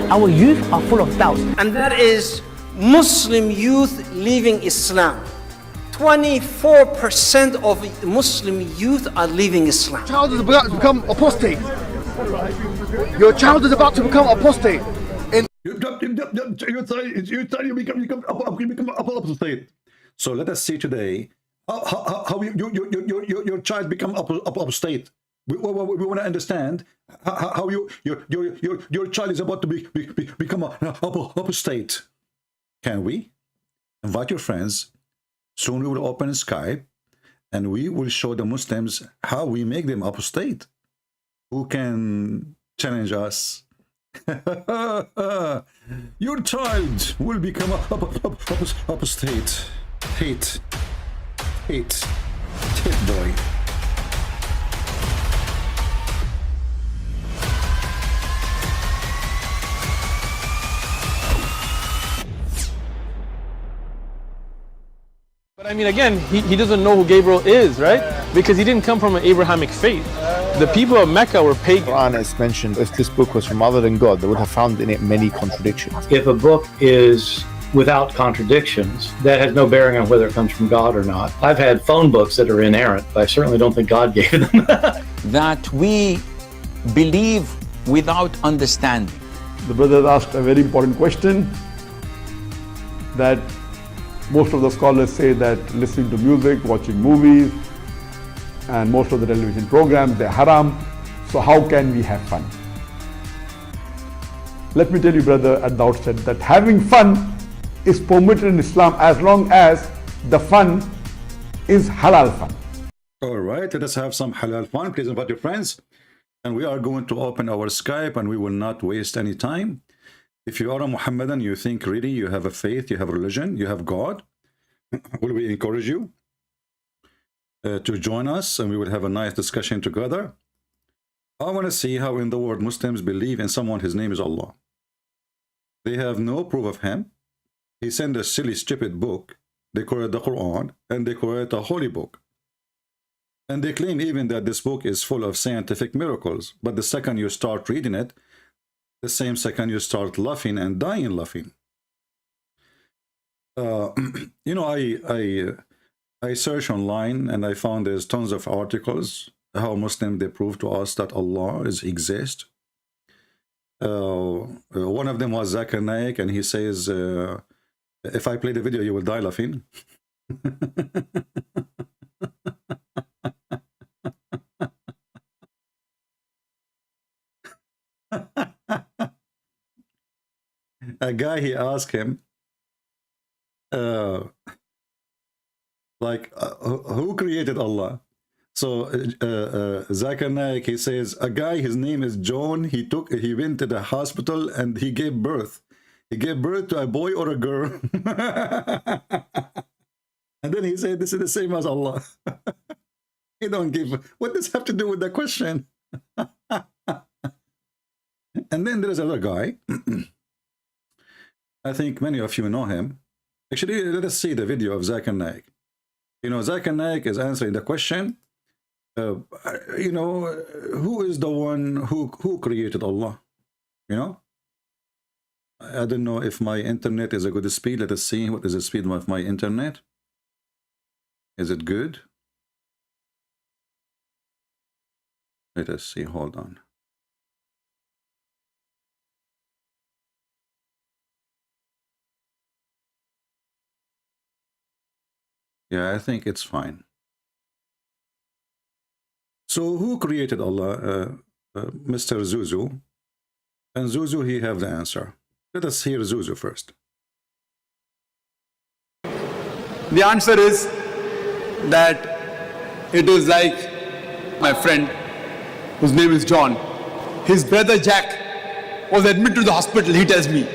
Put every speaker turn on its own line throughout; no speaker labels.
Our youth are full of doubts.
And that is Muslim youth leaving Islam. 24% of Muslim youth are leaving Islam.
Your child is about to become apostate. Your child is about to become apostate.
You become apostate. So let us see today how your child become apostate. We want to understand how your child is about to become apostate. Can we invite your friends? Soon we will open Skype and we will show the Muslims how we make them apostate. Who can challenge us? Your child will become apostate. Hate boy.
But I mean, again, he doesn't know who Gabriel is, right? Because he didn't come from an Abrahamic faith. The people of Mecca were pagan.
Quran is mentioned. If this book was from other than God, they would have found in it many contradictions.
If a book is without contradictions, that has no bearing on whether it comes from God or not. I've had phone books that are inerrant, but I certainly don't think God gave them.
That we believe without understanding.
The brother asked a very important question, that most of the scholars say that listening to music, watching movies, and most of the television programs, they're haram. So how can we have fun? Let me tell you, brother, at the outset, that having fun is permitted in Islam as long as the fun is halal fun.
All right, let us have some halal fun. Please invite your friends. And we are going to open our Skype and we will not waste any time. If you are a Muhammadan, you think really you have a faith, you have a religion, you have God, will we encourage you to join us and we will have a nice discussion together. I want to see how in the world Muslims believe in someone, his name is Allah. They have no proof of him. He sent a silly, stupid book. They call it the Quran and they call it a holy book. And they claim even that this book is full of scientific miracles. But the second you start reading it, the same second you start laughing and dying laughing. You know, I searched online and I found there's tons of articles how Muslims they prove to us that Allah exists. One of them was Zakir Naik, and he says, if I play the video, you will die laughing. A guy, he asked him, who created Allah? So Zakir Naik, he says, a guy, his name is John, he went to the hospital and he gave birth. He gave birth to a boy or a girl. And then he said, this is the same as Allah. He don't give, what does have to do with the question? And then there's another guy. I think many of you know him. Actually, let us see the video of Zakir Naik. You know, Zakir Naik is answering the question, you know, who is the one who created Allah? You know? I don't know if my internet is a good speed. Let us see what is the speed of my internet. Is it good? Let us see. Hold on. Yeah, I think it's fine. So who created Allah? Mr. Zuzu. And Zuzu, he have the answer. Let us hear Zuzu first.
The answer is that it is like my friend, whose name is John. His brother Jack was admitted to the hospital, he tells me.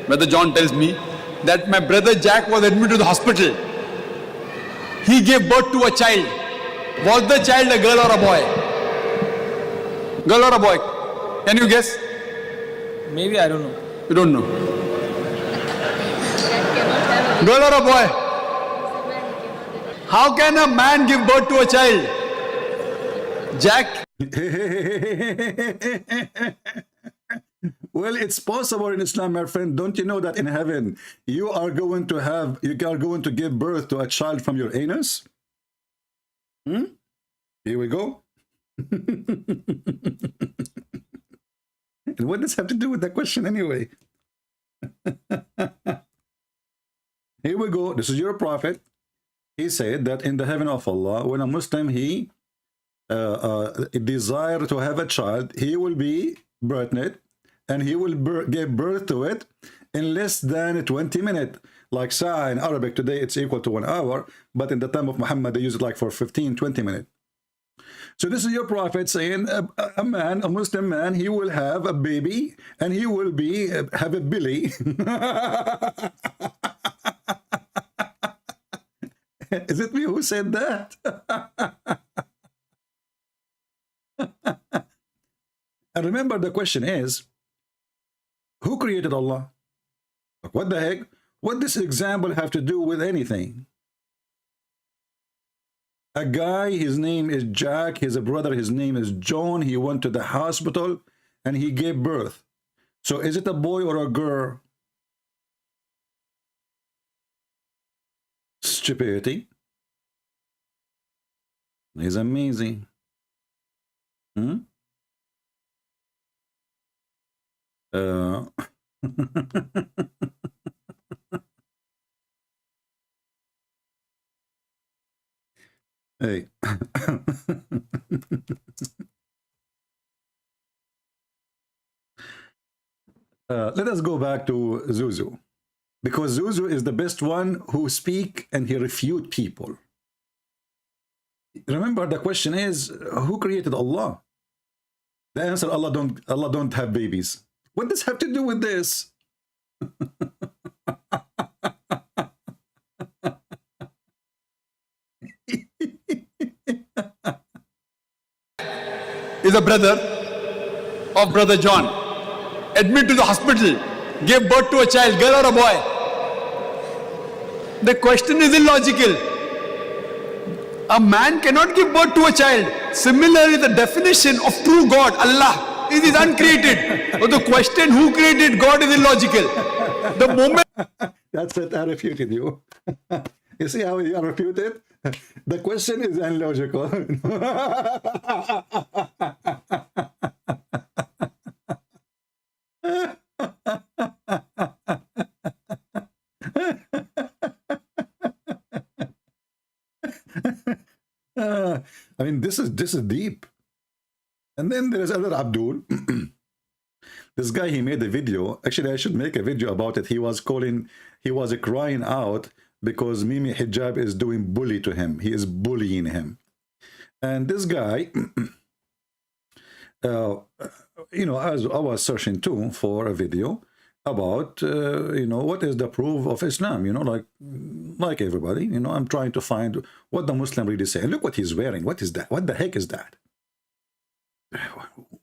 Brother John tells me that my brother Jack was admitted to the hospital. He gave birth to a child. Was the child a girl or a boy? Girl or a boy? Can you guess?
Maybe, I don't know.
You don't know. Girl or a boy? How can a man give birth to a child? Jack?
Well, it's possible in Islam, my friend. Don't you know that in heaven you are going to give birth to a child from your anus? Here we go. And what does have to do with that question anyway? Here we go. This is your prophet. He said that in the heaven of Allah, when a Muslim he desire to have a child, he will be pregnant and he will give birth to it in less than 20 minutes. Like sa'a in Arabic today, it's equal to 1 hour, but in the time of Muhammad, they use it like for 15-20 minutes. So this is your prophet saying a Muslim man, he will have a baby and he will have a belly. Is it me who said that? And remember, the question is, who created Allah? What the heck? What does this example have to do with anything? A guy, his name is Jack, his brother, his name is John. He went to the hospital and he gave birth. So is it a boy or a girl? Stupidity. It's amazing. Hey. Let us go back to Zuzu, because Zuzu is the best one who speak and he refute people. Remember, the question is, who created Allah? The answer, Allah don't have babies. What does have to do with this?
Is a brother of brother John. Admitted to the hospital, gave birth to a child, girl or a boy. The question is illogical. A man cannot give birth to a child. Similarly, the definition of true God, Allah, is uncreated. But the question who created God is illogical. The moment...
That's it, I refuted you. You see how you are refuted? The question is illogical. I mean, this is deep. And then there is other Abdul. This guy, he made a video. Actually, I should make a video about it. He was crying out because Mimi Hijab is doing bully to him. He is bullying him. And this guy, you know, as I was searching too for a video about, you know, what is the proof of Islam, you know, like everybody, you know, I'm trying to find what the Muslim really say. Look what he's wearing. What is that? What the heck is that?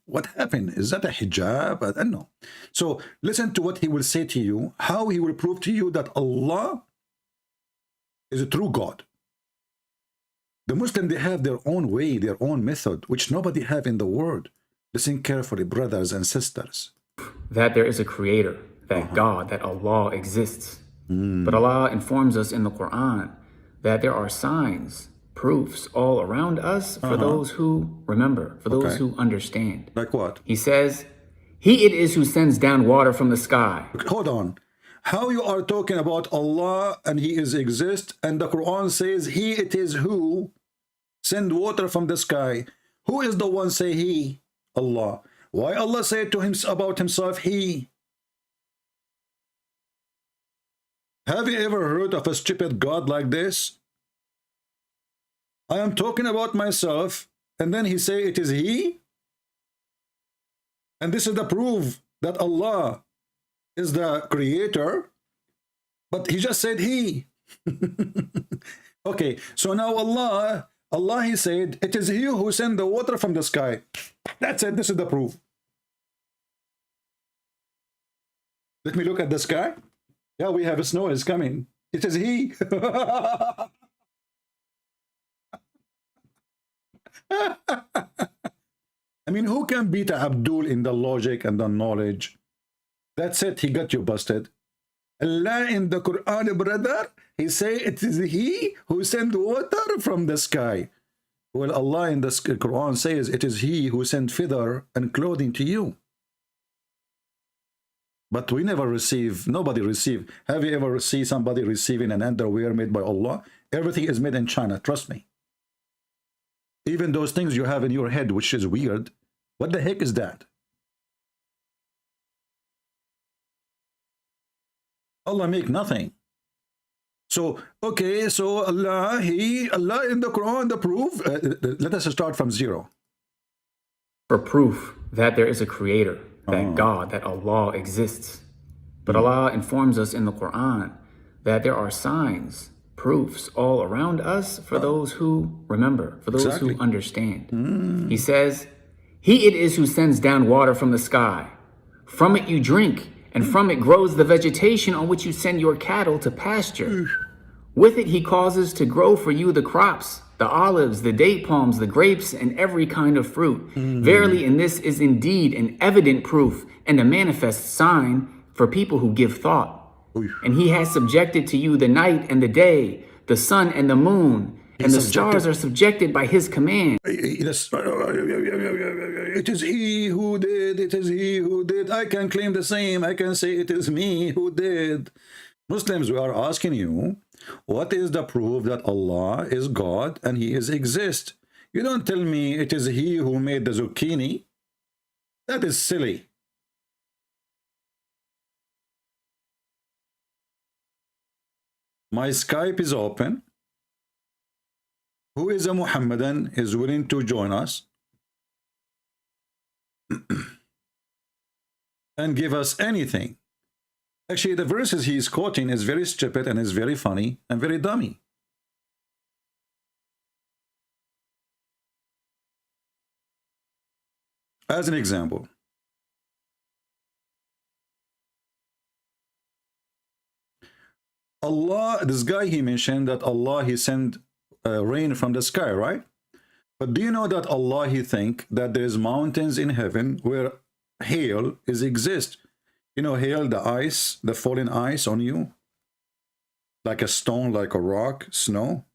What happened? Is that a hijab? I don't know. So listen to what he will say to you, how he will prove to you that Allah is a true God. The Muslim, they have their own way, their own method, which nobody have in the world. Listen carefully, brothers and sisters.
That there is a creator, that God, that Allah exists. But Allah informs us in the Quran that there are signs, proofs all around us for those who remember, for those who understand.
Like what?
He says, He it is who sends down water from the sky.
Hold on. How you are talking about Allah and He is exist, and the Quran says He it is who send water from the sky. Who is the one say He? Allah. Why Allah said to him about himself He? Have you ever heard of a stupid God like this? I am talking about myself, and then He say it is He? And this is the proof that Allah is the creator, but He just said He. Okay, so now Allah He said, it is He who sent the water from the sky. That's it, this is the proof. Let me look at the sky. Yeah, we have snow is coming. It is He. I mean, who can beat Abdul in the logic and the knowledge? That's it. He got you busted. Allah in the Quran, brother, he say it is he who sent water from the sky. Well, Allah in the Quran says it is he who sent feather and clothing to you. But we never receive, nobody receive. Have you ever seen somebody receiving an underwear made by Allah? Everything is made in China, trust me. Even those things you have in your head, which is weird, what the heck is that? Allah make nothing. So, okay, so Allah in the Quran, the proof, let us start from zero.
For proof that there is a creator, that God, that Allah exists. But Allah informs us in the Quran that there are signs, proofs all around us for those who remember, for those who understand. He says, He it is who sends down water from the sky. From it you drink, and from it grows the vegetation on which you send your cattle to pasture. With it he causes to grow for you the crops, the olives, the date palms, the grapes, and every kind of fruit. Verily, in this is indeed an evident proof and a manifest sign for people who give thought. And he has subjected to you the night and the day, the sun and the moon, and the stars are subjected by his command.
It is he who did, it is he who did. I can claim the same. I can say it is me who did. Muslims, we are asking you, what is the proof that Allah is God and he is exist? You don't tell me it is he who made the zucchini. That is silly. My Skype is open. Who is a Muhammadan is willing to join us and give us anything. Actually, the verses he is quoting is very stupid and is very funny and very dummy. As an example, Allah, this guy, he mentioned that Allah, he sent rain from the sky, right? But do you know that Allah, he think that there's mountains in heaven where hail is exist? You know, hail, the ice, the falling ice on you, like a stone, like a rock, snow.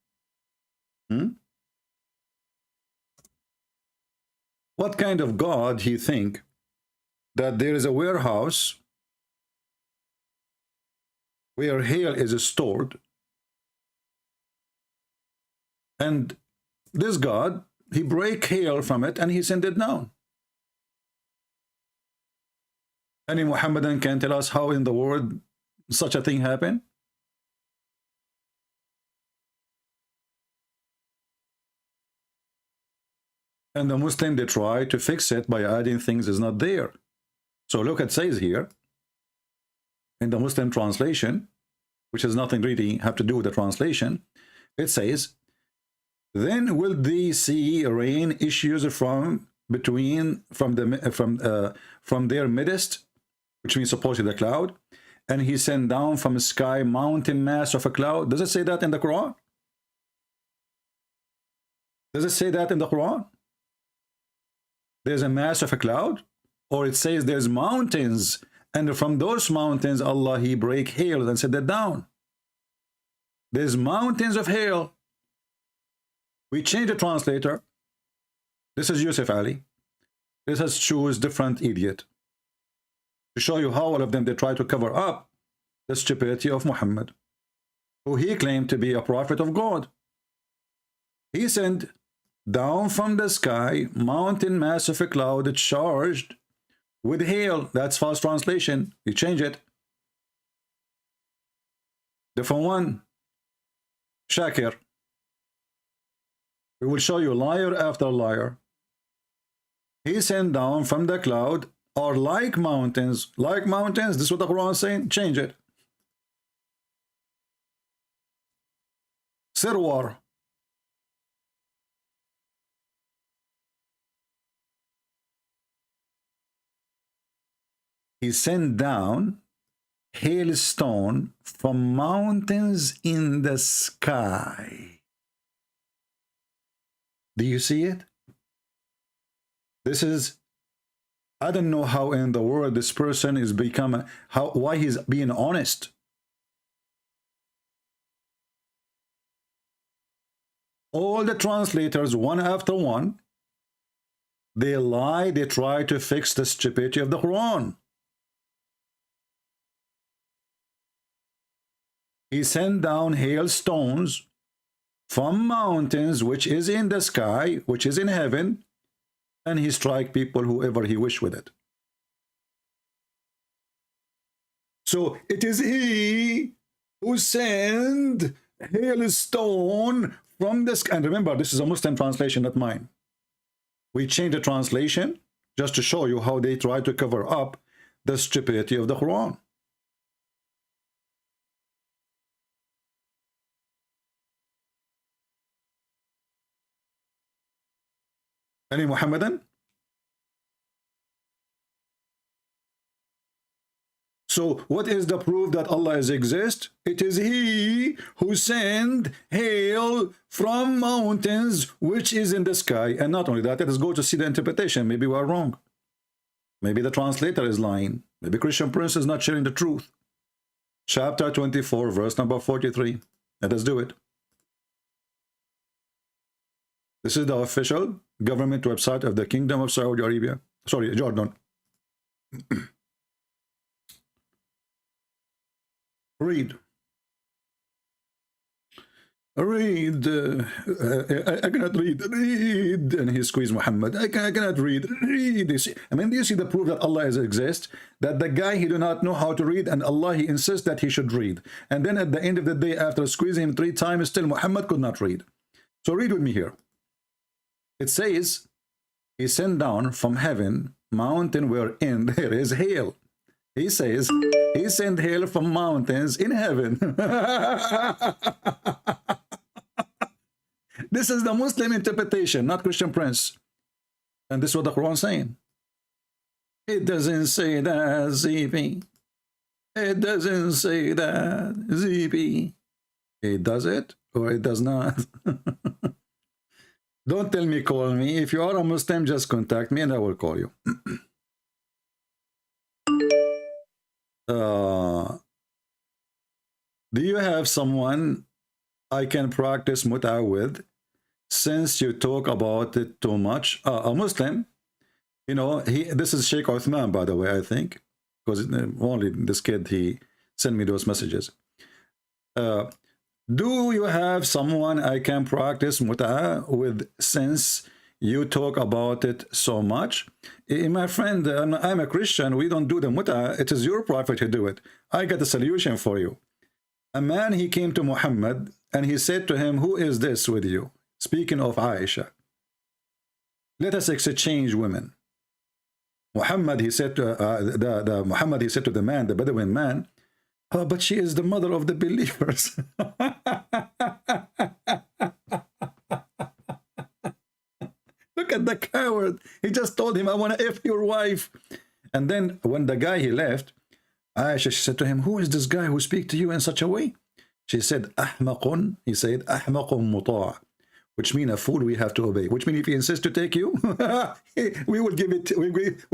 What kind of God he think that there is a warehouse where hail is stored, and this God, he break hail from it and he sent it down? Any Muhammadan can tell us how in the world such a thing happened? And the Muslim, they try to fix it by adding things is not there. So look, it says here in the Muslim translation, which has nothing really have to do with the translation, it says, then will they see rain issues from their midst, which means supposedly the cloud, and he sent down from the sky mountain mass of a cloud. Does it say that in the Quran? Does it say that in the Quran? There's a mass of a cloud? Or it says there's mountains, and from those mountains Allah, he break hail and set that down. There's mountains of hail. We change the translator. This is Yusuf Ali. This has choose different idiot to show you how all of them, they try to cover up the stupidity of Muhammad, who he claimed to be a prophet of God. He sent down from the sky mountain mass of a cloud charged with hail. That's false translation. You change it. Different one. Shakir. We will show you liar after liar. He sent down from the cloud are like mountains. Like mountains. This is what the Quran is saying. Change it. Sirwar. He sent down hailstone from mountains in the sky. Do you see it? This is I don't know how in the world this person is why he's being honest. All the translators, one after one, they lie, they try to fix the stupidity of the Quran. He sent down hailstones from mountains, which is in the sky, which is in heaven, and he strike people whoever he wish with it. So it is he who sent hailstone from the sky. And remember, this is a Muslim translation, not mine. We changed the translation just to show you how they try to cover up the stupidity of the Quran. Any Muhammadan? So what is the proof that Allah exists? It is he who sent hail from mountains which is in the sky. And not only that, let us go to see the interpretation. Maybe we are wrong. Maybe the translator is lying. Maybe Christian Prince is not sharing the truth. Chapter 24, verse number 43. Let us do it. This is the official government website of the Kingdom of Saudi Arabia. Sorry, Jordan. Read. Read. I cannot read. Read. And he squeezed Muhammad. I cannot read. Read. You see? I mean, do you see the proof that Allah exists? That the guy, he do not know how to read, and Allah, he insists that he should read. And then at the end of the day, after squeezing him 3 times, still Muhammad could not read. So read with me here. It says, he sent down from heaven mountain wherein there is hail. He says, he sent hail from mountains in heaven. This is the Muslim interpretation, not Christian Prince. And this is what the Quran is saying. It doesn't say that, ZP. It doesn't say that, ZP. It does it or it does not. Don't tell me, call me. If you are a Muslim, just contact me and I will call you. Do you have someone I can practice mut'a with? Since you talk about it too much. A Muslim, you know, this is Sheikh Uthman, by the way, I think. Because only this kid, he sent me those messages. Do you have someone I can practice mut'a with since you talk about it so much? My friend, I'm a Christian. We don't do the mut'a. It is your prophet who do it. I got a solution for you. A man, he came to Muhammad and he said to him, who is this with you? Speaking of Aisha. Let us exchange women. Muhammad, he said to Muhammad, he said to the man, the Bedouin man, oh, but she is the mother of the believers. Look at the coward. He just told him, I want to F your wife. And then when the guy, he left, Aisha, she said to him, who is this guy who speaks to you in such a way? She said, Ahmaqun. He said, Ahmaqun muta', which means a fool we have to obey. Which means if he insists to take you, we will give it. We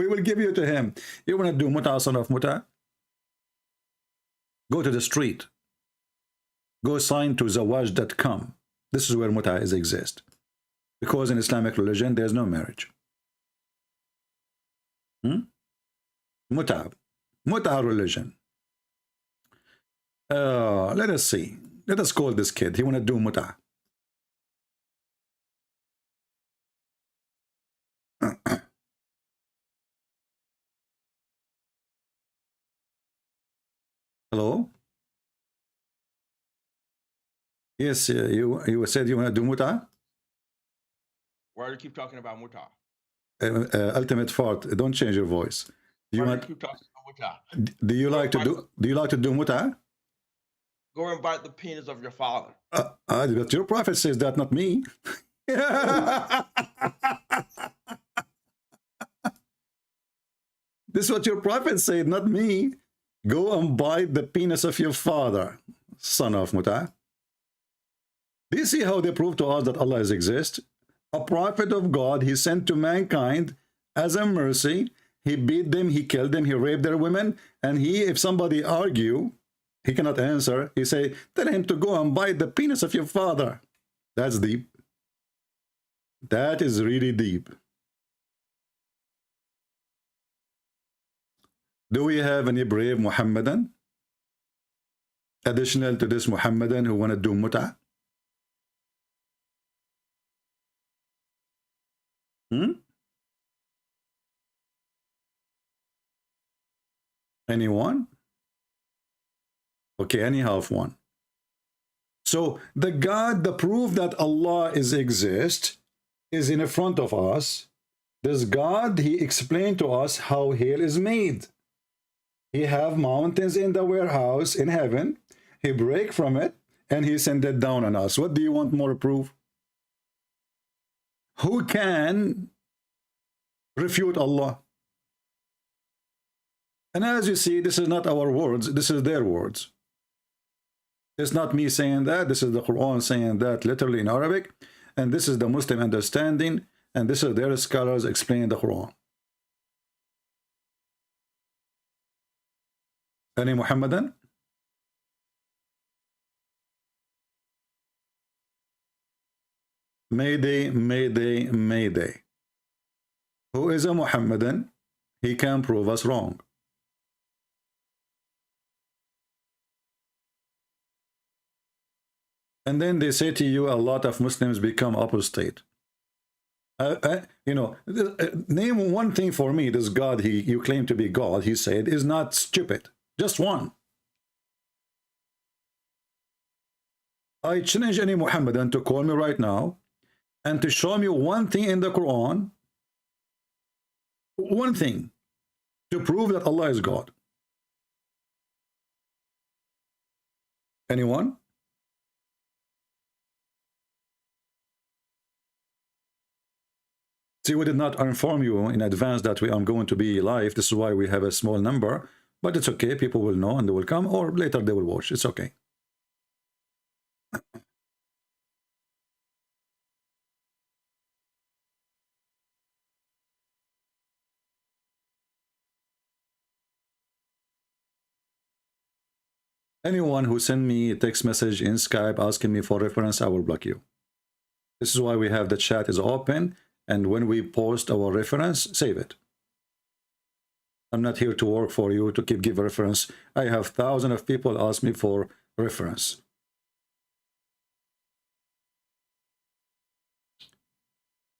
will give you to him. You want to do mut'a, son of mut'a? Go to the street. Go sign to zawaj.com. This is where mut'a exists. Because in Islamic religion, there's no marriage. Mut'a. Mut'a religion. Let us see. Let us call this kid. He want to do mut'a. Hello? Yes, you said you want to do mut'a?
Why do you keep talking about mut'a?
Ultimate fart. Don't change your voice.
Why do you keep talking about mut'a?
Do you like to do mut'a?
Go and bite the penis of your father.
But your prophet says that, not me. This is what your prophet said, not me. Go and bite the penis of your father, son of mut'a. Do you see how they prove to us that Allah exists? A prophet of God, he sent to mankind as a mercy, He beat them, he killed them, he raped their women, and if somebody argue, he cannot answer. He say, tell him to go and bite the penis of your father. That's deep. That is really deep. Do we have any brave Muhammadan? Additional to this Muhammadan who want to do mut'ah? Anyone? Okay, anyhow, one. So the God, the proof that Allah exists is in front of us. This God, he explained to us how hell is made. He have mountains in the warehouse in heaven. He break from it and he send it down on us. What do you want more proof? Who can refute Allah? And as you see, this is not our words, this is their words. It's not me saying that, this is the Quran saying that literally in Arabic, and this is the Muslim understanding, and this is their scholars explaining the Quran. Any Muhammadan? Mayday, Mayday, Mayday. Who is a Muhammadan? He can prove us wrong. And then they say to you, a lot of Muslims become apostate. You know, name one thing for me, this God you claim to be God, he said, is not stupid. Just one. I challenge any Muhammadan to call me right now and to show me one thing in the Quran, one thing, to prove that Allah is God. Anyone? See, we did not inform you in advance that I'm going to be live. This is why we have a small number. But it's okay. People will know and they will come. Or later they will watch. It's okay. Anyone who send me a text message in Skype asking me for reference, I will block you. This is why we have the chat is open. And when we post our reference, save it. I'm not here to work for you to give reference. I have thousands of people ask me for reference.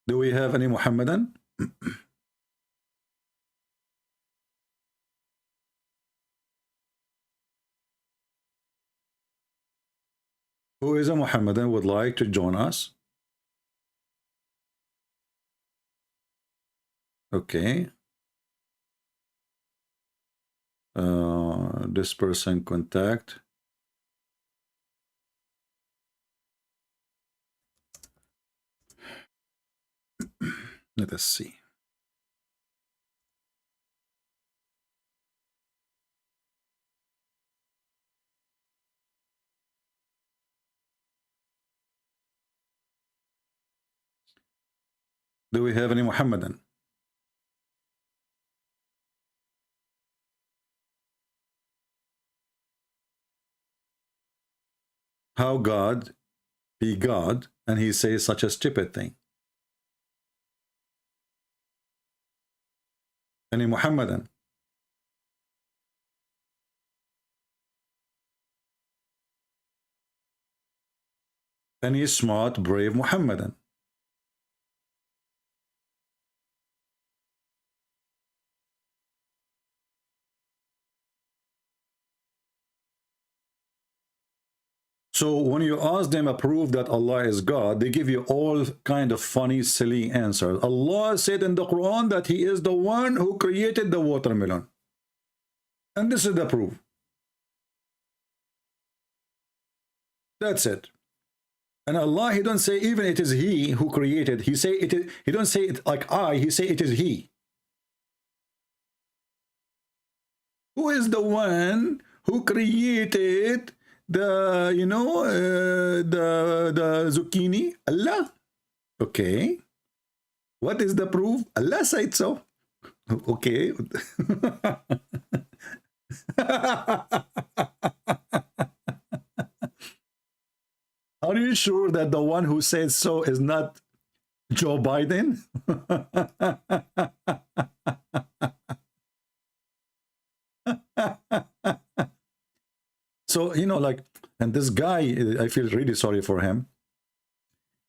Do we have any Muhammadan? Who is a Muhammadan would like to join us? Okay. This person contact. Let us see. Do we have any Muhammadan? How God be God and he says such a stupid thing? Any Muhammadan? Any smart, brave Muhammadan? So when you ask them a proof that Allah is God, they give you all kind of funny, silly answers. Allah said in the Quran that he is the one who created the watermelon. And this is the proof. That's it. And Allah, he don't say even it is he who created. He say it is, he don't say it like I, he say it is he. Who is the one who created the, you know, the zucchini? Allah. Okay. What is the proof? Allah said so. Okay. Are you sure that the one who said so is not Joe Biden? So, you know, like, and this guy, I feel really sorry for him.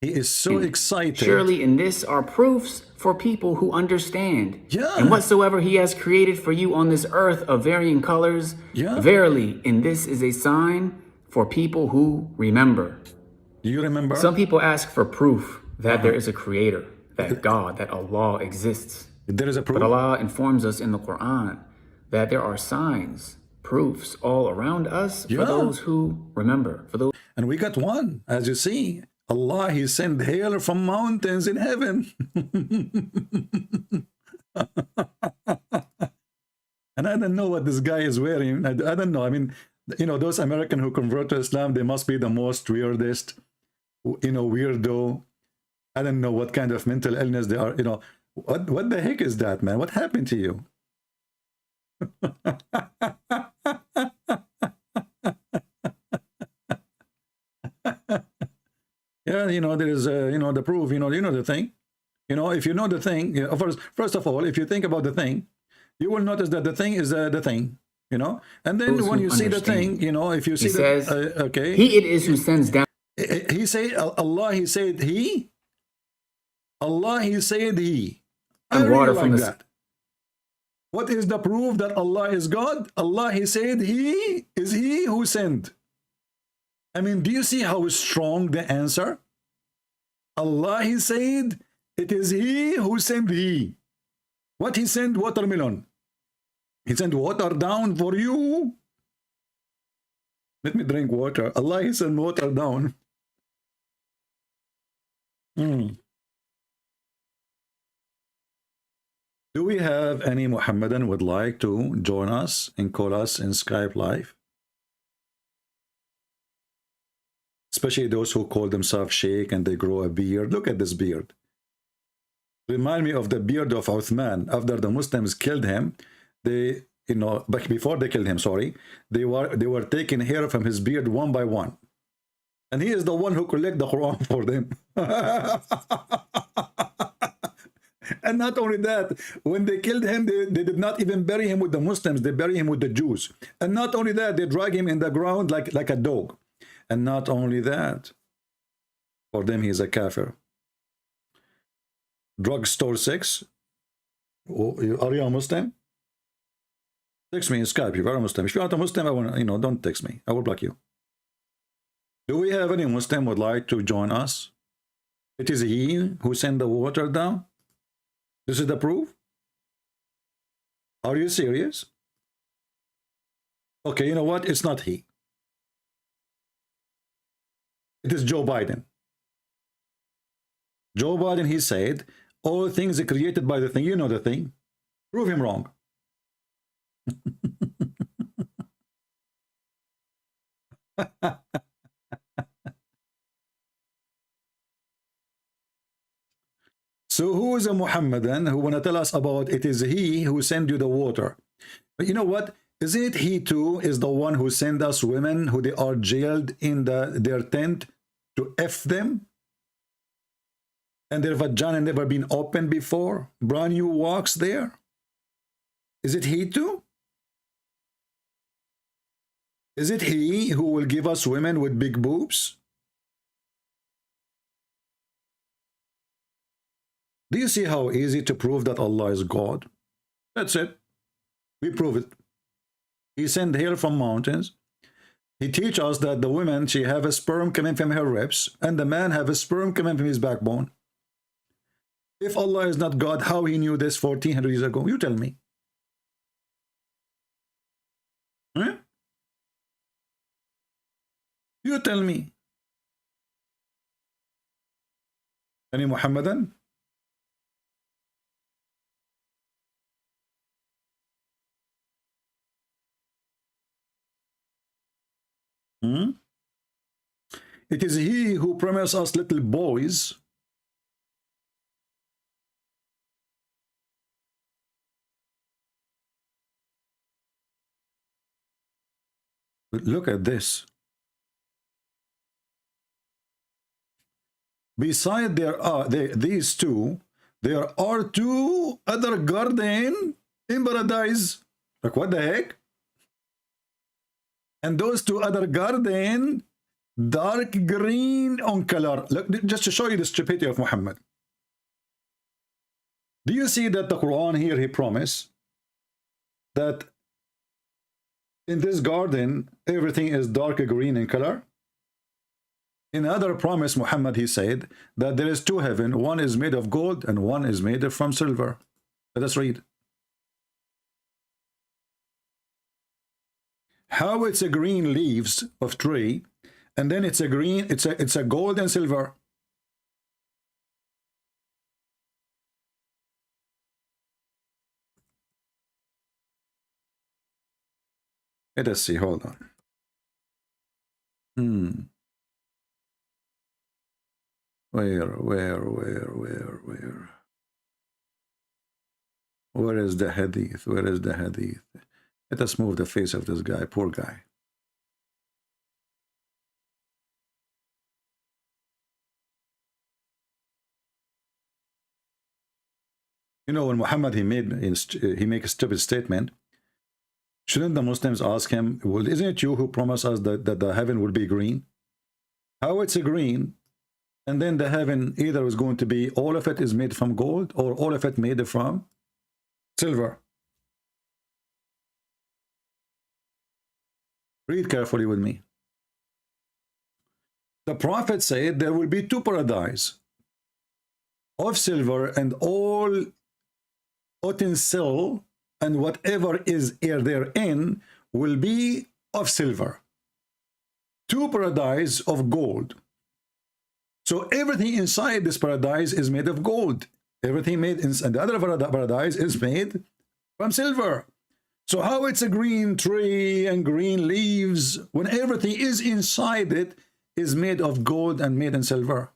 He is so excited.
Surely in this are proofs for people who understand.
Yeah.
And whatsoever he has created for you on this earth of varying colors,
yeah.
verily in this is a sign for people who remember.
Do you remember?
Some people ask for proof that there is a creator, that God, that Allah exists.
There is a proof.
But Allah informs us in the Quran that there are signs, proofs all around us for those who remember. For those.
And we got one, as you see. Allah, he sent hail from mountains in heaven. And I don't know what this guy is wearing. I don't know. I mean, you know, those Americans who convert to Islam, they must be the most weirdest, you know, weirdo. I don't know what kind of mental illness they are. You know, what the heck is that, man? What happened to you? Yeah, you know, there is, you know, the proof, you know the thing. You know, if you know the thing, you know, first of all, if you think about the thing, you will notice that the thing is the thing, you know. And then when you see the thing, you know, if you see
says,
okay.
He it is who sends down.
He said, Allah, he said he. Allah, he said he. I really
water
like
from
that. What is the proof that Allah is God? Allah, he said he is he who sent. I mean, do you see how strong the answer? Allah, he said, it is he who sent he. What he sent? Watermelon. He sent water down for you. Let me drink water. Allah, he sent water down. Do we have any Muhammadan would like to join us and call us in Skype Live? Especially those who call themselves Sheikh and they grow a beard. Look at this beard. Remind me of the beard of Uthman. After the Muslims killed him, they, you know, but before they killed him, sorry, they were taking hair from his beard one by one. And he is the one who collect the Quran for them. And not only that, when they killed him, they did not even bury him with the Muslims. They bury him with the Jews. And not only that, they drag him in the ground like a dog. And not only that, for them, he is a kafir. Drugstore 6. Oh, are you a Muslim? Text me in Skype if you're a Muslim. If you're not a Muslim, I want, you know, don't text me. I will block you. Do we have any Muslim would like to join us? It is he who sent the water down. This is the proof. Are you serious? Okay, you know what? It's not he. It is Joe Biden. Joe Biden, he said, all things are created by the thing. You know the thing. Prove him wrong. So who is a Muhammadan who want to tell us about it is he who sent you the water? But you know what? Isn't it he too is the one who sent us women who they are jailed in their tent to F them? And their vagina never been opened before? Brand new walks there? Is it he too? Is it he who will give us women with big boobs? Do you see how easy to prove that Allah is God? That's it. We prove it. He sent hail from mountains. He teach us that the woman, she have a sperm coming from her ribs, and the man have a sperm coming from his backbone. If Allah is not God, how he knew this 1400 years ago? You tell me. Huh? You tell me. Any Muhammadan? It is he who promised us little boys But look at this. Beside these two, there are two other gardens in paradise. Like, what the heck? And those two other gardens, dark green on color. Look, just to show you the stupidity of Muhammad. Do you see that the Quran here, he promised that in this garden, everything is dark green in color? In other promise, Muhammad, he said that there is two heaven. One is made of gold and one is made from silver. Let us read. How it's a green leaves of tree, and then it's a green, it's a gold and silver. Let us see, hold on. Where? Where is the hadith? Where is the hadith? Let us move the face of this guy, poor guy. You know, when Muhammad, he make a stupid statement, shouldn't the Muslims ask him, well, isn't it you who promised us that the heaven will be green? How it's a green, and then the heaven either is going to be, all of it is made from gold, or all of it made from silver? Read carefully with me. The Prophet said there will be two paradise of silver, and all utensil and whatever is therein will be of silver. Two paradise of gold. So everything inside this paradise is made of gold. Everything made inside the other paradise is made from silver. So how it's a green tree and green leaves when everything is inside it is made of gold and made in silver?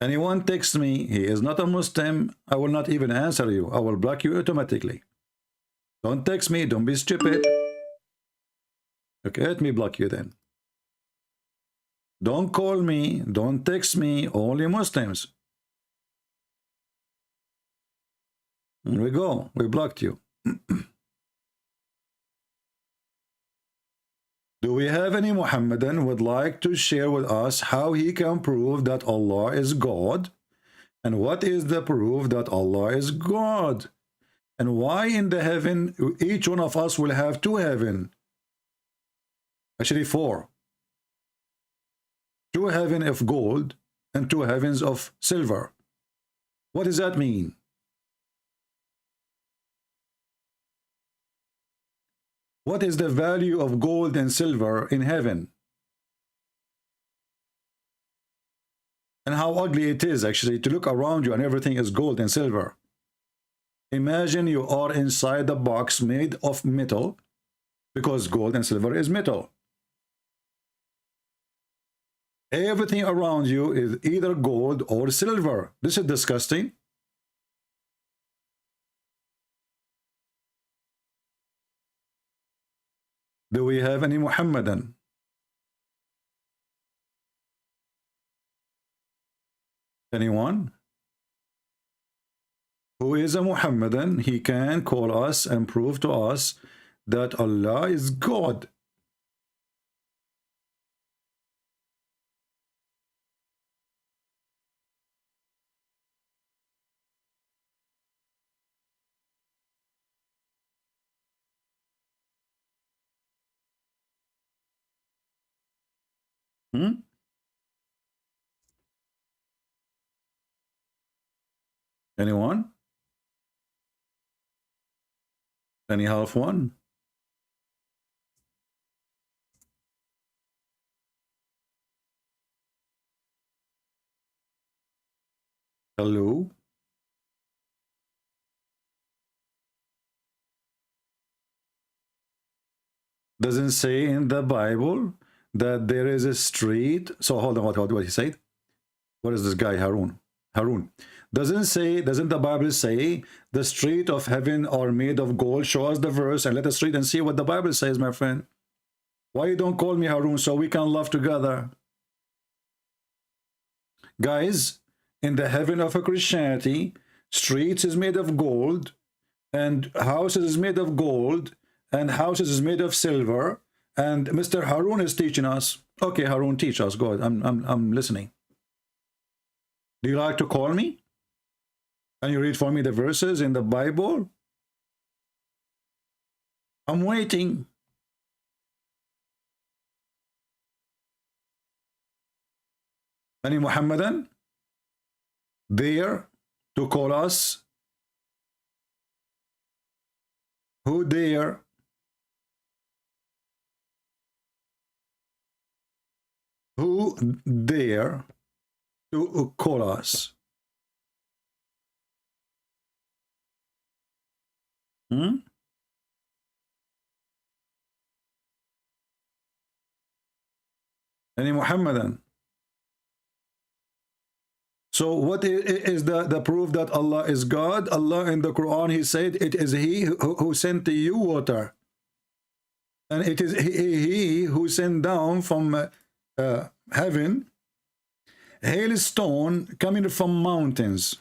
Anyone texts me, he is not a Muslim, I will not even answer you. I will block you automatically. Don't text me, don't be stupid. Okay, let me block you then. Don't call me, don't text me, only Muslims. There we go, we blocked you. Do we have any Muhammadan who would like to share with us how he can prove that Allah is God? And what is the proof that Allah is God? And why in the heaven, each one of us will have two heaven? Actually four. Two heaven of gold and two heavens of silver. What does that mean? What is the value of gold and silver in heaven? And how ugly it is actually to look around you and everything is gold and silver. Imagine you are inside a box made of metal, because gold and silver is metal. Everything around you is either gold or silver. This is disgusting. Do we have any Muhammadan? Anyone? Who is a Muhammadan? He can call us and prove to us that Allah is God. Anyone? Any half one? Hello? Doesn't say in the Bible that there is a street. So hold on, what he said? What is this guy, Harun? Harun, doesn't the Bible say the street of heaven are made of gold? Show us the verse and let us read and see what the Bible says, my friend. Why you don't call me Harun so we can love together? Guys, in the heaven of a Christianity, streets is made of gold, and houses is made of gold, and houses is made of silver, and Mr. Harun is teaching us. Okay, Harun, teach us. Go ahead. I'm listening. Do you like to call me? Can you read for me the verses in the Bible? I'm waiting. Any Muhammadan there to call us? Who dare? Who dare to call us? Any Muhammadan? So what is the proof that Allah is God? Allah in the Quran, he said, it is he who sent to you water. And it is he who sent down from heaven hailstone coming from mountains.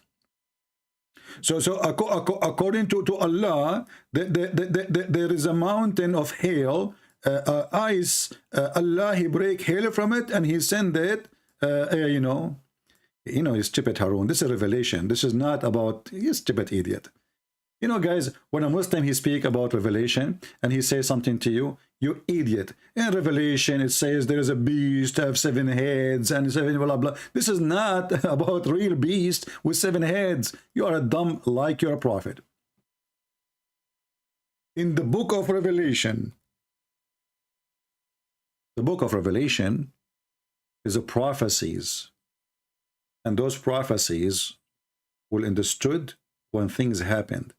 So according to Allah, there is a mountain of hail, ice. Allah, he break hail from it and he send it, you know, stupid Harun. This is a revelation. This is not about, you stupid idiot. You know, guys, when a Muslim, he speak about revelation and he says something to you, you idiot. In Revelation, it says there is a beast have 7 heads and 7 blah, blah. This is not about real beast with 7 heads. You are a dumb like your prophet. In the book of Revelation, the book of Revelation is a prophecies. And those prophecies will understood when things happened.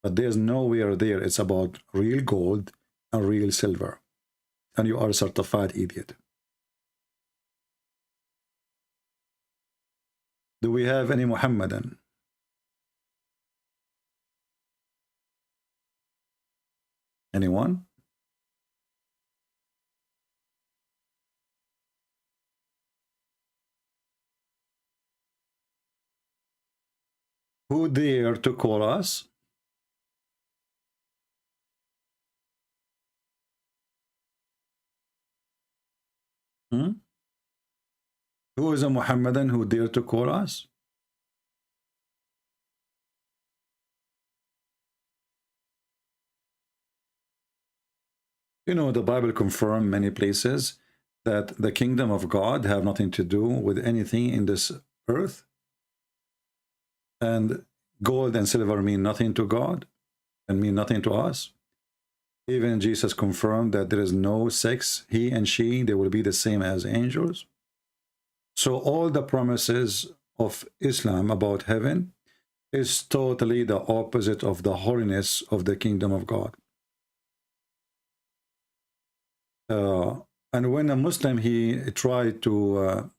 But there's nowhere there. It's about real gold and real silver. And you are a certified idiot. Do we have any Muhammadan? Anyone? Who dare to call us? Who is a Muhammadan who dare to call us? You know, the Bible confirms many places that the kingdom of God have nothing to do with anything in this earth. And gold and silver mean nothing to God and mean nothing to us. Even Jesus confirmed that there is no sex. He and she, they will be the same as angels. So all the promises of Islam about heaven is totally the opposite of the holiness of the kingdom of God. And when a Muslim, he tried to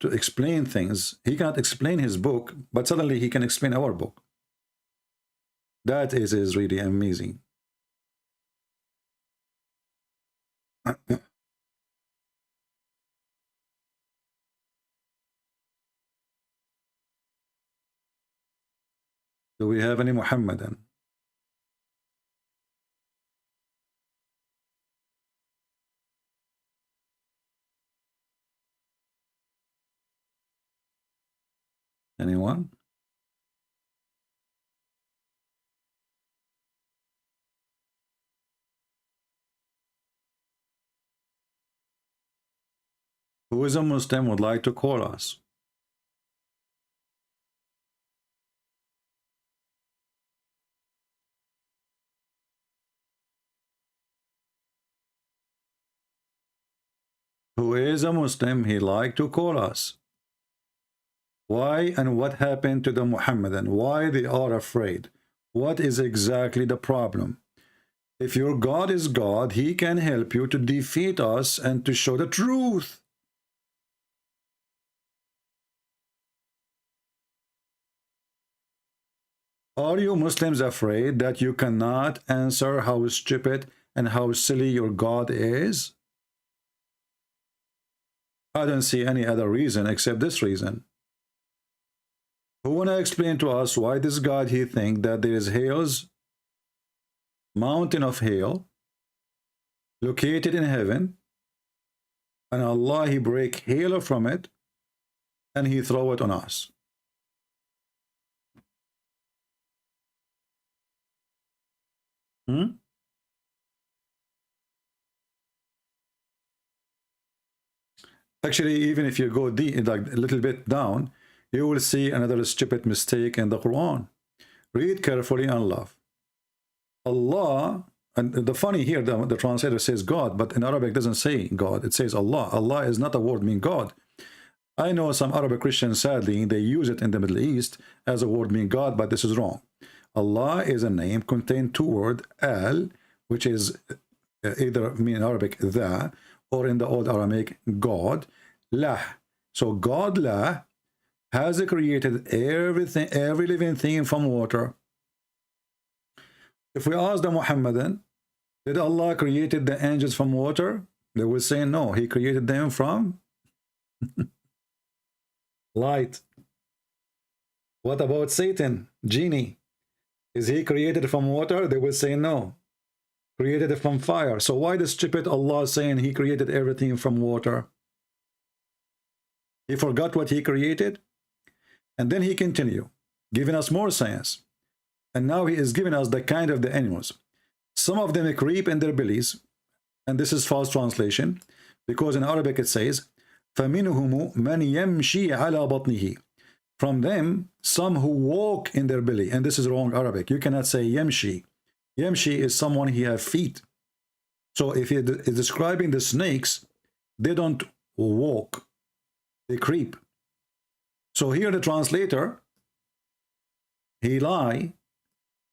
explain things, he cannot explain his book, but suddenly he can explain our book. That is really amazing. Do we have any Muhammadan? Anyone? Who is a Muslim would like to call us? Who is a Muslim, he like to call us. Why and what happened to the Muhammadan? Why they are afraid? What is exactly the problem? If your God is God, he can help you to defeat us and to show the truth. Are you Muslims afraid that you cannot answer how stupid and how silly your God is? I don't see any other reason except this reason. Who want to explain to us why this God, he think that there is hails, mountain of hail, located in heaven, and Allah, he break hail from it, and he throw it on us? Actually, even if you go deep, like a little bit down, you will see another stupid mistake in the Quran. Read carefully and love. Allah, and the funny here, the translator says God, but in Arabic doesn't say God, it says Allah. Allah is not a word mean God. I know some Arabic Christians, sadly, they use it in the Middle East as a word mean God, but this is wrong. Allah is a name contain two words, al, which is either mean in Arabic the, or in the old Aramaic God, lah. So God lah has created everything, every living thing from water. If we ask the Muhammadan, did Allah created the angels from water? They will say no, he created them from light. What about Satan, genie? Is he created from water? They will say no, created from fire. So why the stupid Allah saying he created everything from water? He forgot what he created? And then he continue, giving us more science. And now he is giving us the kind of the animals. Some of them creep in their bellies, and this is false translation, because in Arabic it says, فَمِنْهُمُ مَنْ يَمْشِي عَلَى بَطْنِهِ. From them, some who walk in their belly. And this is wrong Arabic. You cannot say yamshi. Yamshi is someone he have feet. So if he is describing the snakes, they don't walk, they creep. So here the translator, he lie,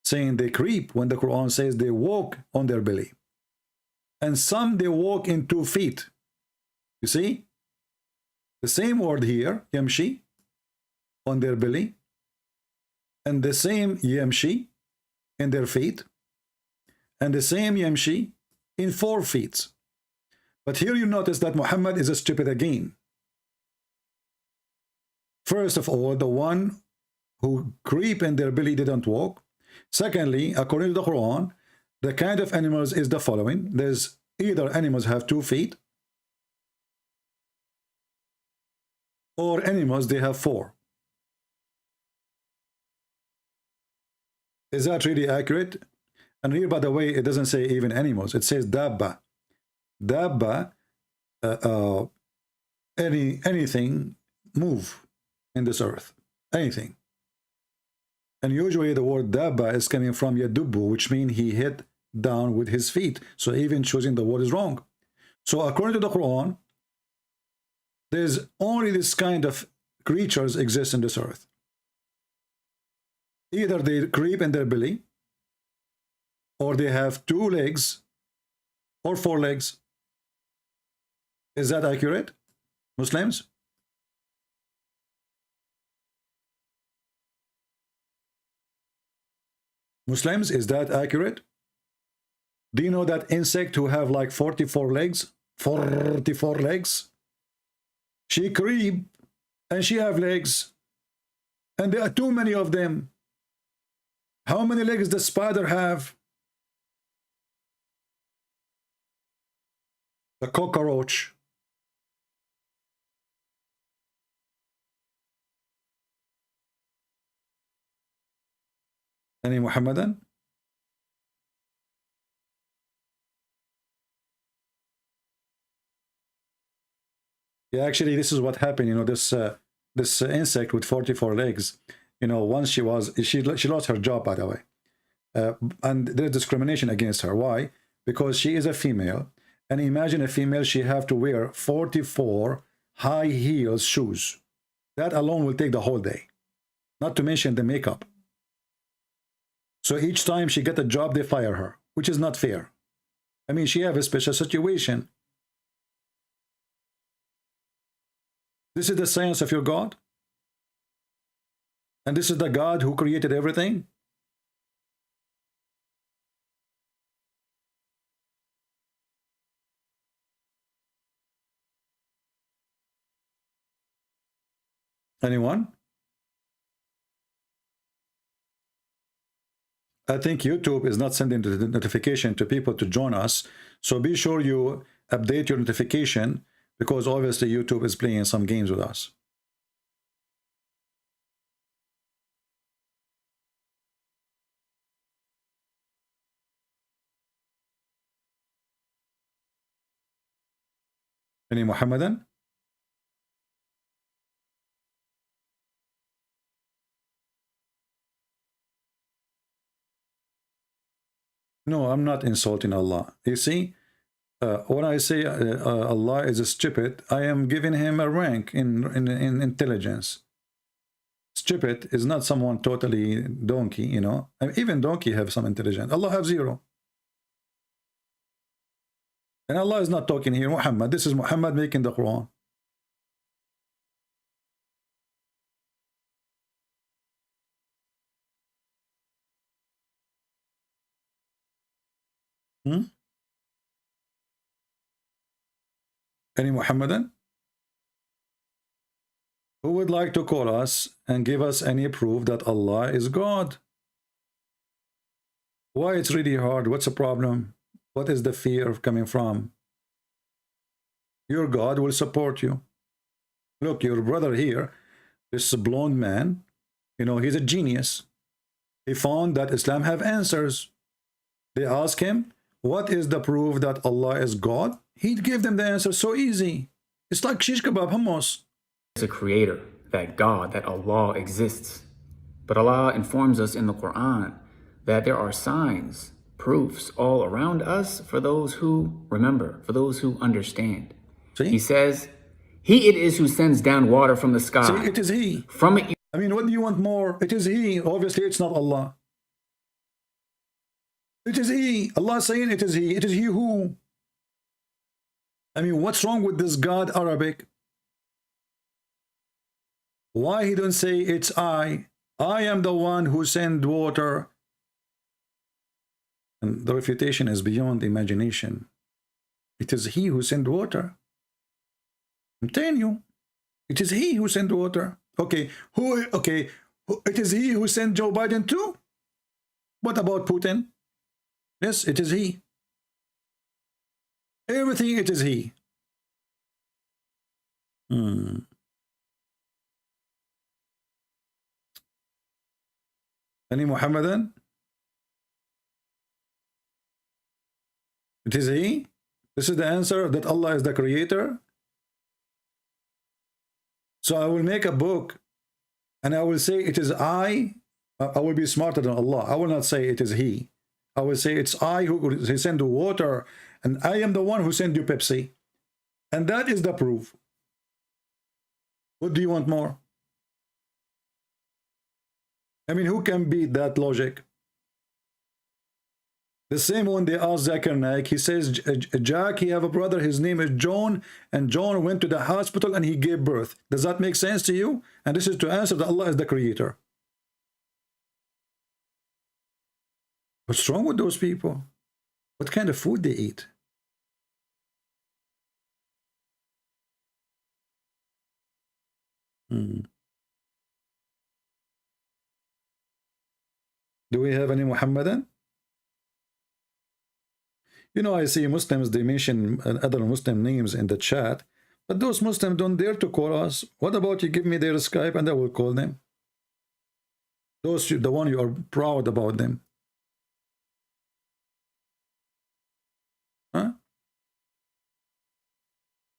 saying they creep when the Quran says they walk on their belly. And some they walk in 2 feet. You see? The same word here, yamshi, on their belly, and the same yamshi in their feet, and the same yamshi in 4 feet. But here you notice that Muhammad is a stupid again. First of all, the one who creep in their belly didn't walk. Secondly, according to the Quran, the kind of animals is the following. There's either animals have 2 feet, or animals they have 4. Is that really accurate? And here, by the way, it doesn't say even animals. It says dabba. Dabba, anything move in this earth. Anything. And usually the word dabba is coming from yadubu, which means he hit down with his feet. So even choosing the word is wrong. So according to the Quran, there's only this kind of creatures exist in this earth. Either they creep in their belly, or they have 2 legs, or 4 legs. Is that accurate, Muslims? Muslims, is that accurate? Do you know that insect who have like 44 legs? 44 legs? She creep and she have legs. And there are too many of them. How many legs does spider have? The cockroach. Any Muhammadan? Yeah, actually, this is what happened. You know, this insect with 44 legs. You know, once she lost her job, by the way, and there's discrimination against her. Why? Because she is a female, and imagine a female, she have to wear 44 high heels shoes. That alone will take the whole day, not to mention the makeup. So each time she get a job, they fire her, which is not fair. I mean, she have a special situation. This is the science of your God? And this is the God who created everything? Anyone? I think YouTube is not sending the notification to people to join us. So be sure you update your notification, because obviously YouTube is playing some games with us. Any Muhammadan? No, I'm not insulting Allah. You see, when I say Allah is a stupid, I am giving him a rank in intelligence. Stupid is not someone totally donkey, you know. And even donkey have some intelligence. Allah have zero. And Allah is not talking here, Muhammad. This is Muhammad making the Quran. Any Muhammadan? Who would like to call us and give us any proof that Allah is God? Why it's really hard? What's the problem? What is the fear of coming from? Your God will support you. Look, your brother here, this blonde man, you know, he's a genius. He found that Islam have answers. They ask him, what is the proof that Allah is God? He'd give them the answer so easy. It's like shish kebab, hummus.
There's a creator, that God, that Allah exists. But Allah informs us in the Quran that there are signs, proofs all around us for those who remember, for those who understand.
See?
He says, He it is who sends down water from the sky.
See, it is He.
From it,
I mean, what do you want more? It is He. Obviously, it's not Allah. It is He. Allah saying it is He. It is He who. I mean, what's wrong with this God Arabic? Why He don't say it's I? I am the one who sent water. And the refutation is beyond imagination. It is He who sent water. I'm telling you, it is He who sent water. Okay, who? Okay, it is He who sent Joe Biden too. What about Putin? Yes, it is He. Everything, it is He. Any Muhammadan? It is He. This is the answer, that Allah is the creator. So I will make a book and I will say it is I will be smarter than Allah. I will not say it is He. I will say it's I who sent the water, and I am the one who sent you Pepsi. And that is the proof. What do you want more? I mean, who can beat that logic? The same when they asked Zakir Naik, he says, Jack, he have a brother, his name is John, and John went to the hospital and he gave birth. Does that make sense to you? And this is to answer that Allah is the creator. What's wrong with those people? What kind of food they eat? Do we have any Muhammadan? You know, I see Muslims, they mention other Muslim names in the chat, but those Muslims don't dare to call us. What about you give me their Skype and I will call them? Those, the one you are proud about them. Huh?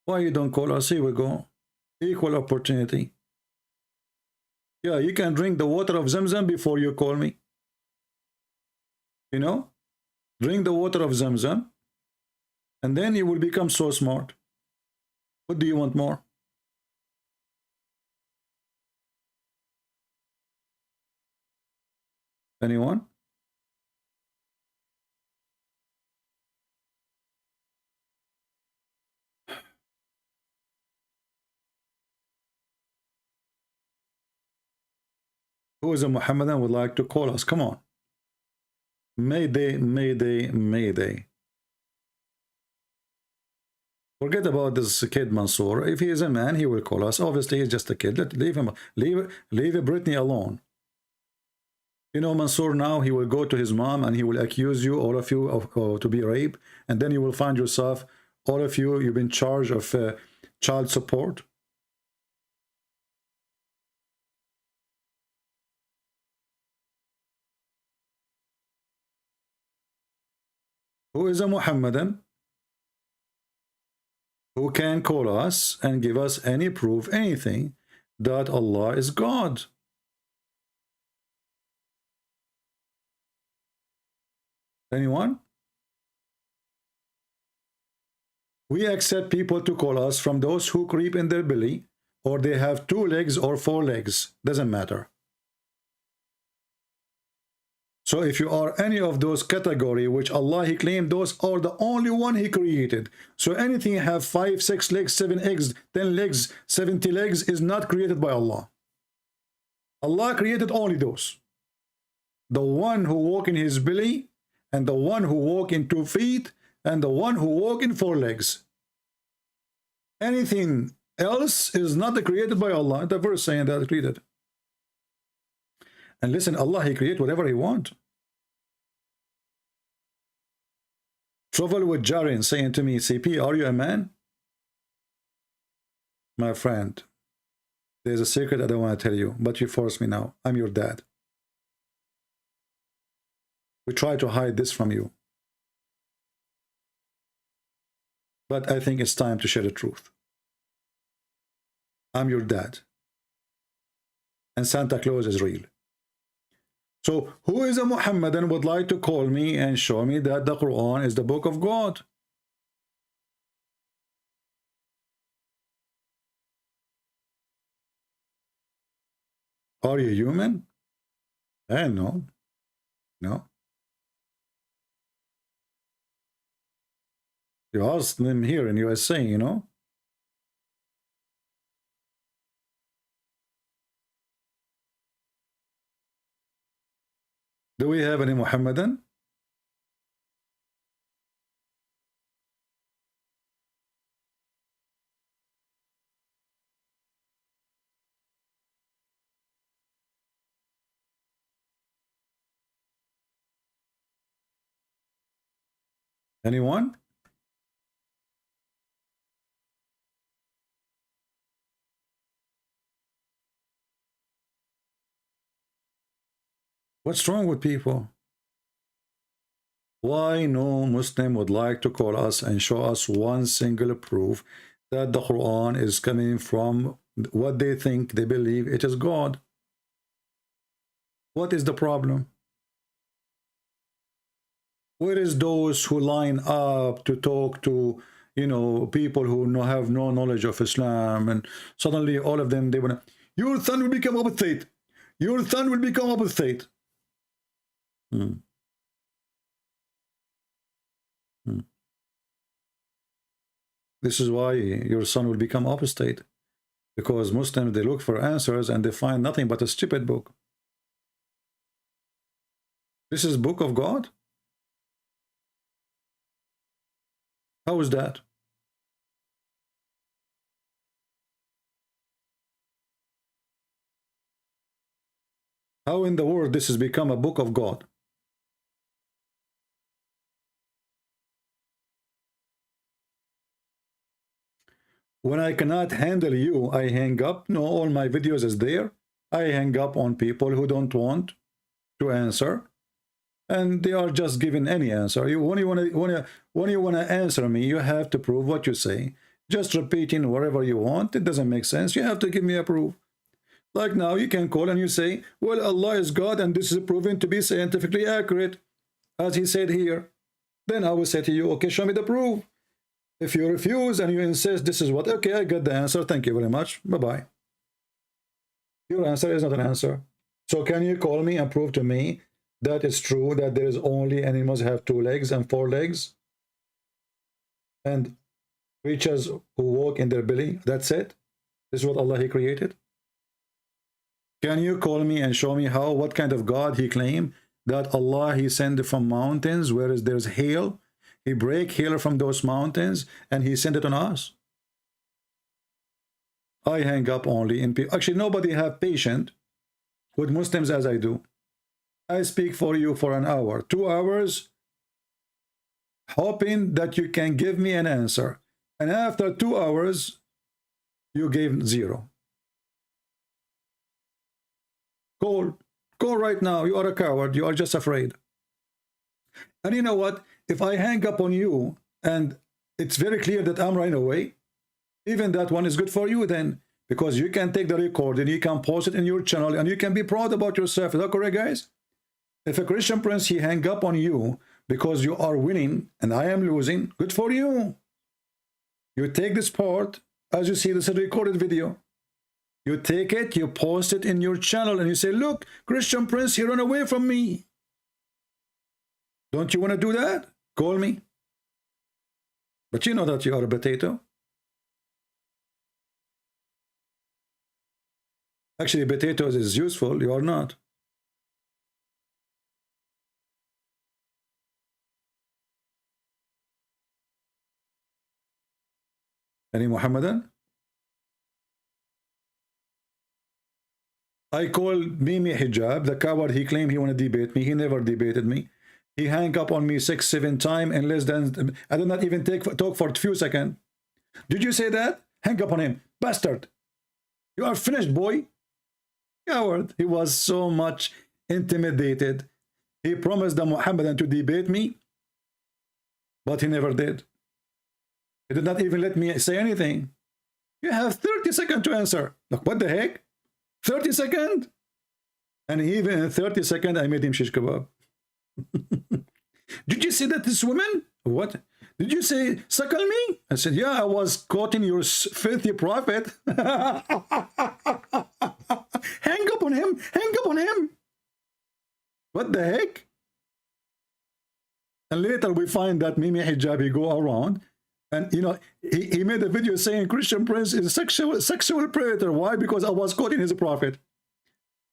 Why you don't call us? Here we go. Equal opportunity. Yeah, you can drink the water of Zamzam before you call me. You know? Drink the water of Zamzam, and then you will become so smart. What do you want more? Anyone? Who is a Muhammadan would like to call us? Come on. Mayday, Mayday, Mayday. Forget about this kid Mansour. If he is a man, he will call us. Obviously, he's just a kid. Leave him. Leave Britney alone. You know, Mansour now, he will go to his mom and he will accuse you, all of you, of to be raped. And then you will find yourself, all of you, you've been charged of child support. Who is a Muhammadan who can call us and give us any proof, anything, that Allah is God? Anyone? We accept people to call us from those who creep in their belly, or they have 2 legs or 4 legs. Doesn't matter. So if you are any of those category which Allah He claimed, those are the only one He created. So anything have 5, 6 legs, 7 eggs, 10 legs, 70 legs is not created by Allah. Allah created only those. The one who walk in his belly, and the one who walk in 2 feet, and the one who walk in 4 legs. Anything else is not created by Allah. The verse saying that created. And listen, Allah, He create whatever He want. Travel with Jarin saying to me, CP, are you a man? My friend, there's a secret I don't want to tell you, but you force me now. I'm your dad. We try to hide this from you. But I think it's time to share the truth. I'm your dad. And Santa Claus is real. So who is a Muhammadan would like to call me and show me that the Quran is the book of God? Are you human? No. No. You asked them here in USA, you know. Do we have any Muhammadan? Anyone? What's wrong with people? Why no Muslim would like to call us and show us one single proof that the Quran is coming from what they think, they believe it is God? What is the problem? Where is those who line up to talk to, you know, people who have no knowledge of Islam, and suddenly all of them, they want to, your son will become apostate. Your son will become apostate. This is why your son will become apostate, because Muslims, they look for answers and they find nothing but a stupid book. This is book of God? How is that? How in the world this has become a book of God? When I cannot handle you, I hang up. No, all my videos is there. I hang up on people who don't want to answer, and they are just giving any answer. When you want to answer me, you have to prove what you say. Just repeating whatever you want, it doesn't make sense. You have to give me a proof. Like now, you can call and you say, well, Allah is God, and this is proven to be scientifically accurate, as He said here. Then I will say to you, okay, show me the proof. If you refuse and you insist this is what, okay, I got the answer. Thank you very much. Bye-bye. Your answer is not an answer. So can you call me and prove to me that it's true that there is only animals have 2 legs and 4 legs? And creatures who walk in their belly, that's it? This is what Allah He created? Can you call me and show me how, what kind of God He claimed? That Allah He sent from mountains, whereas there's hail. He break hail from those mountains and he sent it on us. I hang up only in people. Actually, nobody have patience with Muslims as I do. I speak for you for an hour, 2 hours, hoping that you can give me an answer. And after 2 hours, you gave 0. Call right now. You are a coward. You are just afraid. And you know what? If I hang up on you and it's very clear that I'm running away, even that one is good for you then, because you can take the record and you can post it in your channel and you can be proud about yourself. Is that correct, guys? If a Christian prince, he hang up on you because you are winning and I am losing, good for you. You take this part, as you see, this is a recorded video. You take it, you post it in your channel and you say, look, Christian prince, he ran away from me. Don't you want to do that? Call me. But you know that you are a potato. Actually, potatoes is useful. You are not. Any Muhammadan? I called Mimi Hijab, the coward. He claimed he want to debate me. He never debated me. He hung up on me 6-7 times in less than, I did not even talk for a few seconds. Did you say that? Hang up on him. Bastard. You are finished, boy. Coward. He was so much intimidated. He promised the Muhammadan to debate me, but he never did. He did not even let me say anything. You have 30 seconds to answer. Look, what the heck? 30 seconds? And even in 30 seconds, I made him shish kebab. Did you say that this woman? What? Did you say, suckle me? I said, yeah, I was quoting your filthy prophet. Hang up on him. Hang up on him. What the heck? And later we find that Mimi Hijabi go around and, you know, he made a video saying Christian prince is a sexual predator. Why? Because I was quoting his prophet.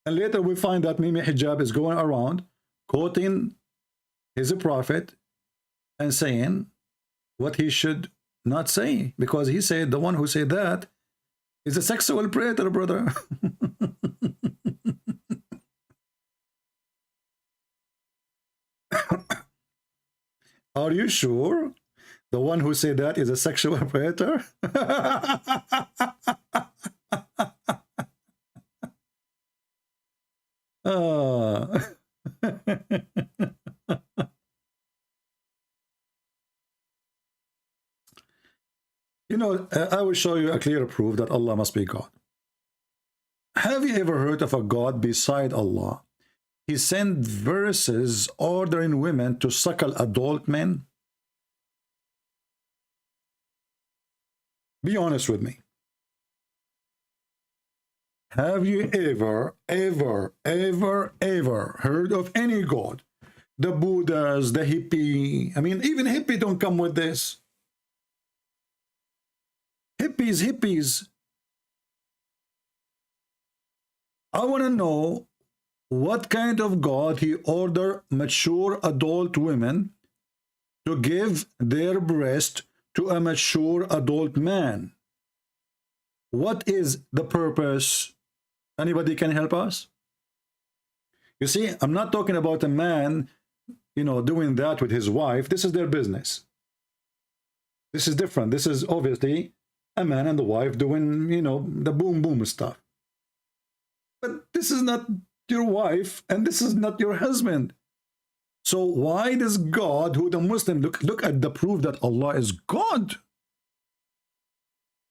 And later we find that Mimi Hijab is going around quoting his prophet and saying what he should not say, because he said the one who said that is a sexual predator, brother. Are you sure the one who said that is a sexual predator? You know, I will show you a clear proof that Allah must be God. Have you ever heard of a God beside Allah? He sent verses ordering women to suckle adult men. Be honest with me. Have you ever heard of any God? The Buddhas, the hippie. I mean, even hippie don't come with this. Hippies. I want to know what kind of God he ordered mature adult women to give their breast to a mature adult man. What is the purpose? Anybody can help us? You see, I'm not talking about a man, you know, doing that with his wife. This is their business. This is different. This is obviously a man and the wife doing, you know, the boom stuff. But this is not your wife and this is not your husband. So why does God, who the Muslim, look at the proof that Allah is God?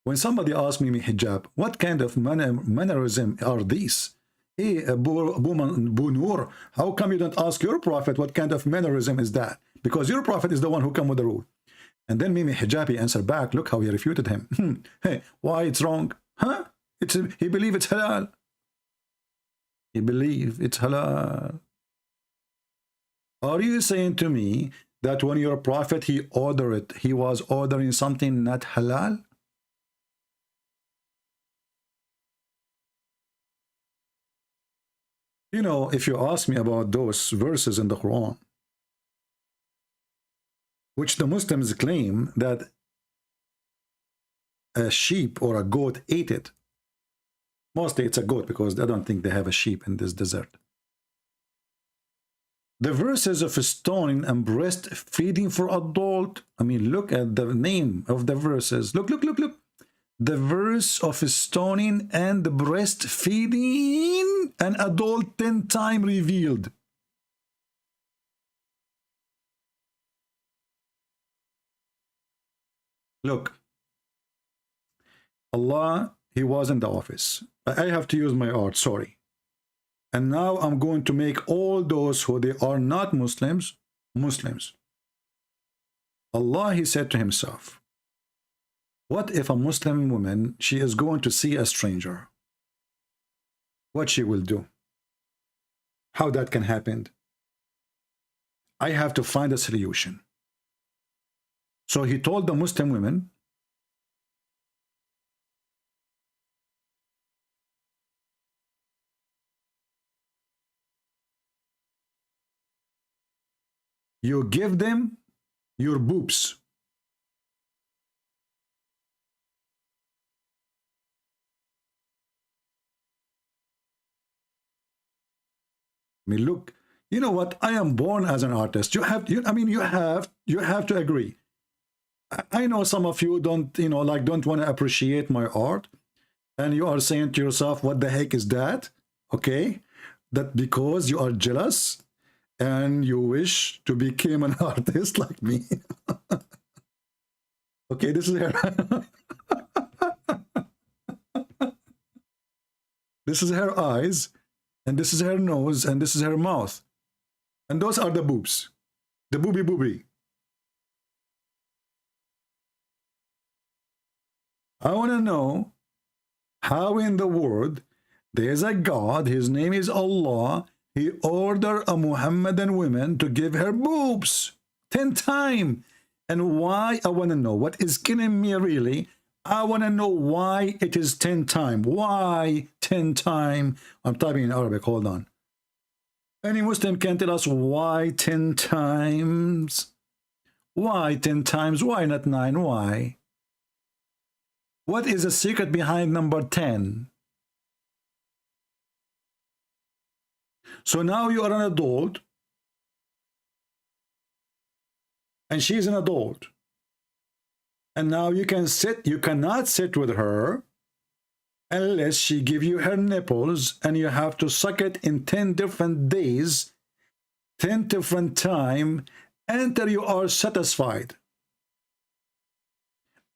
When somebody asks me, Hijab, what kind of mannerism are these? Hey, Bunur, how come you don't ask your prophet what kind of mannerism is that? Because your prophet is the one who come with the rule. And then Mimi Hijabi answered back, look how he refuted him. Hey, why it's wrong? Huh? He believe it's halal. He believe it's halal. Are you saying to me that when your prophet, he ordered it, he was ordering something not halal? You know, if you ask me about those verses in the Quran, which the Muslims claim that a sheep or a goat ate it. Mostly it's a goat because I don't think they have a sheep in this desert. The verses of stoning and breastfeeding for adult. I mean, look at the name of the verses. Look. The verse of stoning and breastfeeding an adult 10 times revealed. Look, Allah, he was in the office. I have to use my art, sorry. And now I'm going to make all those who they are not Muslims, Muslims. Allah, he said to himself, what if a Muslim woman, she is going to see a stranger? What she will do? How that can happen? I have to find a solution. So he told the Muslim women, you give them your boobs. I mean, look, you know what? I am born as an artist. You have to agree. I know some of you don't, don't want to appreciate my art, and you are saying to yourself, what the heck is that? Okay, that because you are jealous and you wish to become an artist like me. Okay, this is her. This is her eyes, and this is her nose, and this is her mouth. And those are the boobs. The booby. I want to know how in the world there's a God, his name is Allah, he ordered a Muhammadan woman to give her boobs 10 times. And why? I want to know. What is killing me really? I want to know why it is 10 times. Why 10 times? I'm typing in Arabic. Hold on. Any Muslim can tell us why 10 times? Why 10 times? Why not 9? Why? What is the secret behind number 10? So now you are an adult, and she's an adult, and now you cannot sit with her unless she give you her nipples, and you have to suck it in 10 different days, 10 different time, until you are satisfied.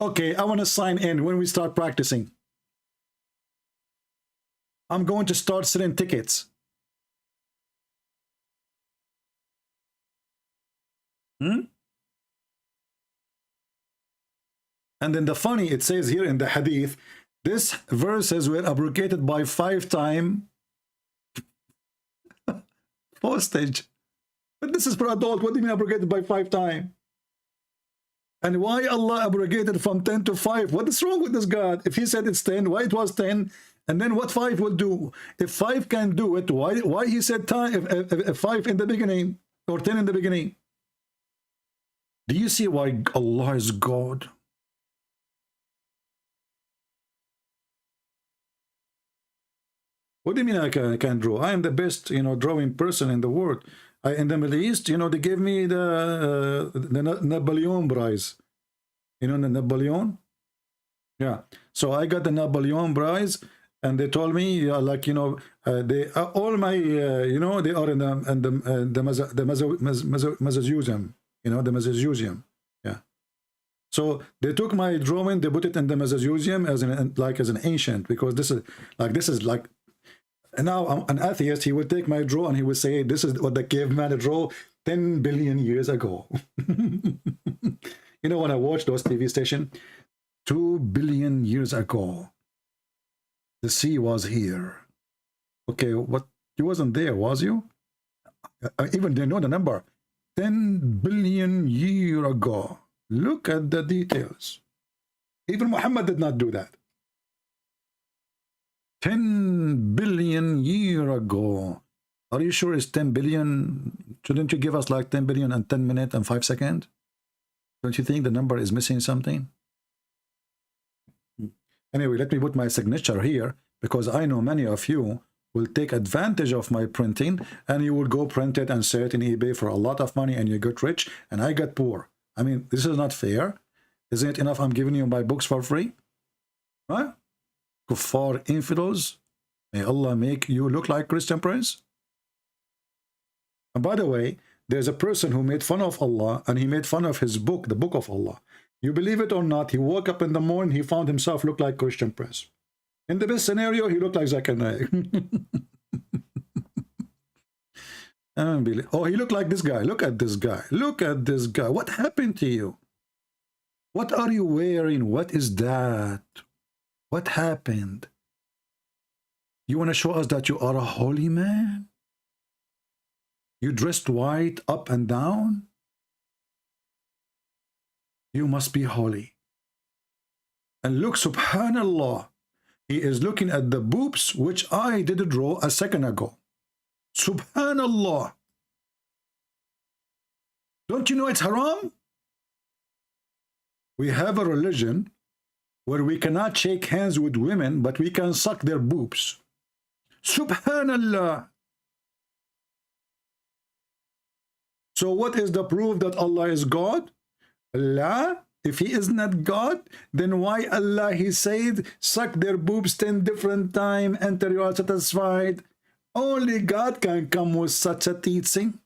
Okay, I want to sign in when we start practicing. I'm going to start selling tickets. And then the funny, it says here in the hadith, this verses were abrogated by 5 times postage. But this is for adult. What do you mean abrogated by 5 times? And why Allah abrogated from 10 to 5? What is wrong with this God? If he said it's 10, why it was 10? And then what 5 will do? If 5 can do it, why he said time, if 5 in the beginning or 10 in the beginning? Do you see why Allah is God? What do you mean I can draw? I am the best, drawing person in the world. In the Middle East, they gave me the Napoleon prize. You know the Napoleon? Yeah. So I got the Napoleon prize, and they told me, they all my, they are in the Museum. The Museum. Yeah. So they took my drawing, they put it in the Museum as an ancient, because this is like. And now I'm an atheist. He would take my draw and he would say, this is what the caveman drew 10 billion years ago. When I watch those TV stations, 2 billion years ago, the sea was here. Okay, what? You wasn't there, was you? I even didn't know the number. 10 billion years ago. Look at the details. Even Muhammad did not do that. 10 billion years ago. Are you sure it's 10 billion? Shouldn't you give us like 10 billion and 10 minutes and 5 seconds? Don't you think the number is missing something? Anyway, let me put my signature here, because I know many of you will take advantage of my printing, and you will go print it and sell it in eBay for a lot of money, and you get rich and I get poor. I mean, this is not fair. Isn't it enough I'm giving you my books for free? Right? Kuffar infidels, may Allah make you look like Christian Prince. And by the way, there's a person who made fun of Allah, and he made fun of his book, the book of Allah. You believe it or not, he woke up in the morning, he found himself look like Christian Prince. In the best scenario, he looked like Zakir Naik. Oh, he looked like this guy. Look at this guy. Look at this guy. What happened to you? What are you wearing? What is that? What happened? You want to show us that you are a holy man? You dressed white up and down? You must be holy. And look, subhanallah, he is looking at the boobs which I did draw a second ago. Subhanallah. Don't you know it's haram? We have a religion where we cannot shake hands with women, but we can suck their boobs. Subhanallah. So what is the proof that Allah is God? Allah, if he is not God, then why Allah, he said, suck their boobs 10 different times until you are satisfied? Only God can come with such a teaching.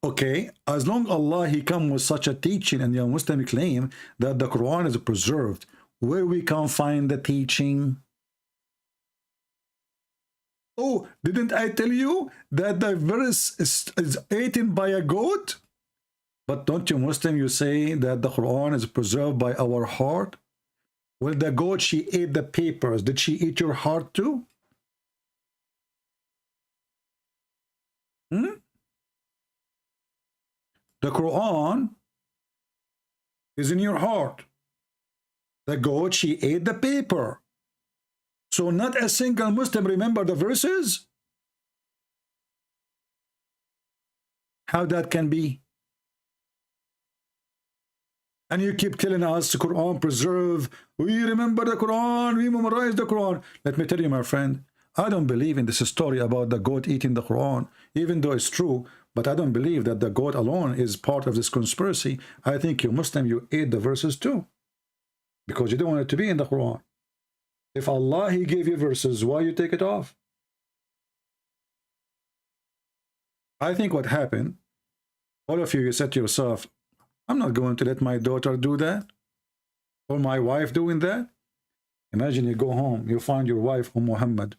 Okay, as long Allah, he come with such a teaching, and the Muslim claim that the Quran is preserved, where we can find the teaching? Oh, didn't I tell you that the verse is eaten by a goat? But don't you Muslim, you say that the Quran is preserved by our heart? Well, the goat, she ate the papers. Did she eat your heart too? The Quran is in your heart. The goat, she ate the paper. So not a single Muslim remember the verses? How that can be? And you keep telling us the Quran preserve. We remember the Quran. We memorize the Quran. Let me tell you, my friend, I don't believe in this story about the goat eating the Quran, even though it's true. But I don't believe that the goat alone is part of this conspiracy. I think you Muslim, you ate the verses too, because you don't want it to be in the Quran. If Allah, he gave you verses, why you take it off? I think what happened, all of you, you said to yourself, I'm not going to let my daughter do that, or my wife doing that. Imagine you go home, you find your wife, Muhammad.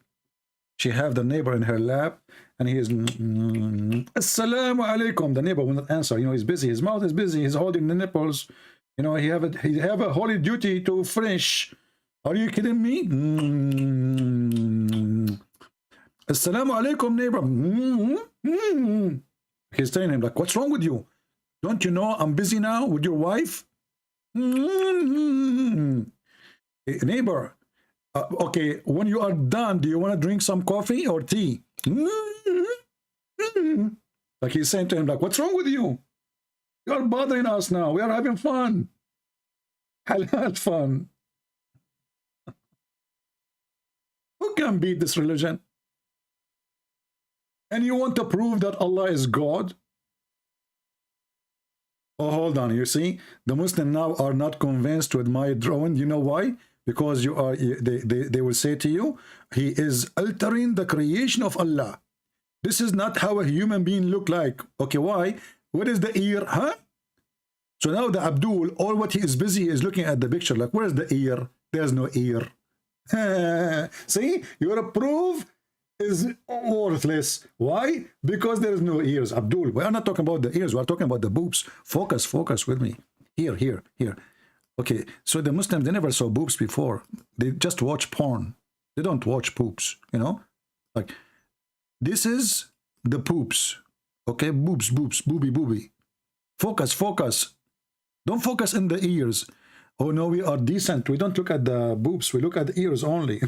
She have the neighbor in her lap, and he is, Assalamu alaikum. The neighbor will not answer. You know, he's busy. His mouth is busy. He's holding the nipples. You know, he have a holy duty to finish. Are you kidding me? Assalamu alaikum, neighbor. He's telling him, like, what's wrong with you? Don't you know I'm busy now with your wife? Neighbor, okay, when you are done, do you want to drink some coffee or tea? Like he's saying to him, like, what's wrong with you? You're bothering us now. We are having fun. Halal fun. Who can beat this religion? And you want to prove that Allah is God? Oh, hold on. You see, the Muslims now are not convinced with my drawing. You know why? Because you are. They will say to you, he is altering the creation of Allah. This is not how a human being look like. Okay, why? What is the ear? Huh? So now the Abdul, all what he is busy is looking at the picture. Like, where's the ear? There's no ear. See, your proof is worthless. Why? Because there is no ears. Abdul, we are not talking about the ears. We are talking about the boobs. Focus with me. Here. Okay, so the Muslims, they never saw boobs before. They just watch porn. They don't watch poops, you know? Like, this is the poops. Okay, boobs, booby. Focus. Don't focus in the ears. Oh no, we are decent. We don't look at the boobs. We look at the ears only.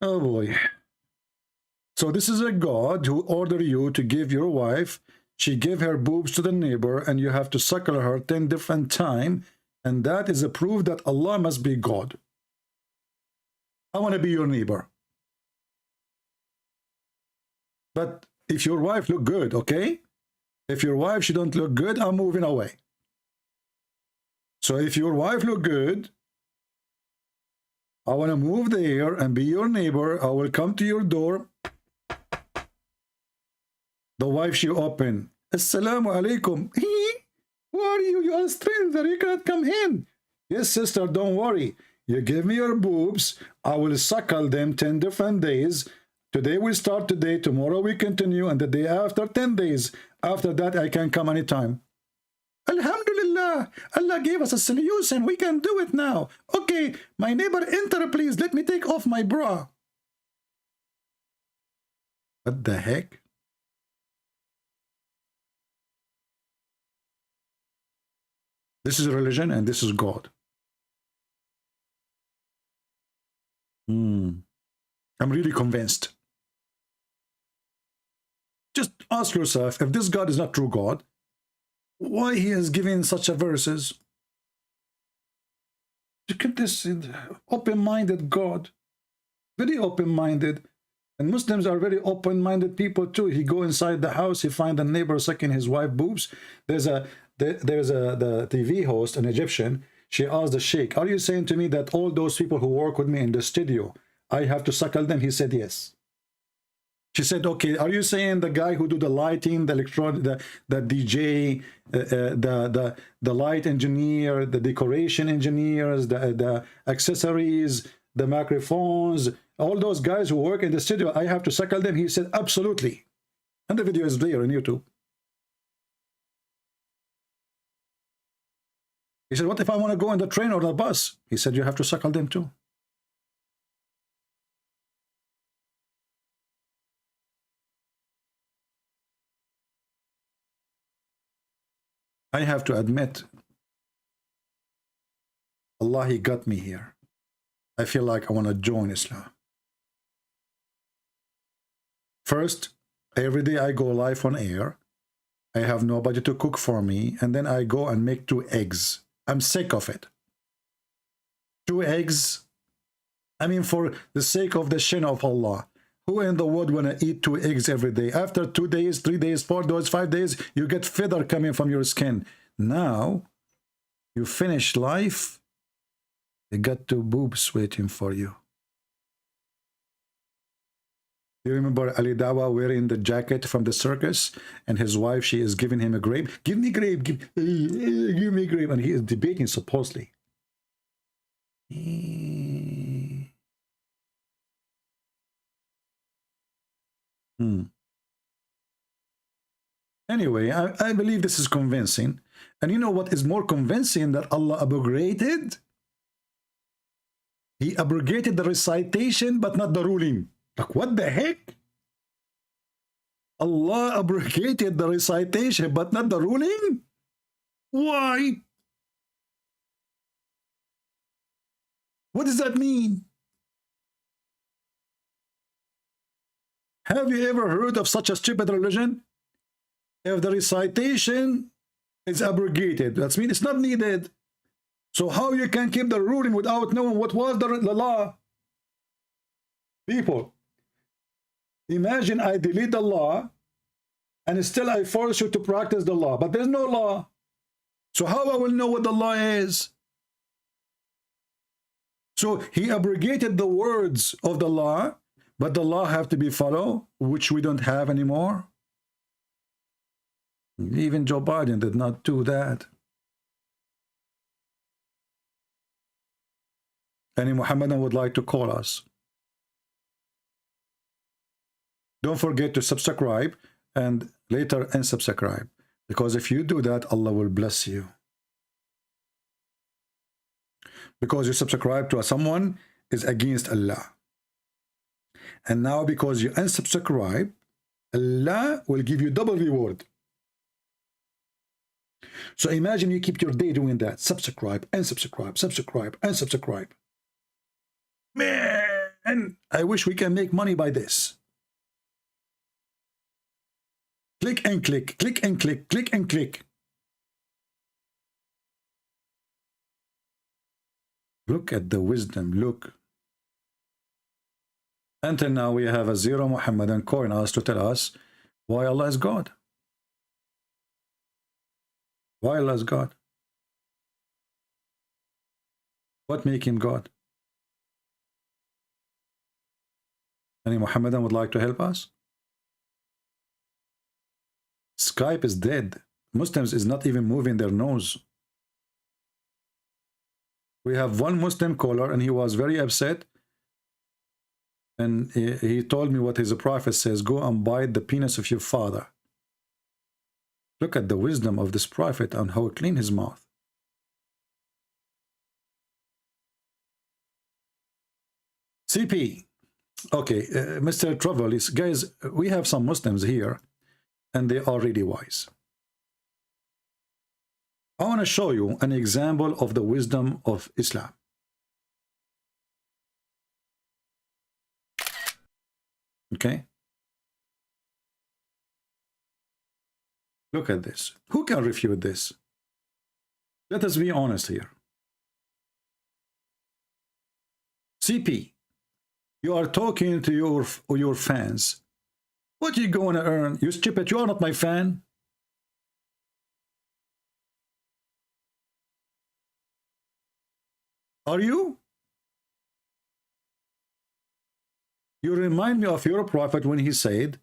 Oh boy. So this is a God who ordered you to give your wife, she gave her boobs to the neighbor, and you have to suckle her 10 different times, and that is a proof that Allah must be God. I want to be your neighbor. But if your wife look good, okay? If your wife, she don't look good, I'm moving away. So if your wife look good, I want to move there and be your neighbor. I will come to your door. The wife, she open. Assalamu alaikum. Who are you? You are a stranger. You cannot come in. Yes, sister, don't worry. You give me your boobs. I will suckle them 10 different days. Today we start today. Tomorrow we continue. And the day after, 10 days. After that, I can come anytime. Alhamdulillah. Allah gave us a solution. We can do it now. Okay, my neighbor, enter, please. Let me take off my bra. What the heck? This is religion and this is God. I'm really convinced. Just ask yourself, if this God is not true God, why he has given such a verses? Look at this open-minded God. Very open-minded. And Muslims are very open-minded people too. He go inside the house, he find a neighbor sucking his wife boobs. There's the TV host, an Egyptian. She asked the sheikh, are you saying to me that all those people who work with me in the studio, I have to suckle them? He said yes. She said, okay, are you saying the guy who do the lighting, the electronic, the DJ, the light engineer, the decoration engineers, the accessories, the microphones, all those guys who work in the studio, I have to suckle them? He said, absolutely. And the video is there on YouTube. He said, what if I want to go on the train or the bus? He said, you have to suckle them too. I have to admit, Allah, he got me here. I feel like I want to join Islam. First, every day I go live on air. I have nobody to cook for me. And then I go and make 2 eggs. I'm sick of it. 2 eggs. I mean, for the sake of the shin of Allah. Who in the world want to eat 2 eggs every day? After 2 days, 3 days, 4 days, 5 days, you get feather coming from your skin. Now, you finish life, you got 2 boobs waiting for you. You remember Ali Dawa wearing the jacket from the circus, and his wife, she is giving him a grape. Give me grape, give me grape. And he is debating supposedly. Anyway, I believe this is convincing. And you know what is more convincing that Allah abrogated? He abrogated the recitation, but not the ruling. Like, what the heck? Allah abrogated the recitation, but not the ruling? Why? What does that mean? Have you ever heard of such a stupid religion? If the recitation is abrogated, that means it's not needed. So how you can keep the ruling without knowing what was the law? People, imagine I delete the law and still I force you to practice the law, but there's no law. So how I will know what the law is? So he abrogated the words of the law, but the law have to be followed, which we don't have anymore. Even Joe Biden did not do that. Any Muhammadan would like to call us. Don't forget to subscribe and later unsubscribe, because if you do that, Allah will bless you. Because you subscribe to someone is against Allah. And now because you unsubscribe, Allah will give you double reward. So imagine you keep your day doing that. Subscribe, unsubscribe, subscribe, unsubscribe. Man, I wish we can make money by this. Click and click, click and click, click and click. Look at the wisdom, look. Until now we have a zero Muhammadan calling us to tell us why Allah is God. Why Allah is God? What make him God? Any Muhammadan would like to help us? Skype is dead. Muslims is not even moving their nose. We have one Muslim caller and he was very upset. And he told me what his prophet says, go and bite the penis of your father. Look at the wisdom of this prophet and how clean his mouth. CP. Okay, Mr. Travelis, guys, we have some Muslims here and they are really wise. I want to show you an example of the wisdom of Islam. Okay? Look at this. Who can refute this? Let us be honest here. CP, you are talking to your fans. What are you going to earn? You stupid, you are not my fan. Are you? You remind me of your prophet when he said,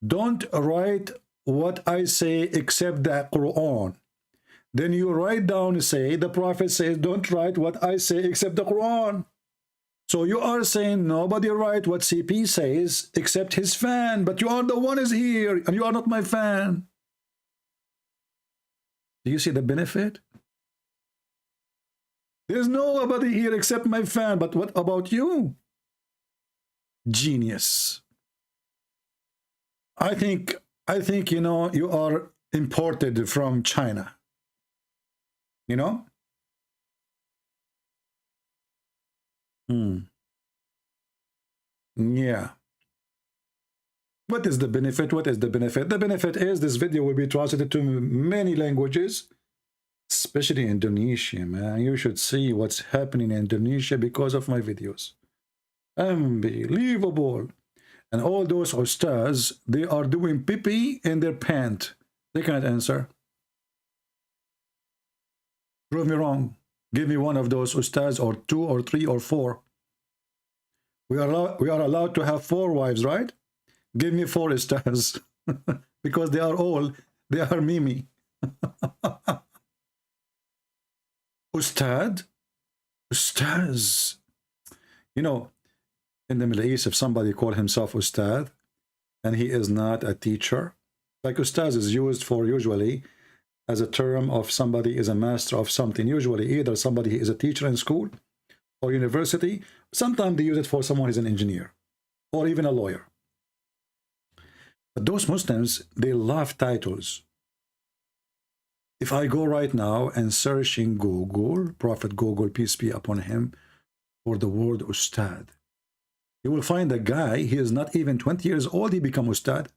don't write what I say except the Quran. Then you write down and say, the prophet says, don't write what I say except the Quran. So you are saying nobody write what CP says except his fan, but you are the one is here and you are not my fan. Do you see the benefit? There's nobody here except my fan, but what about you? Genius. I think you know, you are imported from China. You know? Yeah. What is the benefit? What is the benefit? The benefit is this video will be translated to many languages, especially Indonesia, man. You should see what's happening in Indonesia because of my videos. Unbelievable. And all those ustaz, they are doing pee-pee in their pant. They cannot answer. Prove me wrong. Give me one of those ustaz, or 2 or 3 or 4. We are allowed to have 4 wives, right? Give me 4 ustaz. Because they are Mimi. Ustad? Ustaz. You know, in the Middle East, if somebody call himself Ustad and he is not a teacher, like Ustaz is used for usually as a term of somebody is a master of something. Usually either somebody is a teacher in school or university. Sometimes they use it for someone who is an engineer or even a lawyer. But those Muslims, they love titles. If I go right now and search in Google, Prophet Google, peace be upon him, for the word Ustad, you will find a guy, he is not even 20 years old, he become Ustad.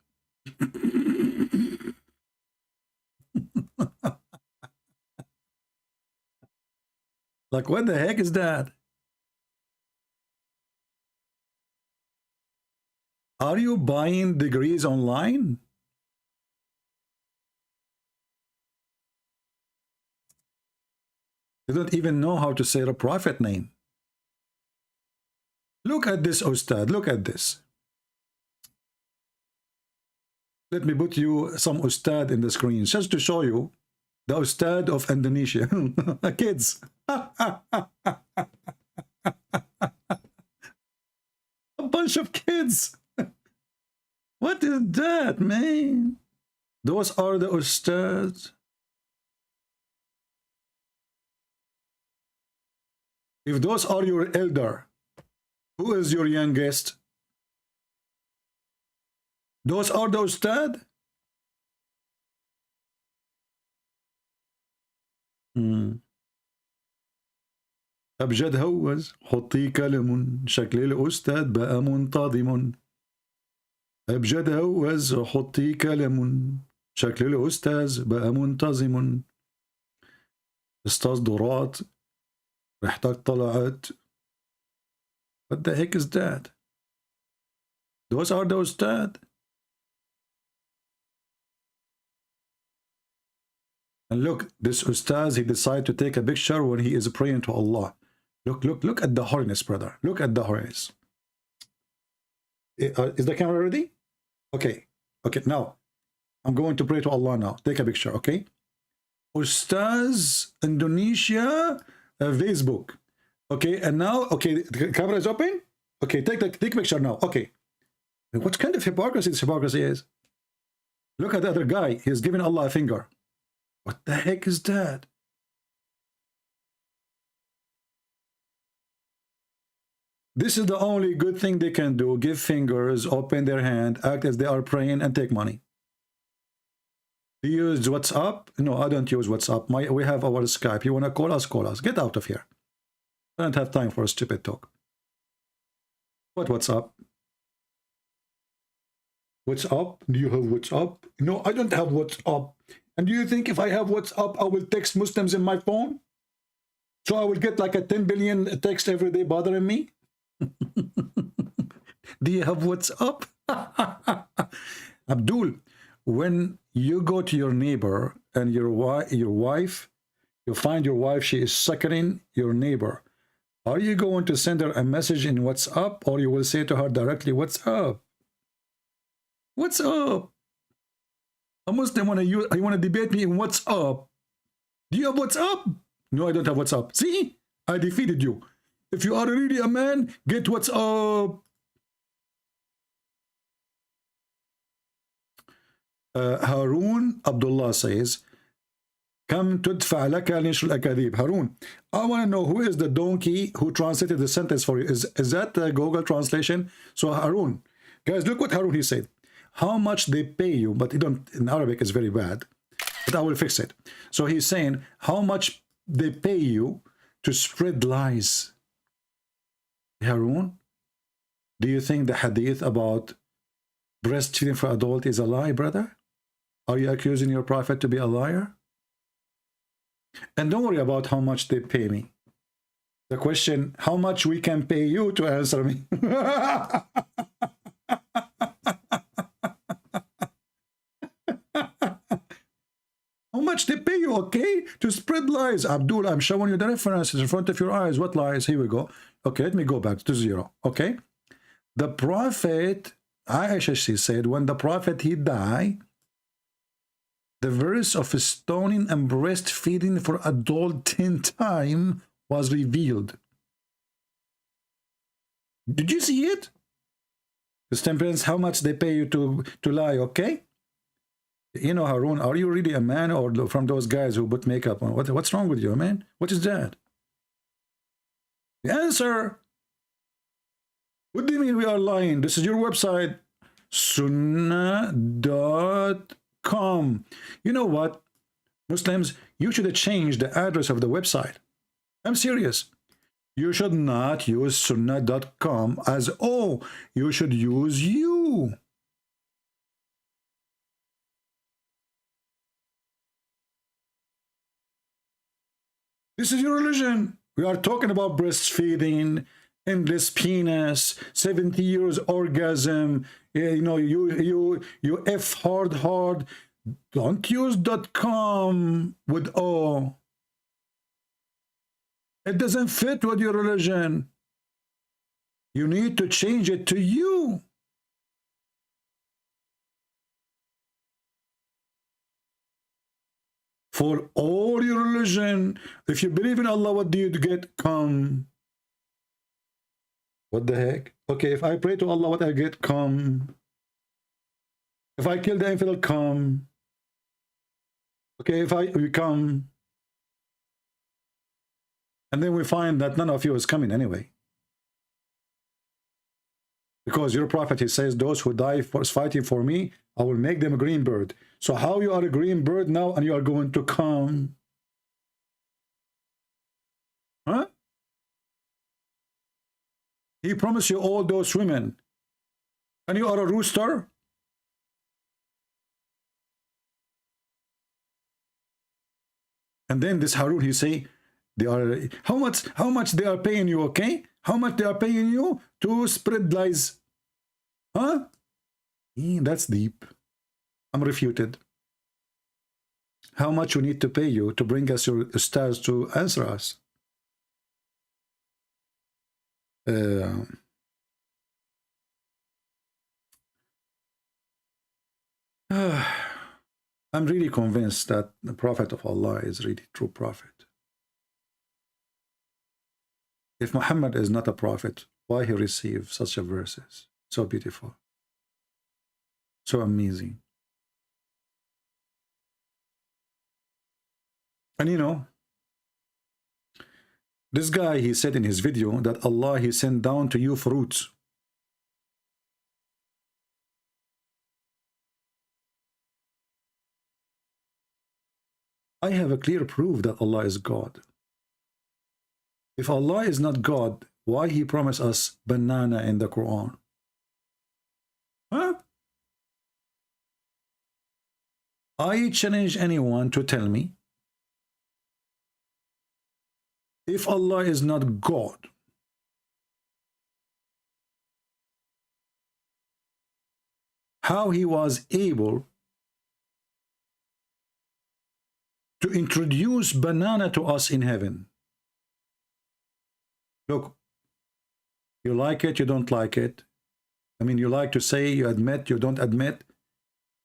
Like, what the heck is that? Are you buying degrees online? You don't even know how to say the prophet name. Look at this, Ustad. Look at this. Let me put you some Ustad in the screen just to show you the Ustad of Indonesia. Kids. A bunch of kids. What is that, man? Those are the Ustads. If those are your elder, who is your youngest? Those are the Ustad? أبجد هوز حطي كلم شكل الأستاذ بقى منتظم. أبجد هوز حطي كلام شكل الأستاذ بقى منتظم أستاذ دورات ريحتك طلعت. What the heck is that? Those are the Ustad. And look, this Ustaz, he decided to take a picture when he is praying to Allah. Look at the holiness, brother. Look at the holiness. Is the camera ready? Okay. Okay, now, I'm going to pray to Allah now. Take a picture, okay? Ustaz, Indonesia, Facebook. Okay, and now, okay, the camera is open? Okay, take a picture now. Okay. What kind of hypocrisy this hypocrisy is? Look at the other guy. He's giving Allah a finger. What the heck is that? This is the only good thing they can do. Give fingers, open their hand, act as they are praying, and take money. Do you use WhatsApp? No, I don't use WhatsApp. We have our Skype. You want to call us? Call us. Get out of here. I don't have time for a stupid talk. What WhatsApp? WhatsApp? Do you have WhatsApp? No, I don't have WhatsApp. And do you think if I have WhatsApp, I will text Muslims in my phone? So I will get like a 10 billion text every day bothering me? Do you have WhatsApp? Abdul, when you go to your neighbor and your wife, you find your wife, she is suckering your neighbor. Are you going to send her a message in WhatsApp, or you will say to her directly, what's up? What's up? A Muslim want to debate me in WhatsApp. Do you have WhatsApp? No, I don't have WhatsApp. See? I defeated you. If you are really a man, get WhatsApp. Harun Abdullah says, Kam tudfa laka nishr al-akadib. Harun, I want to know who is the donkey who translated the sentence for you. Is that the Google translation? So Harun, guys, look what Harun he said. How much they pay you, but you don't, in Arabic it's very bad, but I will fix it. So he's saying how much they pay you to spread lies. Harun, do you think the hadith about breastfeeding for adult is a lie, brother? Are you accusing your prophet to be a liar? And don't worry about how much they pay me. The question, how much we can pay you to answer me? How much they pay you, okay? To spread lies. Abdul, I'm showing you the references in front of your eyes. What lies? Here we go. Okay, let me go back to 0. Okay? The prophet, Aisha, she said, when the prophet, he died, the verse of stoning and breastfeeding for adult 10 times was revealed. Did you see it? This depends how much they pay you to lie, okay? You know, Harun, are you really a man, or from those guys who put makeup on? What's wrong with you, man? What is that? The answer. What do you mean we are lying? This is your website, sunnah.com. You know what, Muslims, you should have changed the address of the website. I'm serious. You should not use sunnah.com as you should use you. This is your religion. We are talking about breastfeeding, endless penis, 70 years orgasm. You know, you F hard. Don't use .com with O. It doesn't fit with your religion. You need to change it to you. For all your religion, if you believe in Allah, what do you get? Come. What the heck? Okay, if I pray to Allah, what I get? Come. If I kill the infidel, come. Okay, if we come. And then we find that none of you is coming anyway. Because your prophet, he says, those who die for fighting for me, I will make them a green bird. So how you are a green bird now and you are going to come? Huh? He promised you all those women. And you are a rooster? And then this Harun, he say, they are how much they are paying you, okay? How much they are paying you to spread lies? Huh? That's deep. I'm refuted. How much we need to pay you to bring us your stars to answer us? I'm really convinced that the Prophet of Allah is really true prophet. If Muhammad is not a prophet, why he received such a verses? So beautiful. So amazing. And you know, this guy, he said in his video that Allah, he sent down to you fruits. I have a clear proof that Allah is God. If Allah is not God, why he promised us banana in the Quran? Huh? I challenge anyone to tell me, if Allah is not God, how he was able to introduce banana to us in heaven? Look, you like it, you don't like it. I mean, you like to say, you admit, you don't admit.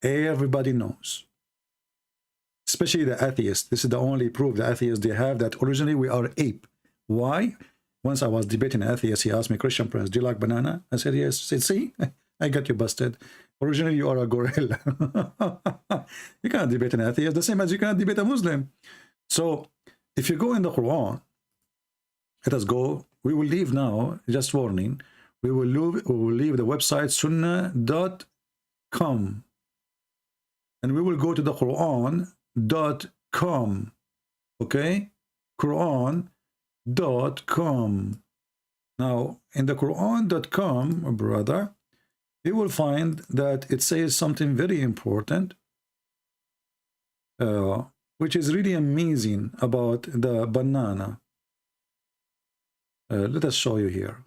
Everybody knows. Especially the atheists. This is the only proof the atheists they have that originally we are ape. Why? Once I was debating an atheist, he asked me, Christian Prince, do you like banana? I said, yes. He said, see, I got you busted. Originally, you are a gorilla. You cannot debate an atheist, the same as you cannot debate a Muslim. So, if you go in the Quran, let us go. We will leave now, just warning. We will leave the website sunnah.com. And we will go to the Quran.com. Okay? Quran.com. Now, in the Quran.com, brother, you will find that it says something very important, which is really amazing about the banana. Let us show you here.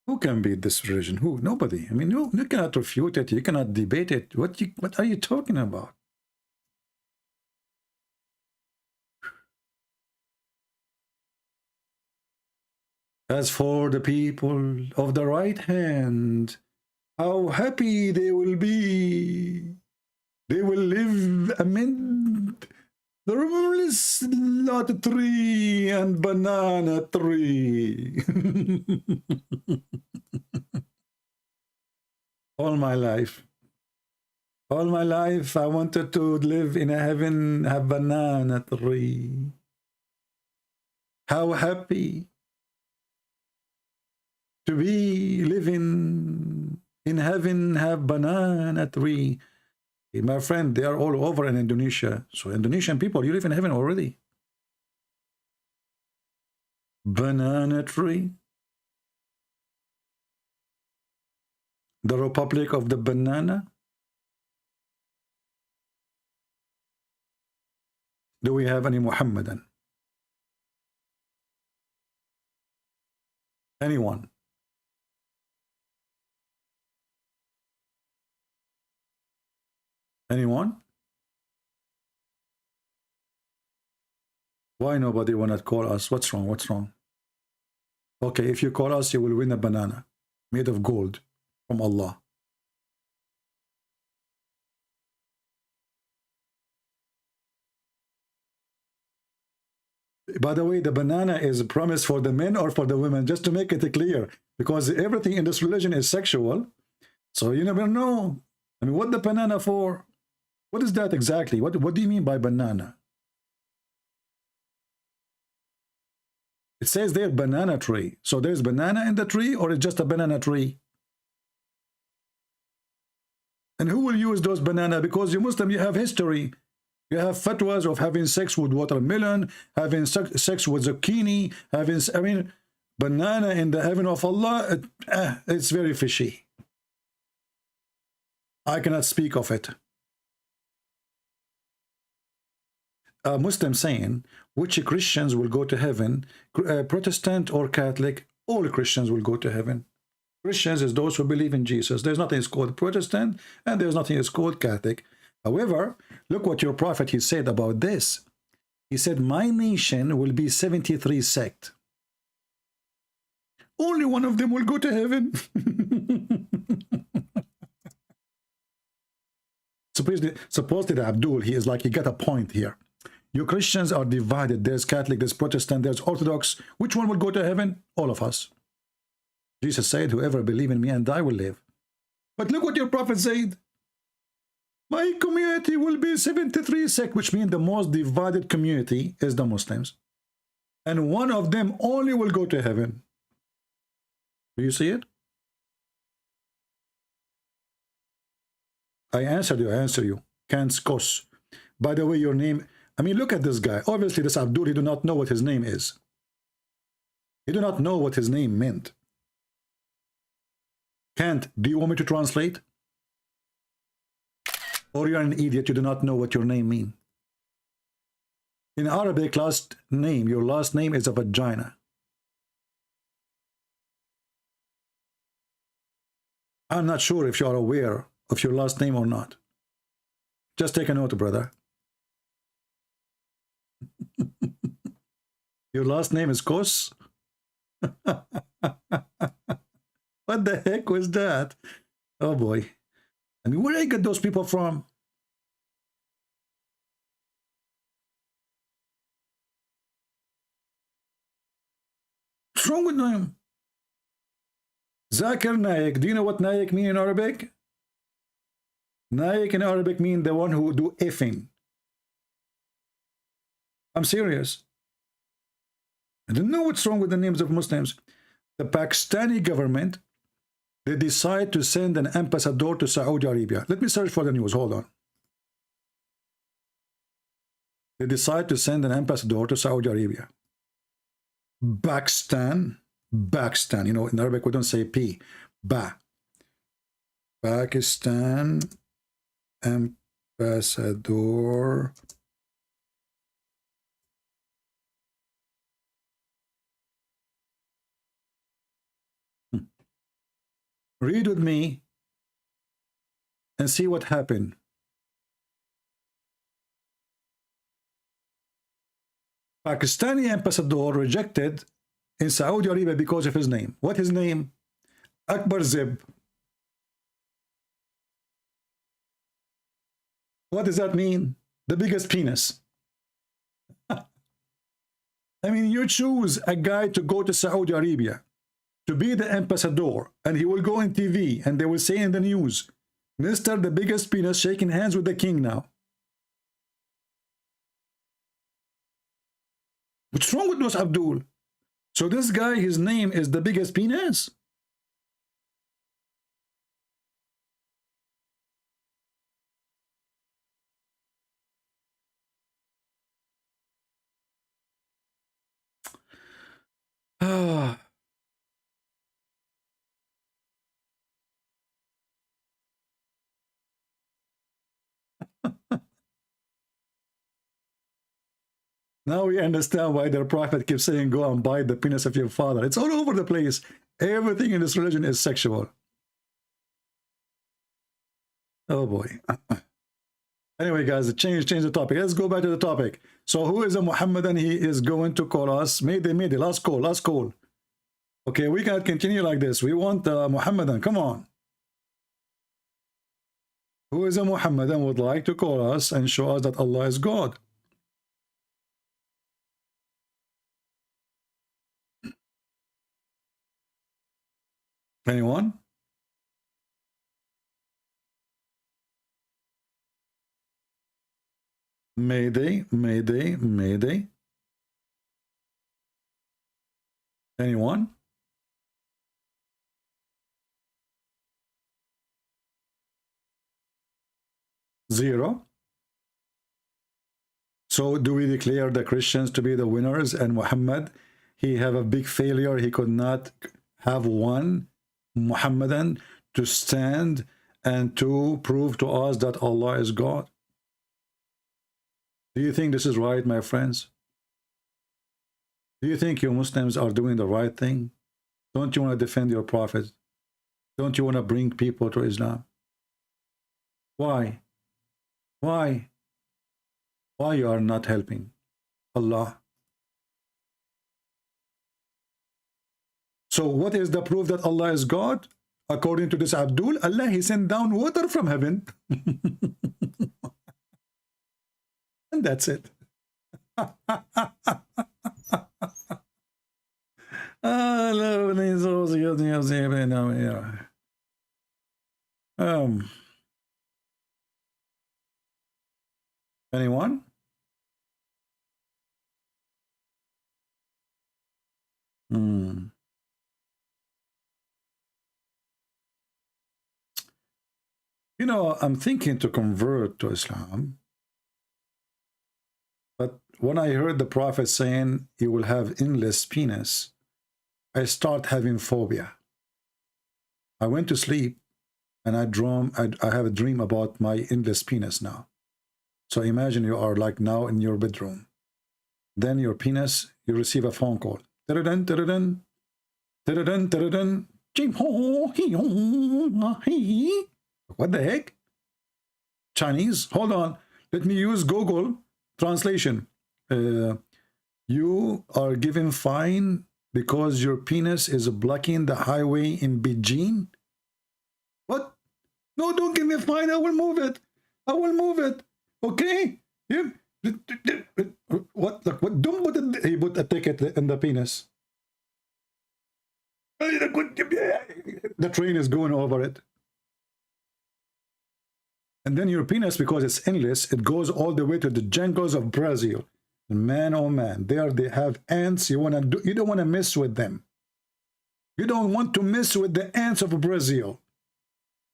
Who can beat this religion? Who? Nobody. I mean, you cannot refute it. You cannot debate it. What are you talking about? As for the people of the right hand, how happy they will be. They will live amid the rumorless lot tree and banana tree. All my life, I wanted to live in a heaven, a banana tree. How happy to be living in heaven, have banana tree. My friend, they are all over in Indonesia. So Indonesian people, you live in heaven already. Banana tree. The Republic of the Banana. Do we have any Muhammadan? Anyone? Anyone? Why nobody wanna call us? What's wrong? What's wrong? Okay, if you call us, you will win a banana made of gold from Allah. By the way, the banana is a promise for the men or for the women, just to make it clear, because everything in this religion is sexual. So you never know. I mean, what the banana for? What is that exactly? What do you mean by banana? It says there banana tree. So there's banana in the tree, or it's just a banana tree? And who will use those banana? Because you Muslim, you have history. You have fatwas of having sex with watermelon, having sex with zucchini, having, I mean, banana in the heaven of Allah. It's very fishy. I cannot speak of it. A Muslim saying, which Christians will go to heaven, Protestant or Catholic, all Christians will go to heaven. Christians is those who believe in Jesus. There's nothing is called Protestant, and there's nothing is called Catholic. However, look what your prophet, he said about this. He said, my nation will be 73 sects. Only one of them will go to heaven. Supposedly Abdul, he is like, he got a point here. You Christians are divided. There's Catholic, there's Protestant, there's Orthodox. Which one will go to heaven? All of us. Jesus said, whoever believe in me and I will live. But look what your prophet said. My community will be 73 sects, which means the most divided community is the Muslims. And one of them only will go to heaven. Do you see it? I answered you, I answer you. Kanskos. By the way, your name, I mean, look at this guy. Obviously, this Abdul, he do not know what his name is. He do not know what his name meant. Can't, do you want me to translate? Or you're an idiot, you do not know what your name means. In Arabic, last name, your last name is a vagina. I'm not sure if you are aware of your last name or not. Just take a note, brother. Your last name is Kos? What the heck was that? Oh boy. I mean, where did I get those people from? What's wrong with them? Zakir Naik. Do you know what Naik mean in Arabic? Naik in Arabic mean the one who do effing. I'm serious. I don't know what's wrong with the names of Muslims. The Pakistani government, they decide to send an ambassador to Saudi Arabia. Let me search for the news. Hold on. They decide to send an ambassador to Saudi Arabia. Pakistan. You know, in Arabic we don't say P. Ba. Pakistan ambassador. Read with me and see what happened. Pakistani ambassador rejected in Saudi Arabia because of his name. What his name? Akbar Zib. What does that mean? The biggest penis. I mean, you choose a guy to go to Saudi Arabia to be the ambassador, and he will go on TV and they will say in the news, Mr. the biggest penis shaking hands with the king now. What's wrong with those, Abdul? So this guy, his name is the biggest penis? Ah. Now we understand why their prophet keeps saying, go and bite the penis of your father. It's all over the place. Everything in this religion is sexual. Oh boy. Anyway, guys, change the topic. Let's go back to the topic. So who is a Muhammadan? He is going to call us. Mayday, last call. Okay, we can't continue like this. We want Muhammadan. Come on. Who is a Muhammadan would like to call us and show us that Allah is God? Anyone? Mayday. Anyone? Zero. So do we declare the Christians to be the winners and Muhammad, he have a big failure? He could not have one Muhammadan to stand and to prove to us that Allah is God. Do you think this is right, my friends? Do you think you Muslims are doing the right thing? Don't you want to defend your prophet? Don't you want to bring people to Islam? Why? Why? Why you are not helping Allah? So what is the proof that Allah is God? According to this Abdul, Allah, he sent down water from heaven. And that's it. Anyone? You know, I'm thinking to convert to Islam. But when I heard the Prophet saying he will have endless penis, I start having phobia. I went to sleep and I have a dream about my endless penis now. So imagine you are like now in your bedroom. Then your penis, you receive a phone call. What the heck? Chinese? Hold on. Let me use Google translation. You are given fine because your penis is blocking the highway in Beijing. What? No, don't give me a fine. I will move it. I will move it. Okay? What? Don't put it. He put a ticket in the penis. The train is going over it. And then your penis, because it's endless, it goes all the way to the jungles of Brazil. And man, oh man, there they have ants. You don't want to mess with them. You don't want to mess with the ants of Brazil.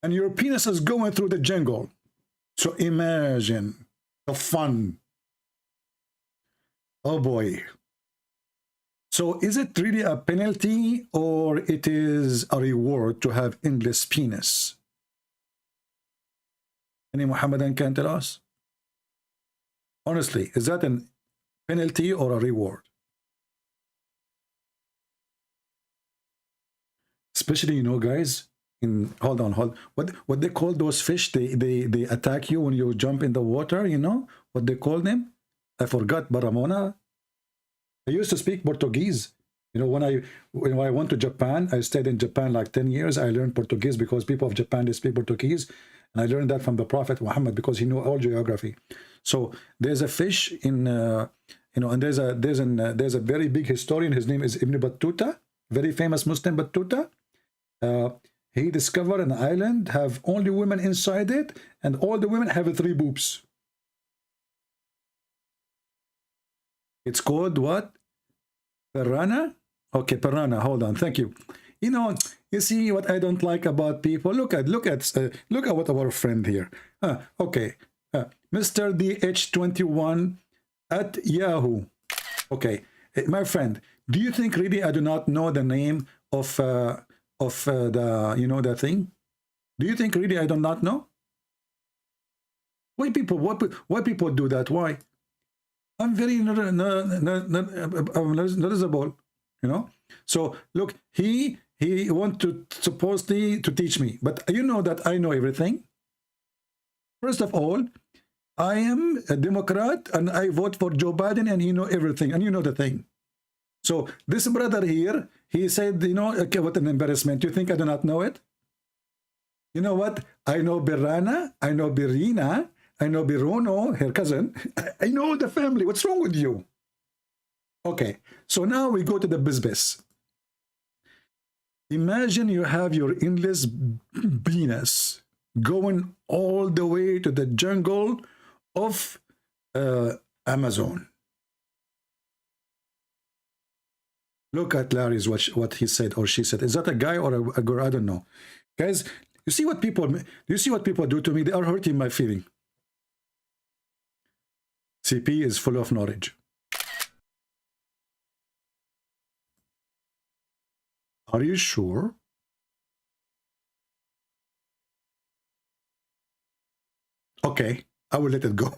And your penis is going through the jungle. So imagine the fun. Oh boy. So is it really a penalty or it is a reward to have endless penis? Any Muhammadan can tell us? Honestly, is that a penalty or a reward? Especially, you know, guys, hold on. What they call those fish, they attack you when you jump in the water, you know? What they call them? I forgot, Baramona. I used to speak Portuguese. You know, when I went to Japan, I stayed in Japan like 10 years. I learned Portuguese because people of Japan, they speak Portuguese. And I learned that from the Prophet Muhammad because he knew all geography. So there's a fish in, you know, and there's a very big historian. His name is Ibn Battuta, very famous Muslim Battuta. He discovered an island, have only women inside it, and all the women have 3 boobs. It's called what? Piranha? Okay, piranha. Hold on. Thank you. You know, you see what I don't like about people. Look at what our friend here. Okay, Mr. DH21 at Yahoo. Okay, my friend, do you think really I do not know the name of the the thing? Do you think really I do not know? Why people do that? Why? I'm very noticeable, you know. So look, he want to supposedly to teach me, but you know that I know everything. First of all, I am a Democrat and I vote for Joe Biden, and he know everything, and you know the thing. So this brother here, he said, you know, okay, what an embarrassment. You think I do not know it? You know what? I know Birana, I know Birina, I know Birono, her cousin. I know the family. What's wrong with you? Okay, so now we go to the business. Imagine you have your endless penis going all the way to the jungle of Amazon. Look at Larry's what he said or she said. Is that a guy or a girl? I don't know. Guys, you see what people do to me? They are hurting my feeling. CP is full of knowledge. Are you sure? Okay, I will let it go.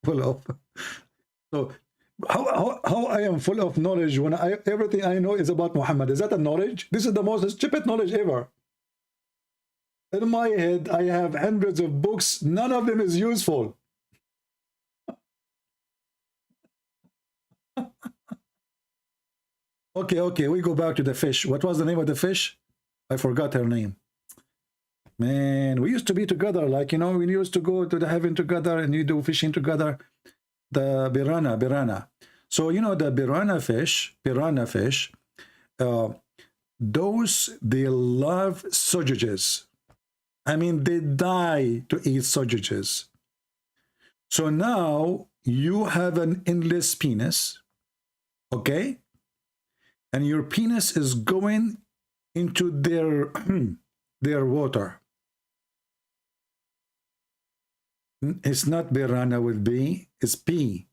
Full of. So how I am full of knowledge when everything I know is about Muhammad? Is that a knowledge? This is the most stupid knowledge ever. In my head, I have hundreds of books. None of them is useful. Okay, we go back to the fish. What was the name of the fish? I forgot her name. Man, we used to be together, like, you know, we used to go to the heaven together and you do fishing together. The piranha. So, you know, the piranha fish, those, they love sausages. I mean, they die to eat sausages. So now you have an endless penis, okay? And your penis is going into their water. It's not piranha with B, it's P.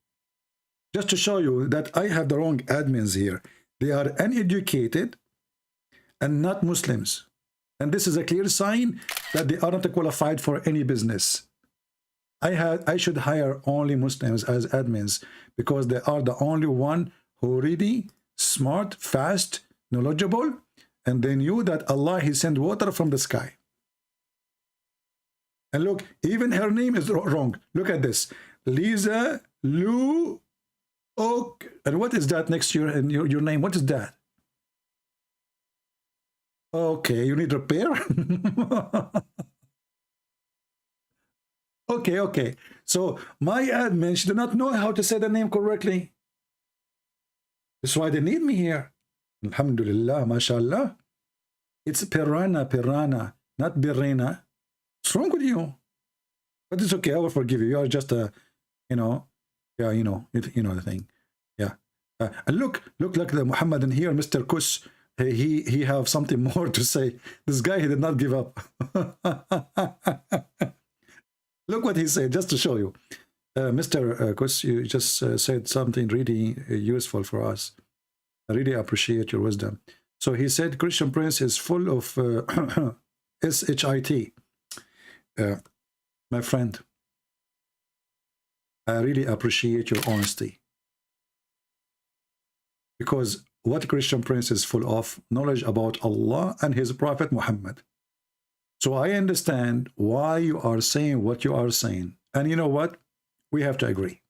Just to show you that I have the wrong admins here. They are uneducated and not Muslims. And this is a clear sign that they are not qualified for any business. I should hire only Muslims as admins because they are the only one who really smart, fast, knowledgeable, and they knew that Allah, He sent water from the sky. And look, even her name is wrong. Look at this. Lisa Lu Ok. And what is that next to your name? What is that? Okay, you need repair? Okay. So my admin, she did not know how to say the name correctly. That's why they need me here. Alhamdulillah, mashallah. It's piranha, not birena. What's wrong with you? But it's okay, I will forgive you. You are just a, you know the thing. Yeah. And look like the Muhammadan here, Mr. Kus. He have something more to say. This guy, he did not give up. Look what he said, just to show you. Mr. Kus, you just said something really useful for us. I really appreciate your wisdom. So he said, Christian Prince is full of shit. My friend, I really appreciate your honesty. Because what Christian Prince is full of knowledge about Allah and his Prophet Muhammad. So I understand why you are saying what you are saying. And you know what? We have to agree.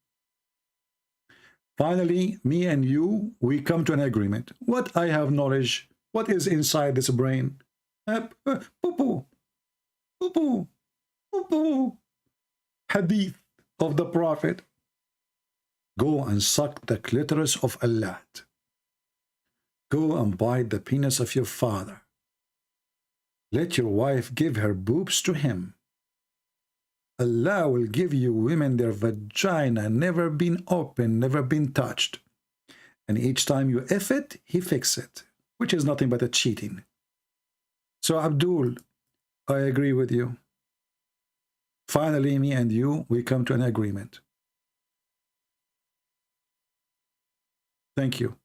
Finally, me and you, we come to an agreement. What I have knowledge, what is inside this brain? Poo-poo. Hadith of the Prophet. Go and suck the clitoris of Allah. Go and bite the penis of your father. Let your wife give her boobs to him. Allah will give you women their vagina never been opened, never been touched. And each time you F it, he fix it, which is nothing but a cheating. So Abdul, I agree with you. Finally, me and you, we come to an agreement. Thank you.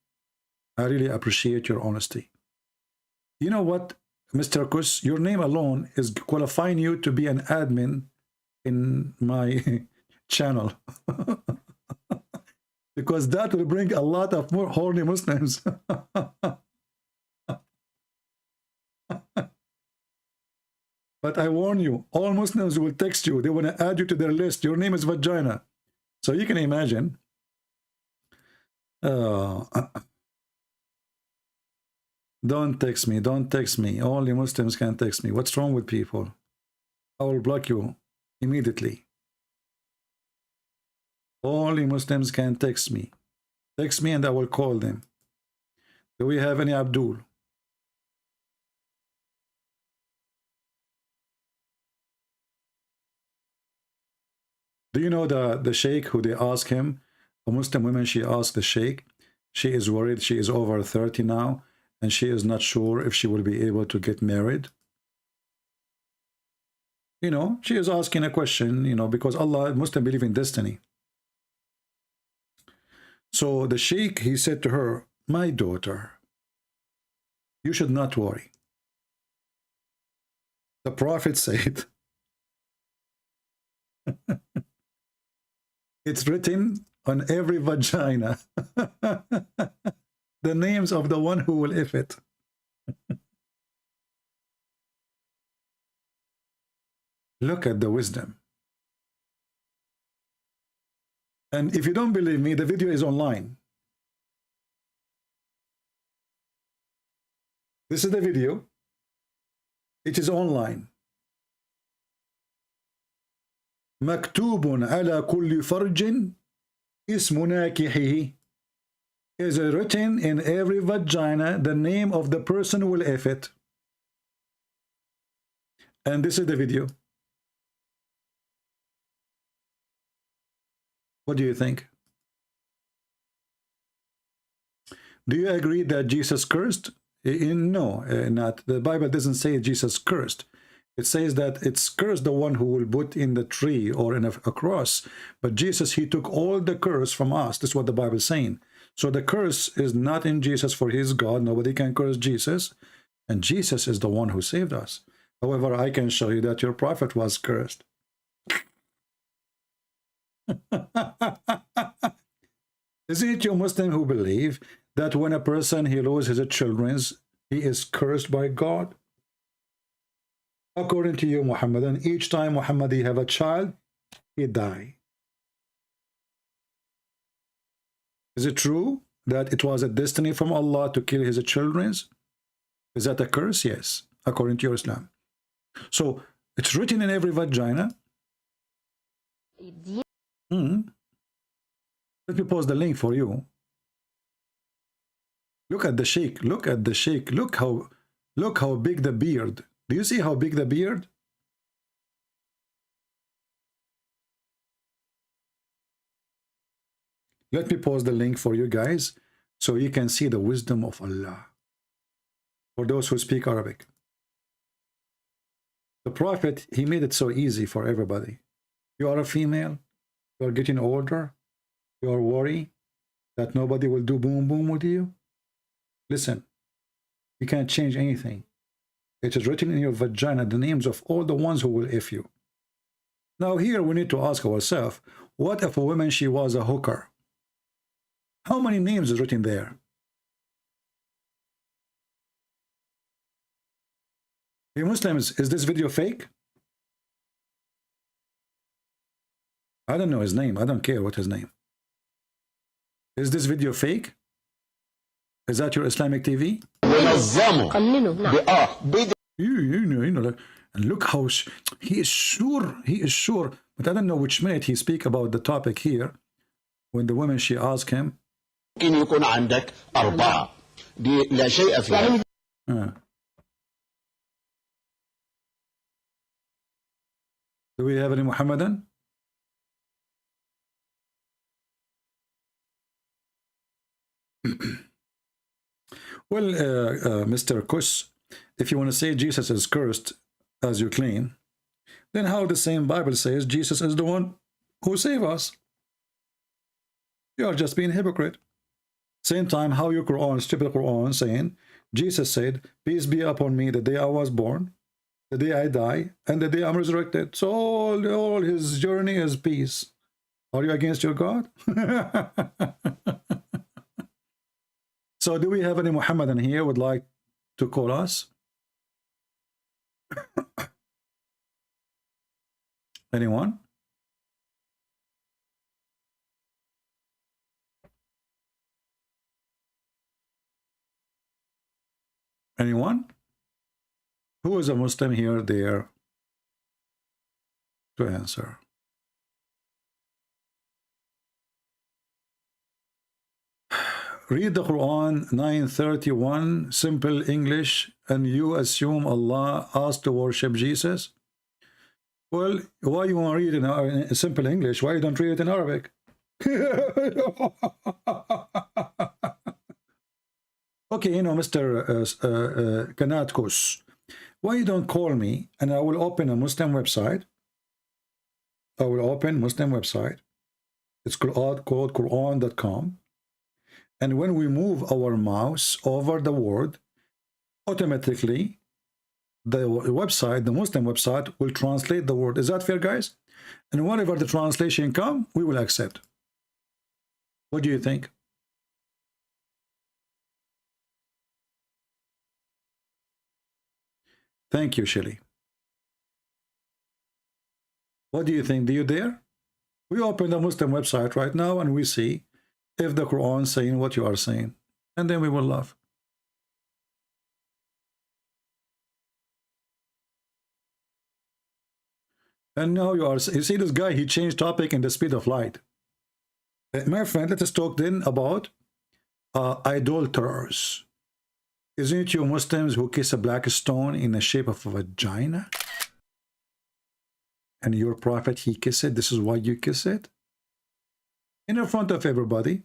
I really appreciate your honesty. You know what, Mr. Kus, your name alone is qualifying you to be an admin in my channel. Because that will bring a lot of more horny Muslims. But I warn you, all Muslims will text you. They want to add you to their list. Your name is Vagina. So you can imagine. Don't text me. Don't text me. Only Muslims can text me. What's wrong with people? I will block you immediately. Only Muslims can text me. Text me and I will call them. Do we have any Abdul? Do you know the sheikh who they ask him? A Muslim woman, she asked the sheikh. She is worried. She is over 30 now. And she is not sure if she will be able to get married. You know, she is asking a question, you know, because Allah, Muslim believe in destiny. So the sheikh, he said to her, my daughter, you should not worry. The Prophet said, it's written on every vagina, the names of the one who will if it. Look at the wisdom. And if you don't believe me, the video is online. This is the video. It is online. مكتوب على كل فرج اسم ناكحه. Is written in every vagina the name of the person who will if it. And this is the video. What do you think? Do you agree that Jesus cursed? No, not. The Bible doesn't say Jesus cursed. It says that it's cursed the one who will put in the tree or in a cross. But Jesus, he took all the curse from us. That's what the Bible is saying. So the curse is not in Jesus, for he is God. Nobody can curse Jesus. And Jesus is the one who saved us. However, I can show you that your prophet was cursed. Isn't it you Muslim who believe that when a person he loses his children, he is cursed by God? According to you, Muhammadan, each time Muhammad he have a child, he die. Is it true that it was a destiny from Allah to kill his children? Is that a curse? Yes, according to your Islam. So it's written in every vagina. Let me post the link for you. Look at the sheikh. Look at the sheikh. Look how big the beard. Do you see how big the beard? Let me post the link for you guys so you can see the wisdom of Allah. For those who speak Arabic. The Prophet, he made it so easy for everybody. You are a female. You are getting older. You are worried that nobody will do boom boom with you. Listen, you can't change anything. It is written in your vagina the names of all the ones who will if you. Now here we need to ask ourselves, what if a woman, she was a hooker? How many names is written there? Hey Muslims, is this video fake? I don't know his name. I don't care what his name. Is this video fake? Is that your Islamic TV? You know, and look how he is sure. He is sure. But I don't know which minute he speak about the topic here. When the woman, she asked him. Do we have any Muhammadan? Well, Mr. Kush, if you want to say Jesus is cursed, as you claim, then how the same Bible says Jesus is the one who saved us? You are just being hypocrite. Same time, how your Quran, stupid Quran, saying, Jesus said, peace be upon me the day I was born, the day I die, and the day I'm resurrected. So all his journey is peace. Are you against your God? So do we have any Muhammadan here would like to call us? Anyone? Anyone? Who is a Muslim here there to answer? Read the Quran 931, simple English, and you assume Allah asked to worship Jesus? Well, why you want to read it in simple English? Why you don't read it in Arabic? Okay, you know, Mr. Kanatkus, Why you don't call me and I will open a Muslim website? I will open Muslim website. It's called Quran.com. And when we move our mouse over the word, automatically the website, the Muslim website, will translate the word. Is that fair, guys? And whatever the translation come, we will accept. What do you think? Thank you, Shelly. What do you think? Do you dare? We open the Muslim website right now and we see if the Quran is saying what you are saying. And then we will laugh. And now you see this guy, he changed topic in the speed of light. My friend, let us talk then about idolaters. Isn't it you Muslims who kiss a black stone in the shape of a vagina? And your prophet, he kissed it. This is why you kiss it? In front of everybody.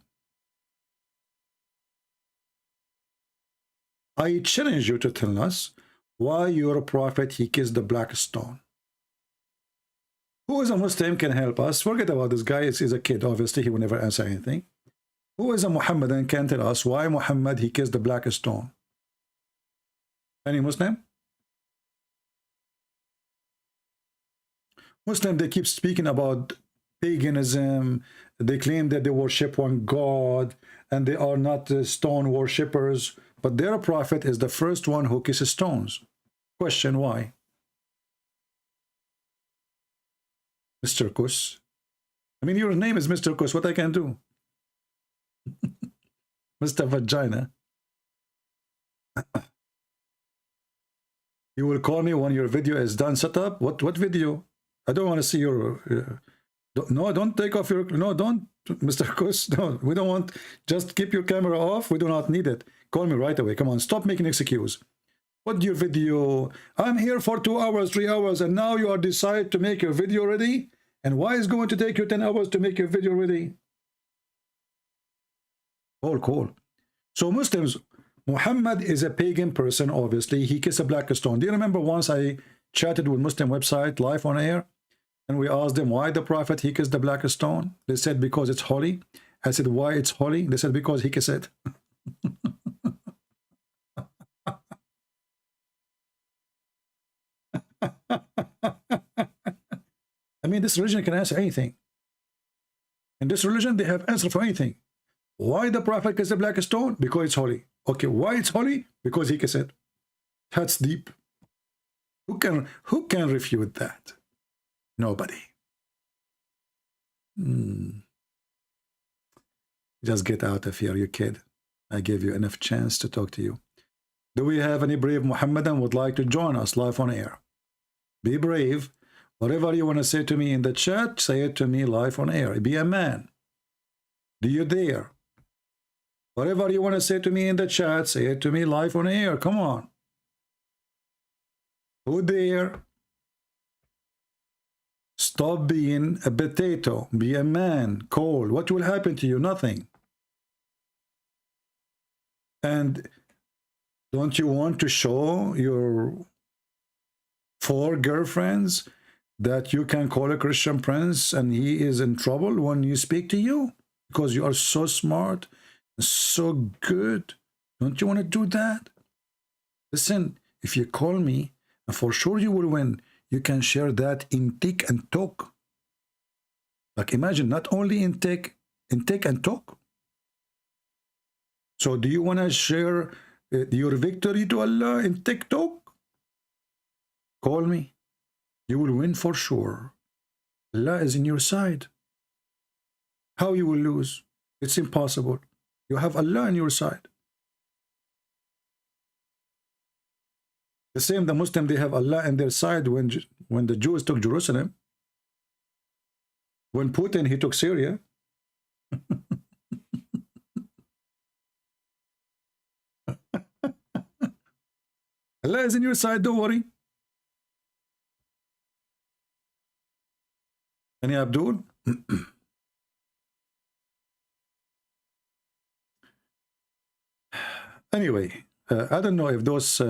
I challenge you to tell us why your prophet, he kissed the black stone. Who is a Muslim can help us? Forget about this guy. He's a kid. Obviously, he will never answer anything. Who is a Muhammadan can tell us why Muhammad, he kissed the black stone? Any Muslim? Muslim, they keep speaking about paganism. They claim that they worship one God and they are not stone worshippers. But their prophet is the first one who kisses stones. Question, why? Mr. Kus. I mean, your name is Mr. Kus. What I can do? Mr. Vagina. You will call me when your video is done set up? What video? I don't want to see your... no, don't take off your... No, don't, Mr. Kus. No, we don't want... Just keep your camera off. We do not need it. Call me right away. Come on, stop making excuse. What your video? I'm here for 2 hours, 3 hours, and now you are decide to make your video ready? And why is it going to take you 10 hours to make your video ready? Cool. So Muslims, Muhammad is a pagan person, obviously. He kissed a black stone. Do you remember once I chatted with Muslim website live on air? And we asked them why the prophet, he kissed the black stone. They said because it's holy. I said, why it's holy? They said because he kissed it. I mean, this religion can answer anything. In this religion, they have answer for anything. Why the prophet kissed the black stone? Because it's holy. Okay, why it's holy? Because he kissed it. That's deep. Who can refute that? Nobody. Just get out of here, you kid. I gave you enough chance to talk to you. Do we have any brave Muhammadan would like to join us live on air? Be brave. Whatever you want to say to me in the chat, say it to me live on air. Be a man. Do you dare? Whatever you want to say to me in the chat, say it to me live on air. Come on. Who dare? Stop being a potato. Be a man. Cold. What will happen to you? Nothing. And don't you want to show your 4 girlfriends that you can call a Christian prince and he is in trouble when you speak to you? Because you are so smart, so good. Don't you want to do that? Listen, if you call me, for sure you will win. You can share that in tick and talk. Like imagine, not only in tick and talk. So do you want to share your victory to Allah in TikTok? Call me. You will win for sure. Allah is in your side. How you will lose? It's impossible. You have Allah on your side. The same, the Muslim, they have Allah on their side when the Jews took Jerusalem. When Putin, he took Syria. Allah is in your side, don't worry. Any Abdul? Anyway, I don't know if those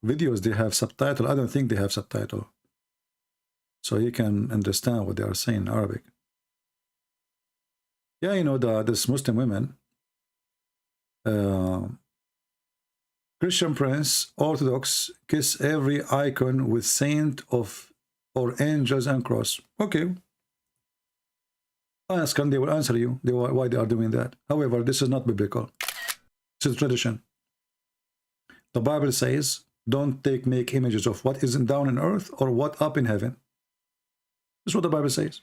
videos, they have subtitle. I don't think they have subtitle. So you can understand what they are saying in Arabic. Yeah, you know, this Muslim women, Christian Prince, Orthodox, kiss every icon with saint of or angels and cross. Okay. Ask and they will answer you why they are doing that. However, this is not biblical. This is tradition. The Bible says, don't make images of what is down on earth or what up in heaven. This is what the Bible says.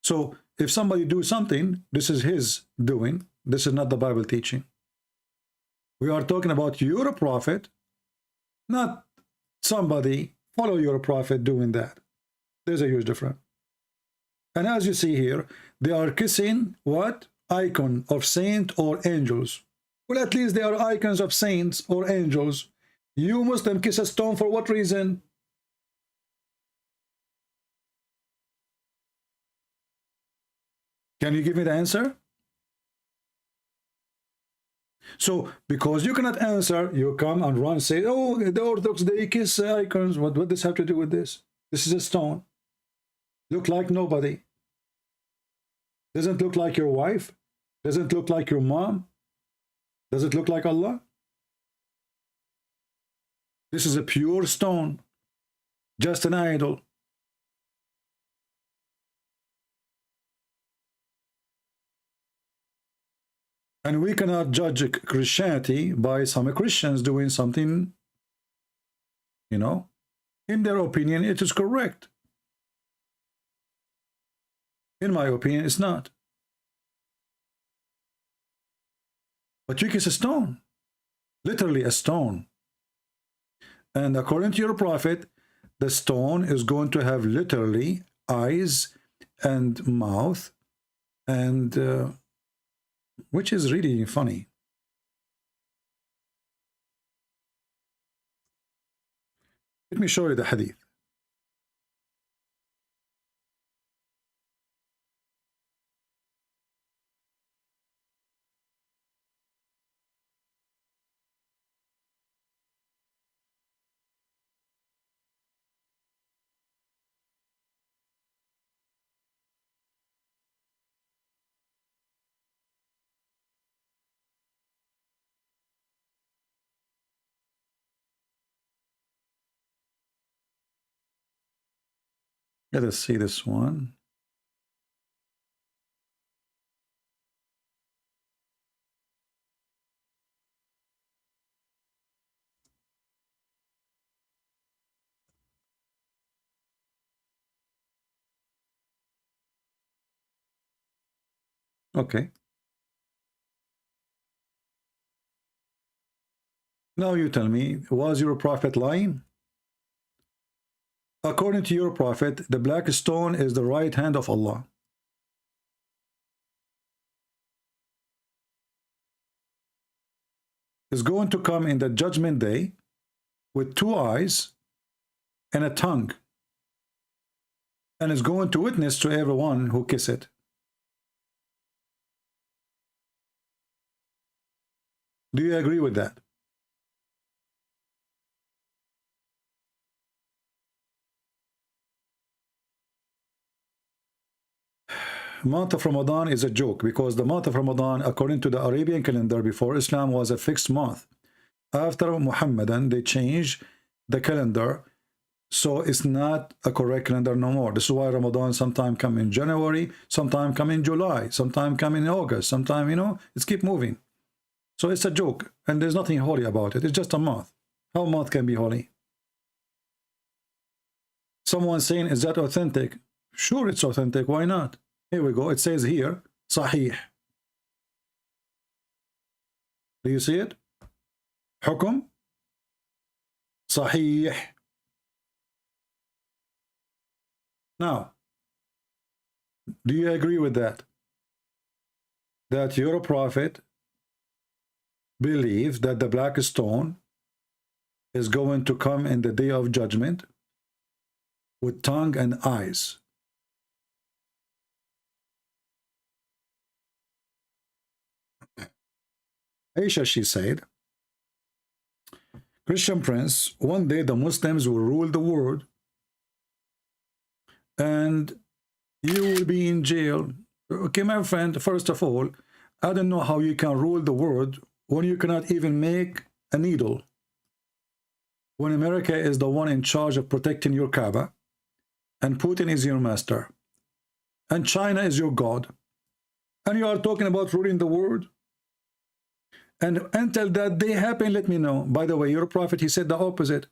So if somebody do something, this is his doing. This is not the Bible teaching. We are talking about your prophet, not somebody follow your prophet doing that. There's a huge difference. And as you see here, they are kissing what? Icon of saint or angels. Well, at least they are icons of saints or angels. You Muslim kiss a stone for what reason? Can you give me the answer? So, because you cannot answer, you come and run, say, oh, the Orthodox, they kiss icons. What does this have to do with this? This is a stone. Look like nobody. Doesn't look like your wife. Doesn't look like your mom. Does it look like Allah? This is a pure stone. Just an idol. And we cannot judge Christianity by some Christians doing something, you know, in their opinion, it is correct. In my opinion, it's not. But you kiss a stone, literally a stone. And according to your prophet, the stone is going to have literally eyes and mouth, and which is really funny. Let me show you the hadith. Let us see this one. Okay. Now you tell me, was your prophet lying? According to your prophet, the black stone is the right hand of Allah. Is going to come in the judgment day with 2 eyes and a tongue, and is going to witness to everyone who kiss it. Do you agree with that? Month of Ramadan is a joke, because the month of Ramadan, according to the Arabian calendar before Islam, was a fixed month. After Muhammadan, they changed the calendar, so it's not a correct calendar no more. This is why Ramadan sometime come in January, sometime come in July, sometime come in August, sometime, you know, it's keep moving. So it's a joke, and there's nothing holy about it. It's just a month. How a month can be holy? Someone saying, is that authentic? Sure, it's authentic. Why not? Here we go. It says here, Sahih. Do you see it? Hukum. Sahih. Now, do you agree with that? That your prophet believes that the black stone is going to come in the day of judgment with tongue and eyes. Aisha, she said, Christian Prince, one day the Muslims will rule the world and you will be in jail. Okay, my friend, first of all, I don't know how you can rule the world when you cannot even make a needle. When America is the one in charge of protecting your Kaaba, and Putin is your master, and China is your God, and you are talking about ruling the world. And until that day happen, let me know. By the way, your prophet, he said the opposite.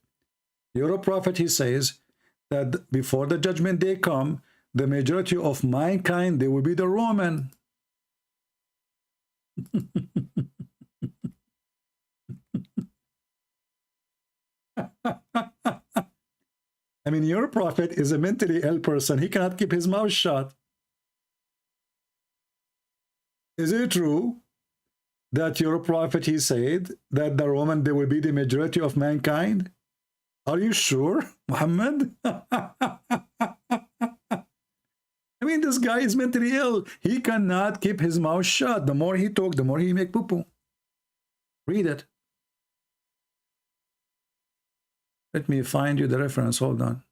Your prophet, he says that before the judgment day come, the majority of mankind, they will be the Roman. I mean, your prophet is a mentally ill person. He cannot keep his mouth shut. Is it true that your prophet, he said that the Roman, they will be the majority of mankind? Are you sure, Muhammad? I mean, this guy is mentally ill. He cannot keep his mouth shut. The more he talk, the more he make poo-poo. Read it. Let me find you the reference. Hold on.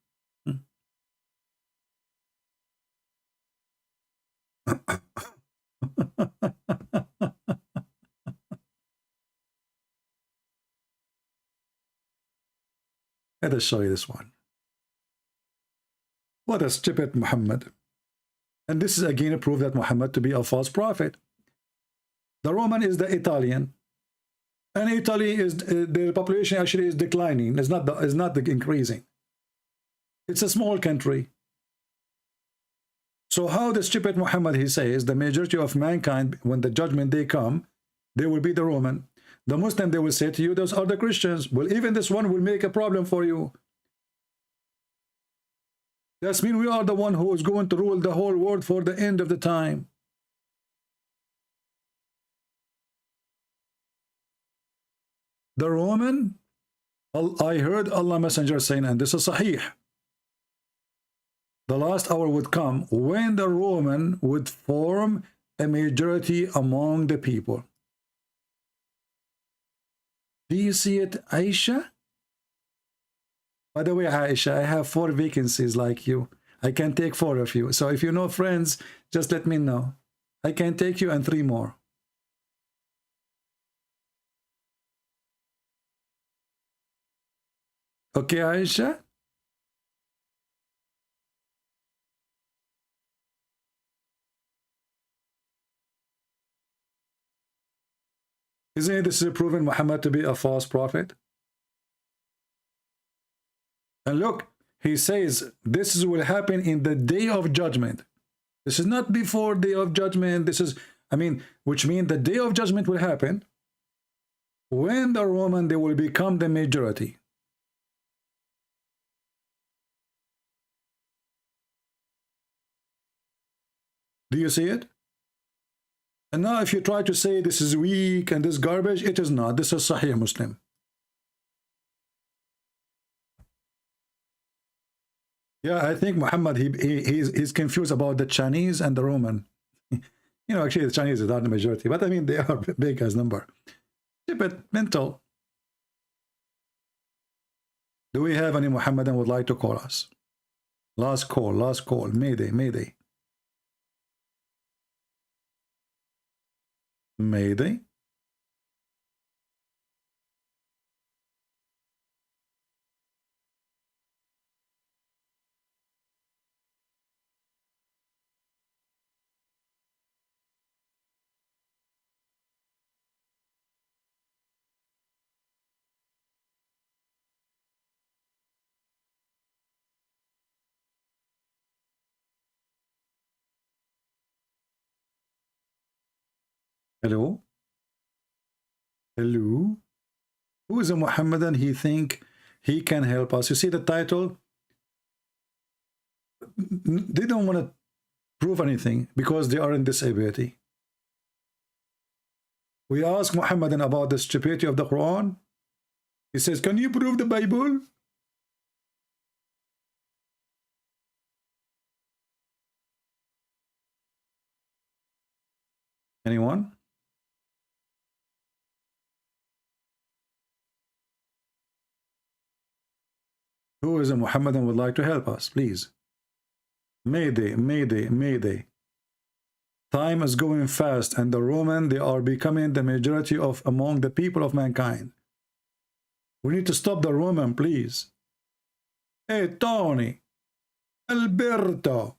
Let us show you this one. What a stupid Muhammad. And this is again a proof that Muhammad to be a false prophet. The Roman is the Italian. And Italy is, the population actually is declining. It's not increasing. It's a small country. So how the stupid Muhammad, he says, the majority of mankind, when the judgment day come, they will be the Roman. The Muslim, they will say to you, those are the Christians. Well, even this one will make a problem for you. That means we are the one who is going to rule the whole world for the end of the time. The Roman, I heard Allah Messenger saying, and this is Sahih, the last hour would come when the Roman would form a majority among the people. Do you see it, Aisha? By the way, Aisha, I have 4 vacancies like you. I can take 4 of you. So if you know friends, just let me know. I can take you and 3 more. Okay, Aisha? Isn't this proven Muhammad to be a false prophet? And look, he says this will happen in the day of judgment. This is not before day of judgment. This is, I mean, which means the day of judgment will happen when the Roman, they will become the majority. Do you see it? And now if you try to say this is weak and this garbage, it is not. This is Sahih Muslim. Yeah, I think Muhammad, he's confused about the Chinese and the Roman. You know, actually the Chinese are not the majority, but I mean they are big as number. Stupid, mental. Do we have any Muhammadan would like to call us? Last call, Mayday, Mayday. Mayday. Hello? Hello? Who is a Muhammadan? He think he can help us. You see the title? They don't want to prove anything because they are in disability. We ask Muhammadan about the stupidity of the Quran. He says, can you prove the Bible? Anyone? Who is a Muhammadan would like to help us, please? Mayday, mayday, mayday. Time is going fast, and the Roman, they are becoming the majority of among the people of mankind. We need to stop the Roman, please. Hey, Tony, Alberto,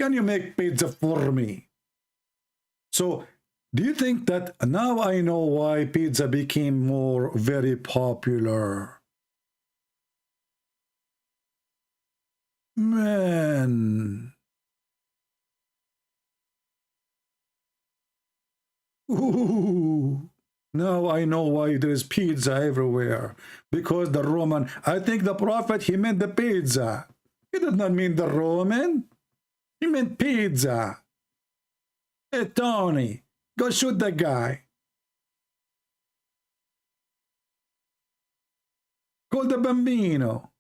can you make pizza for me? So, do you think that now I know why pizza became very popular? Man. Ooh. Now I know why there is pizza everywhere. Because the Roman, I think the Prophet, he meant the pizza. He did not mean the Roman. He meant pizza. Hey, Tony, go shoot the guy. Call the Bambino.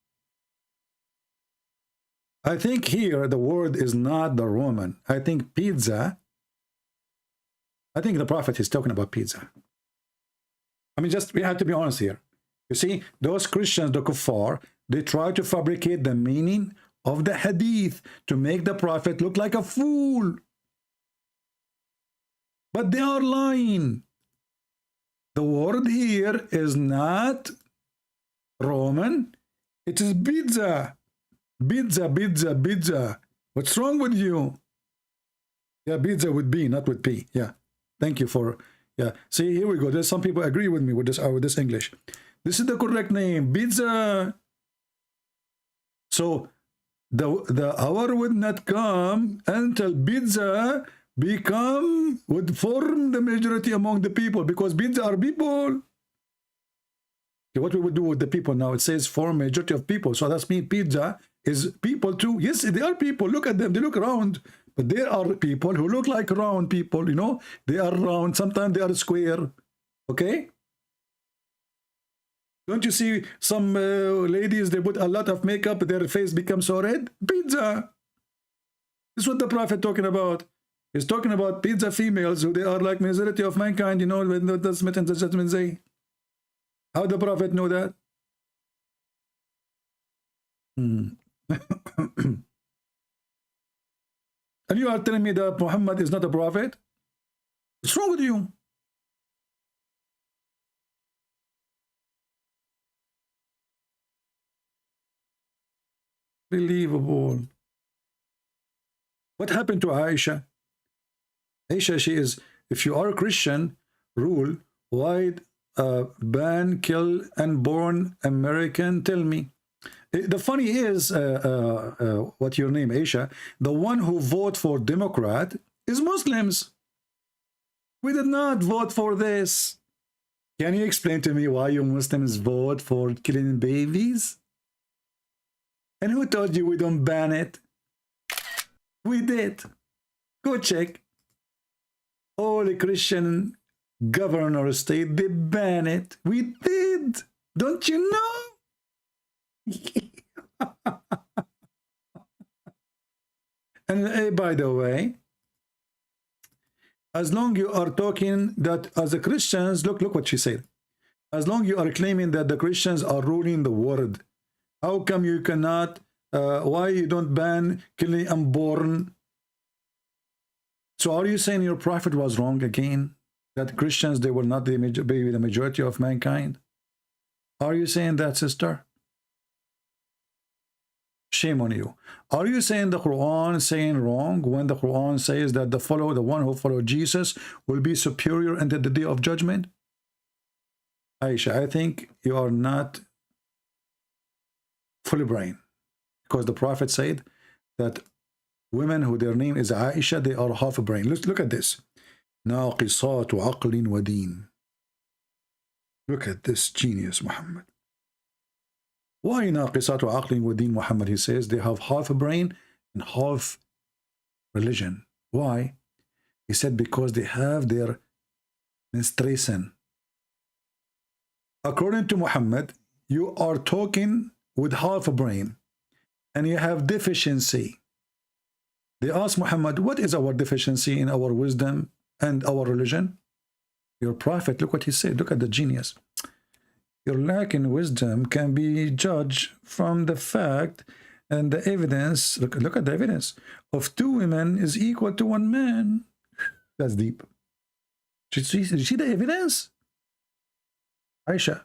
I think here the word is not the Roman. I think pizza. I think the Prophet is talking about pizza. I mean, we have to be honest here. You see, those Christians, the kuffar, they try to fabricate the meaning of the hadith to make the Prophet look like a fool. But they are lying. The word here is not Roman. It is pizza. Pizza, pizza, pizza. What's wrong with you? Yeah, pizza with B, not with P. Yeah. Thank you for, yeah. See, here we go. There's some people agree with me with this English. This is the correct name, pizza. So the hour would not come until pizza would form the majority among the people, because pizza are people. Okay, what we would do with the people now? It says form majority of people. So that's mean pizza is people too. Yes, they are people. Look at them. They look round. But there are people who look like round people, you know. They are round. Sometimes they are square. Okay? Don't you see some ladies, they put a lot of makeup, their face becomes so red? Pizza. This is what the Prophet talking about. He's talking about pizza females who they are like majority of mankind, you know, when the Smith and the Judgment Day. How the Prophet know that? And you are telling me that Muhammad is not a prophet? What's wrong with you? Unbelievable. What happened to Aisha? Aisha, she is, if you are a Christian, rule, why ban, kill, unborn American? Tell me. The funny is, what's your name, Aisha? The one who vote for Democrat is Muslims. We did not vote for this. Can you explain to me why you Muslims vote for killing babies? And who told you we don't ban it? We did. Go check. All the Christian governor state, they ban it. We did. Don't you know? And by the way, as long you are talking that as the Christians, look what she said. As long you are claiming that the Christians are ruling the world, how come you cannot, why you don't ban killing unborn? So are you saying your prophet was wrong again? That Christians, they will not be the majority of mankind? Are you saying that, sister? Shame on you. Are you saying the Quran saying wrong when the Quran says that the one who followed Jesus will be superior until the day of judgment? Aisha, I think you are not fully brain, because the Prophet said that women who their name is Aisha, they are half a brain. Look at this. ناقصات عقل ودين. Look at this genius, Muhammad. Why ناقصات عقل ودين, Muhammad? He says they have half a brain and half religion. Why? He said because they have their menstruation. According to Muhammad, you are talking with half a brain and you have deficiency. They asked Muhammad, what is our deficiency in our wisdom and our religion? Your prophet, look what he said. Look at the genius. Your lack in wisdom can be judged from the fact and the evidence. Look at the evidence of 2 women is equal to 1 man. That's deep. Did you see the evidence? Aisha,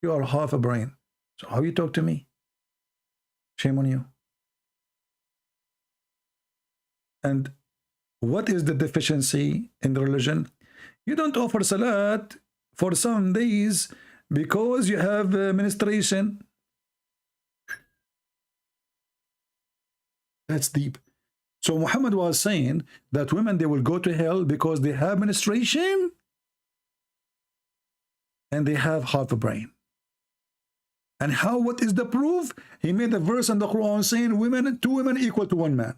you are half a brain. So how you talk to me? Shame on you. And what is the deficiency in the religion? You don't offer salat for some days because you have menstruation. That's deep. So Muhammad was saying that women, they will go to hell because they have menstruation and they have half a brain. And how? What is the proof? He made a verse in the Quran saying women, 2 women equal to 1 man.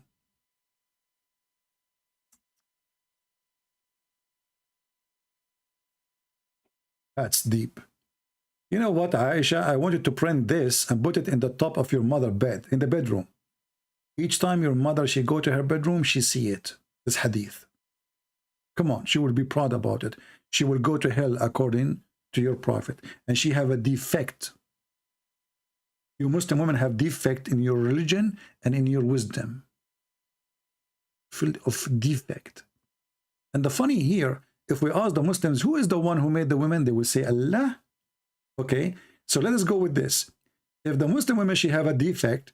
That's deep. You know what, Aisha? I want you to print this and put it in the top of your mother bed, in the bedroom. Each time your mother, she go to her bedroom, she see it. This hadith. Come on, she will be proud about it. She will go to hell according to your prophet. And she have a defect. You Muslim women have defect in your religion and in your wisdom. Filled of defect. And the funny here, if we ask the Muslims, who is the one who made the women? They will say Allah. Okay, so let us go with this. If the Muslim women, she have a defect,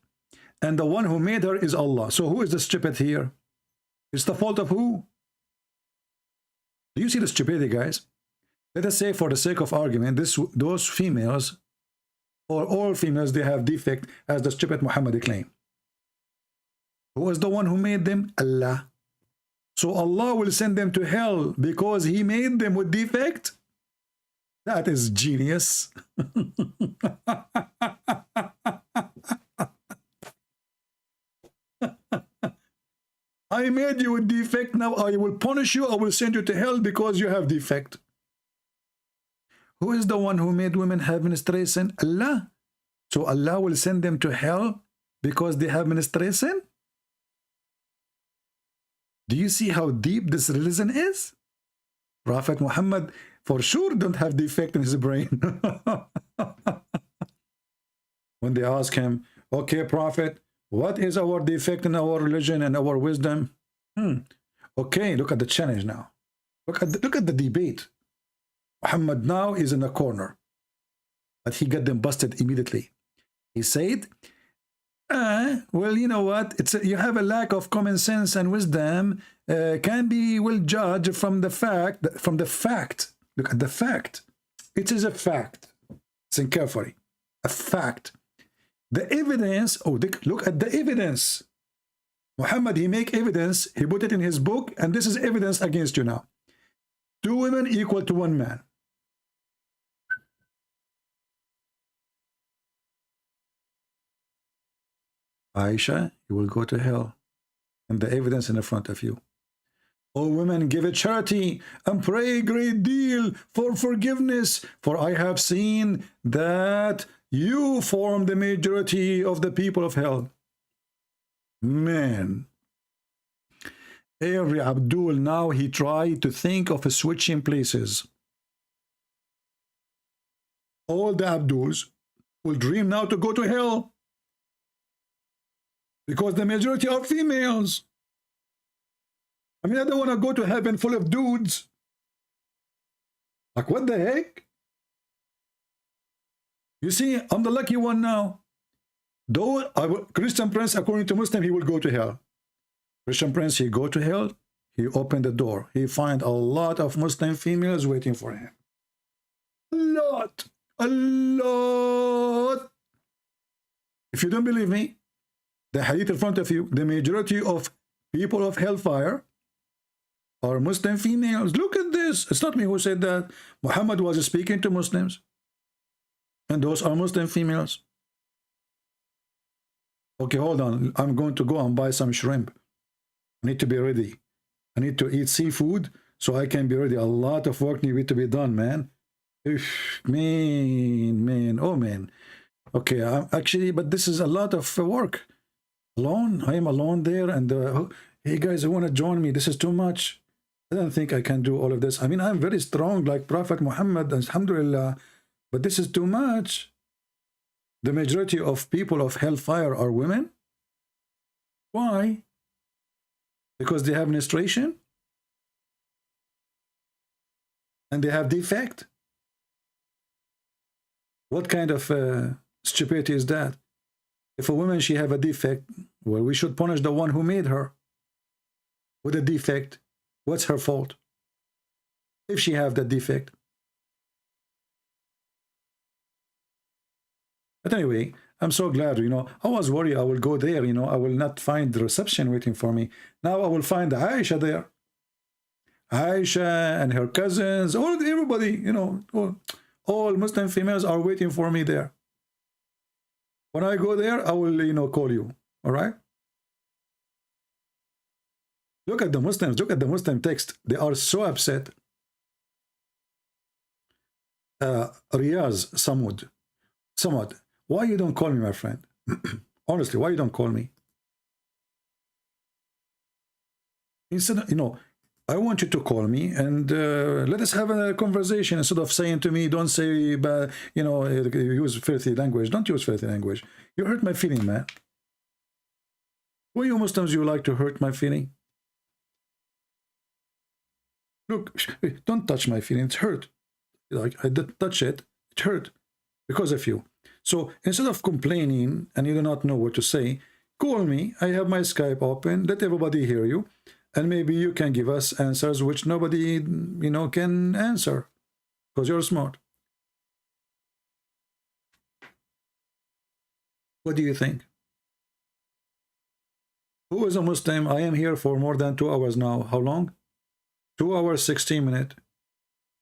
and the one who made her is Allah. So who is the stupid here? It's the fault of who? Do you see the stupidity, guys? Let us say, for the sake of argument, those females, or all females, they have defect, as the stupid Muhammad claim. Who is the one who made them? Allah. So Allah will send them to hell because He made them with defect? That is genius. I made you with defect, now I will punish you, I will send you to hell because you have defect. Who is the one who made women have menstruation? Allah. So Allah will send them to hell because they have menstruation? Do you see how deep this religion is? Prophet Muhammad for sure don't have defect in his brain. When they ask him, okay, Prophet, what is our defect in our religion and our wisdom? Okay, look at the challenge now. Look at the debate. Muhammad now is in a corner, but he got them busted immediately. He said, well, you know what? You have a lack of common sense and wisdom. Can be well judged from the fact. Look at the fact. It is a fact. Listen carefully. A fact. The evidence. Oh, look at the evidence. Muhammad, he make evidence. He put it in his book, and this is evidence against you now. 2 women equal to 1 man. Aisha, you will go to hell. And the evidence in the front of you. O women, give a charity and pray a great deal for forgiveness, for I have seen that you form the majority of the people of hell. Man. Every Abdul now, he tried to think of switching places. All the Abduls will dream now to go to hell. Because the majority are females. I mean, I don't want to go to heaven full of dudes. Like, what the heck? You see, I'm the lucky one now. Though Christian Prince, according to Muslim, he will go to hell. Christian Prince, he go to hell. He opened the door. He find a lot of Muslim females waiting for him. A lot. A lot. If you don't believe me, the hadith in front of you, the majority of people of hellfire are Muslim females. Look at this. It's not me who said that. Muhammad was speaking to Muslims. And those are Muslim females. Okay, hold on. I'm going to go and buy some shrimp. I need to be ready. I need to eat seafood so I can be ready. A lot of work needs to be done, man. Man. Oh, man. Okay, actually, but this is a lot of work. Alone? I am alone there. And hey, guys, who want to join me? This is too much. I don't think I can do all of this. I mean, I'm very strong like Prophet Muhammad. Alhamdulillah. But this is too much. The majority of people of hellfire are women. Why? Because they have menstruation and they have defect. What kind of stupidity is that? If a woman, she have a defect, well, we should punish the one who made her with a defect. What's her fault if she have that defect? But anyway, I'm so glad, you know, I was worried I will go there, you know, I will not find the reception waiting for me. Now I will find Aisha there. Aisha and her cousins, everybody, you know, all Muslim females are waiting for me there. When I go there, I will, you know, call you. All right? Look at the Muslims. Look at the Muslim text. They are so upset. Riyaz Samud, why you don't call me, my friend? Honestly, why you don't call me? Instead, you know, I want you to call me and let us have a conversation instead of saying to me, don't say, you know, use filthy language. Don't use filthy language. You hurt my feeling, man. Why you Muslims, you like to hurt my feeling? Look, don't touch my feeling. It's hurt. Like I did touch it. It hurt because of you. So instead of complaining and you do not know what to say, call me. I have my Skype open. Let everybody hear you. And maybe you can give us answers which nobody, you know, can answer because you're smart. What do you think? Who is a Muslim? I am here for more than 2 hours now. How long? 2 hours, 16 minutes.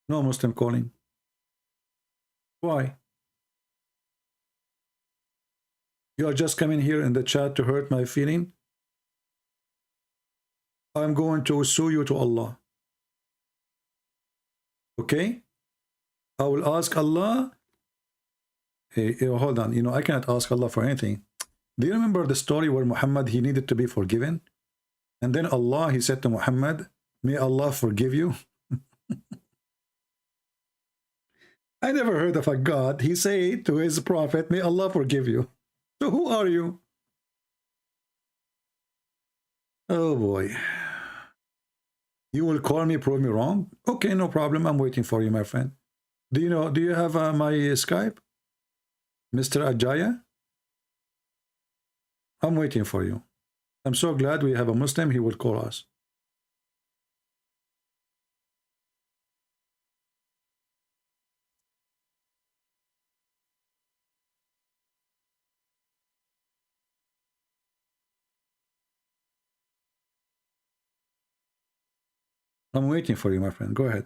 No Muslim calling. Why? You are just coming here in the chat to hurt my feeling? I'm going to sue you to Allah. Okay? I will ask Allah. Hey, hold on. You know, I cannot ask Allah for anything. Do you remember the story where Muhammad, he needed to be forgiven? And then Allah, he said to Muhammad, may Allah forgive you. I never heard of a God. He said to his prophet, may Allah forgive you. So who are you? Oh boy. You will call me, prove me wrong? Okay, no problem. I'm waiting for you, my friend. Do you have my Skype? Mr. Ajaya? I'm waiting for you. I'm so glad we have a Muslim. He will call us. I'm waiting for you, my friend. Go ahead.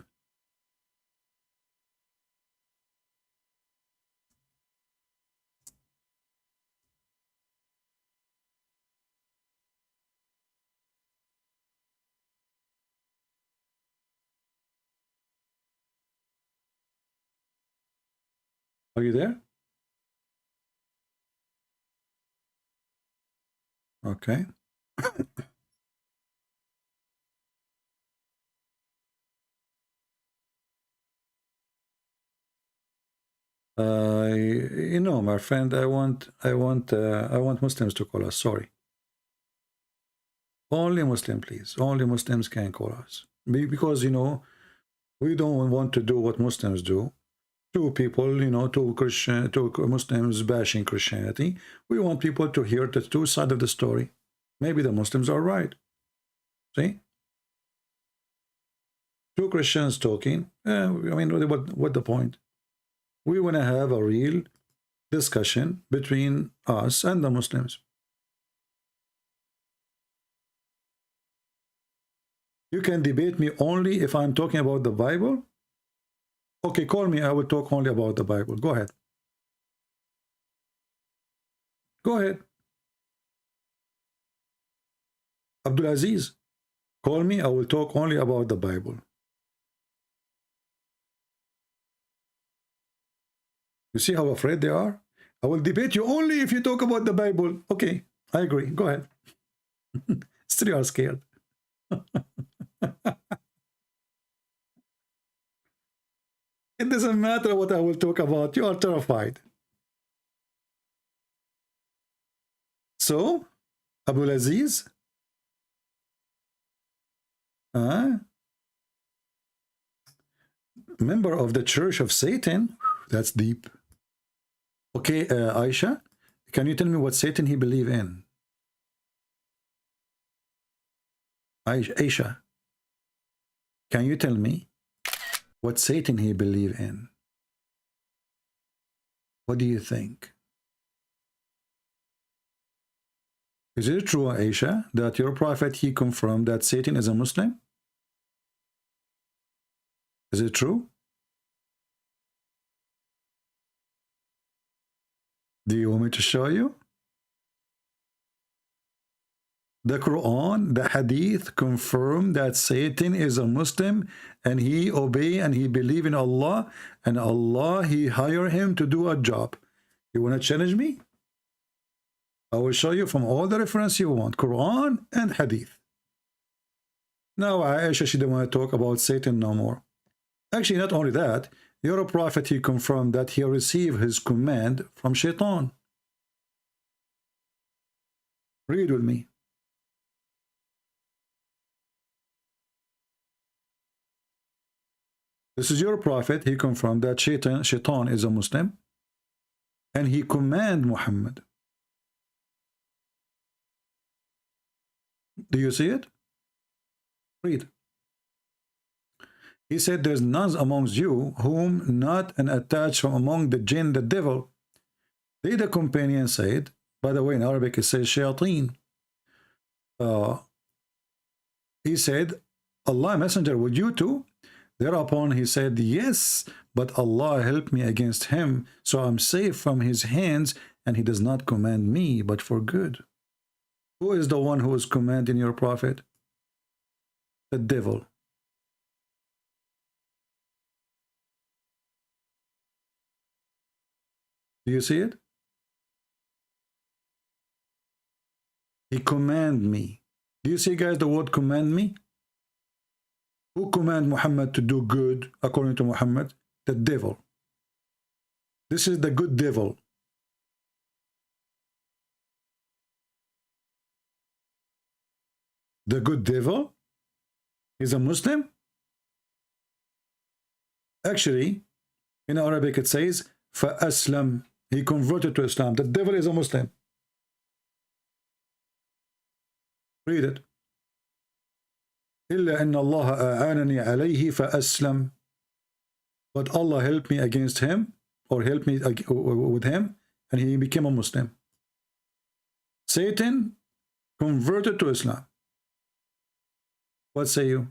Are you there? Okay. You know, my friend, I want Muslims to call us. Sorry. Only Muslim, please. Only Muslims can call us. Because, you know, we don't want to do what Muslims do. Two people, you know, two Muslims bashing Christianity. We want people to hear the two sides of the story. Maybe the Muslims are right. See? Two Christians talking. I mean, what the point? We want to have a real discussion between us and the Muslims. You can debate me only if I'm talking about the Bible. Okay, call me. I will talk only about the Bible. Go ahead. Go ahead. Abdul Aziz, call me. I will talk only about the Bible. You see how afraid they are? I will debate you only if you talk about the Bible. Okay, I agree. Go ahead. Still you are scared. It doesn't matter what I will talk about. You are terrified. So, Abu Aziz, member of the Church of Satan. That's deep. Okay, Aisha, can you tell me what Satan he believe in? Aisha, can you tell me what Satan he believe in? What do you think? Is it true, Aisha, that your prophet he confirmed that Satan is a Muslim? Is it true? Do you want me to show you? The Quran, the Hadith confirm that Satan is a Muslim and he obey and he believe in Allah and Allah he hire him to do a job. You want to challenge me? I will show you from all the reference you want, Quran and Hadith. Now Aisha, she don't want to talk about Satan no more. Actually, not only that, your prophet he confirmed that he received his command from Shaitan. Read with me. This is your prophet. He confirmed that Shaitan is a Muslim and he command Muhammad. Do you see it? Read. He said, there's none amongst you whom not an attached from among the jinn, the devil. They, the companion, said, by the way, in Arabic it says shayateen. He said, Allah messenger, would you too? Thereupon he said, yes, but Allah helped me against him, so I'm safe from his hands, and he does not command me, but for good. Who is the one who is commanding your prophet? The devil. Do you see it? He command me. Do you see, guys, the word command me? Who command Muhammad to do good according to Muhammad? The devil. This is the good devil. The good devil is a Muslim? Actually, in Arabic it says, فَأَسْلَمْ. He converted to Islam. The devil is a Muslim. Read it. إِلَّا إِنَّ اللَّهَ أَعَانَنِي عَلَيْهِ فَأَسْلَمْ. But Allah helped me against him, or helped me with him, and he became a Muslim. Satan converted to Islam. What say you?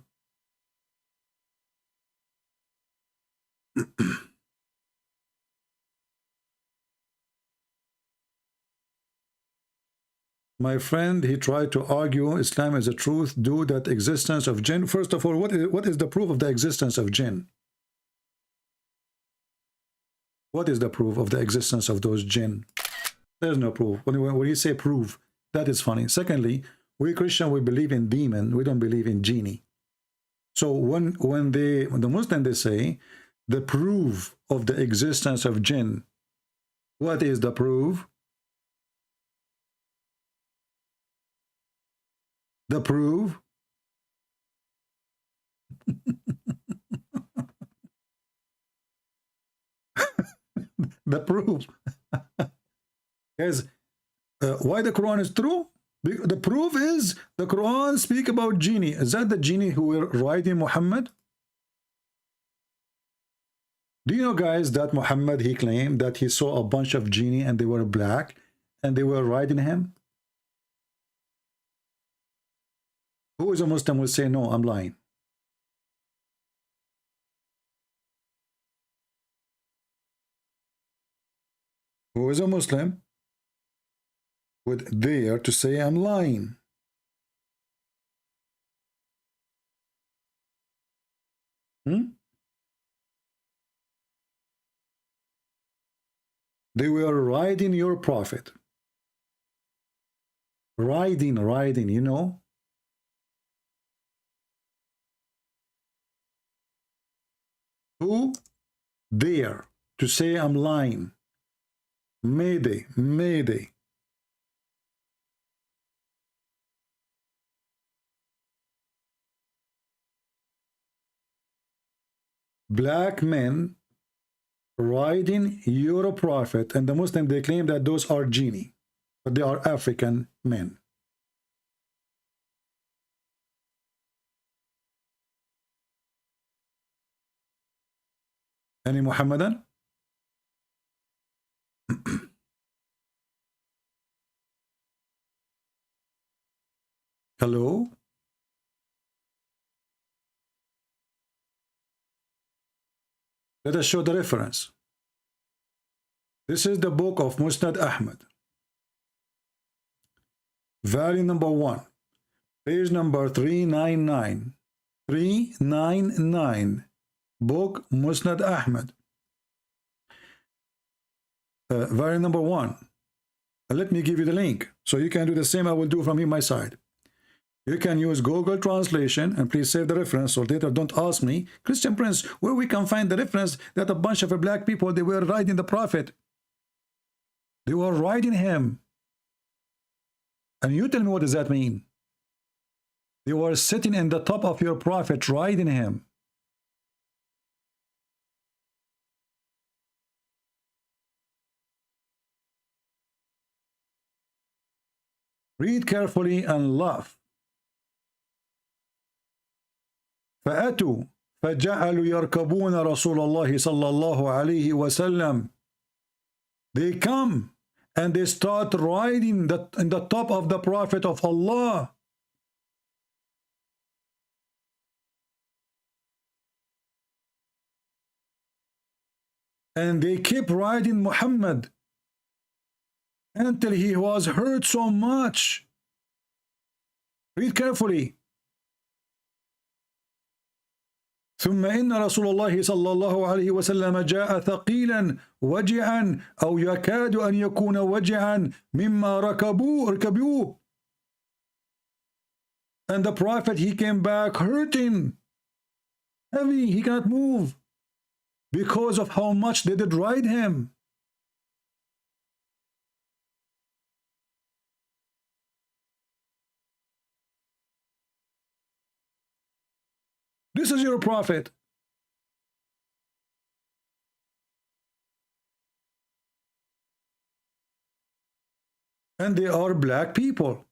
My friend, he tried to argue Islam is a truth due that existence of jinn. First of all, what is the proof of the existence of jinn? What is the proof of the existence of those jinn? There's no proof. When you say proof, that is funny. Secondly, we Christian, we believe in demon. We don't believe in genie. So when the Muslim, they say the proof of the existence of jinn, what is the proof? The proof? The proof. Guys, why the Quran is true? The proof is the Quran speak about genie. Is that the genie who were riding Muhammad? Do you know, guys, that Muhammad, he claimed that he saw a bunch of genie and they were black and they were riding him? Who is a Muslim will say, no, I'm lying. Who is a Muslim would dare to say I'm lying? They were riding your prophet. Riding, you know? Who dare to say I'm lying, mayday, mayday. Black men riding your prophet, and the Muslim, they claim that those are genie, but they are African men. Any Muhammadan? Hello? Let us show the reference. This is the book of Musnad Ahmad. Volume number 1, page number 399. 399. Book Musnad Ahmad. Volume number 1. Let me give you the link so you can do the same I will do from here my side. You can use Google Translation, and please save the reference so later don't ask me, Christian Prince, where we can find the reference that a bunch of black people, they were riding the prophet. They were riding him. And you tell me, what does that mean? They were sitting in the top of your prophet, riding him. Read carefully and laugh. فأتوا فجعلوا يركبون رسول الله صلى الله عليه وسلم. They come and they start riding in the top of the Prophet of Allah. And they keep riding Muhammad until he was hurt so much. Read carefully. ثم إن رسول الله صلى الله عليه وسلم جاء ثقيلا وجعا أو يكاد أن يكون وجعا مما ركبوه. And the Prophet, he came back hurting, heavy, he cannot move because of how much they did ride him. This is your prophet. And they are black people.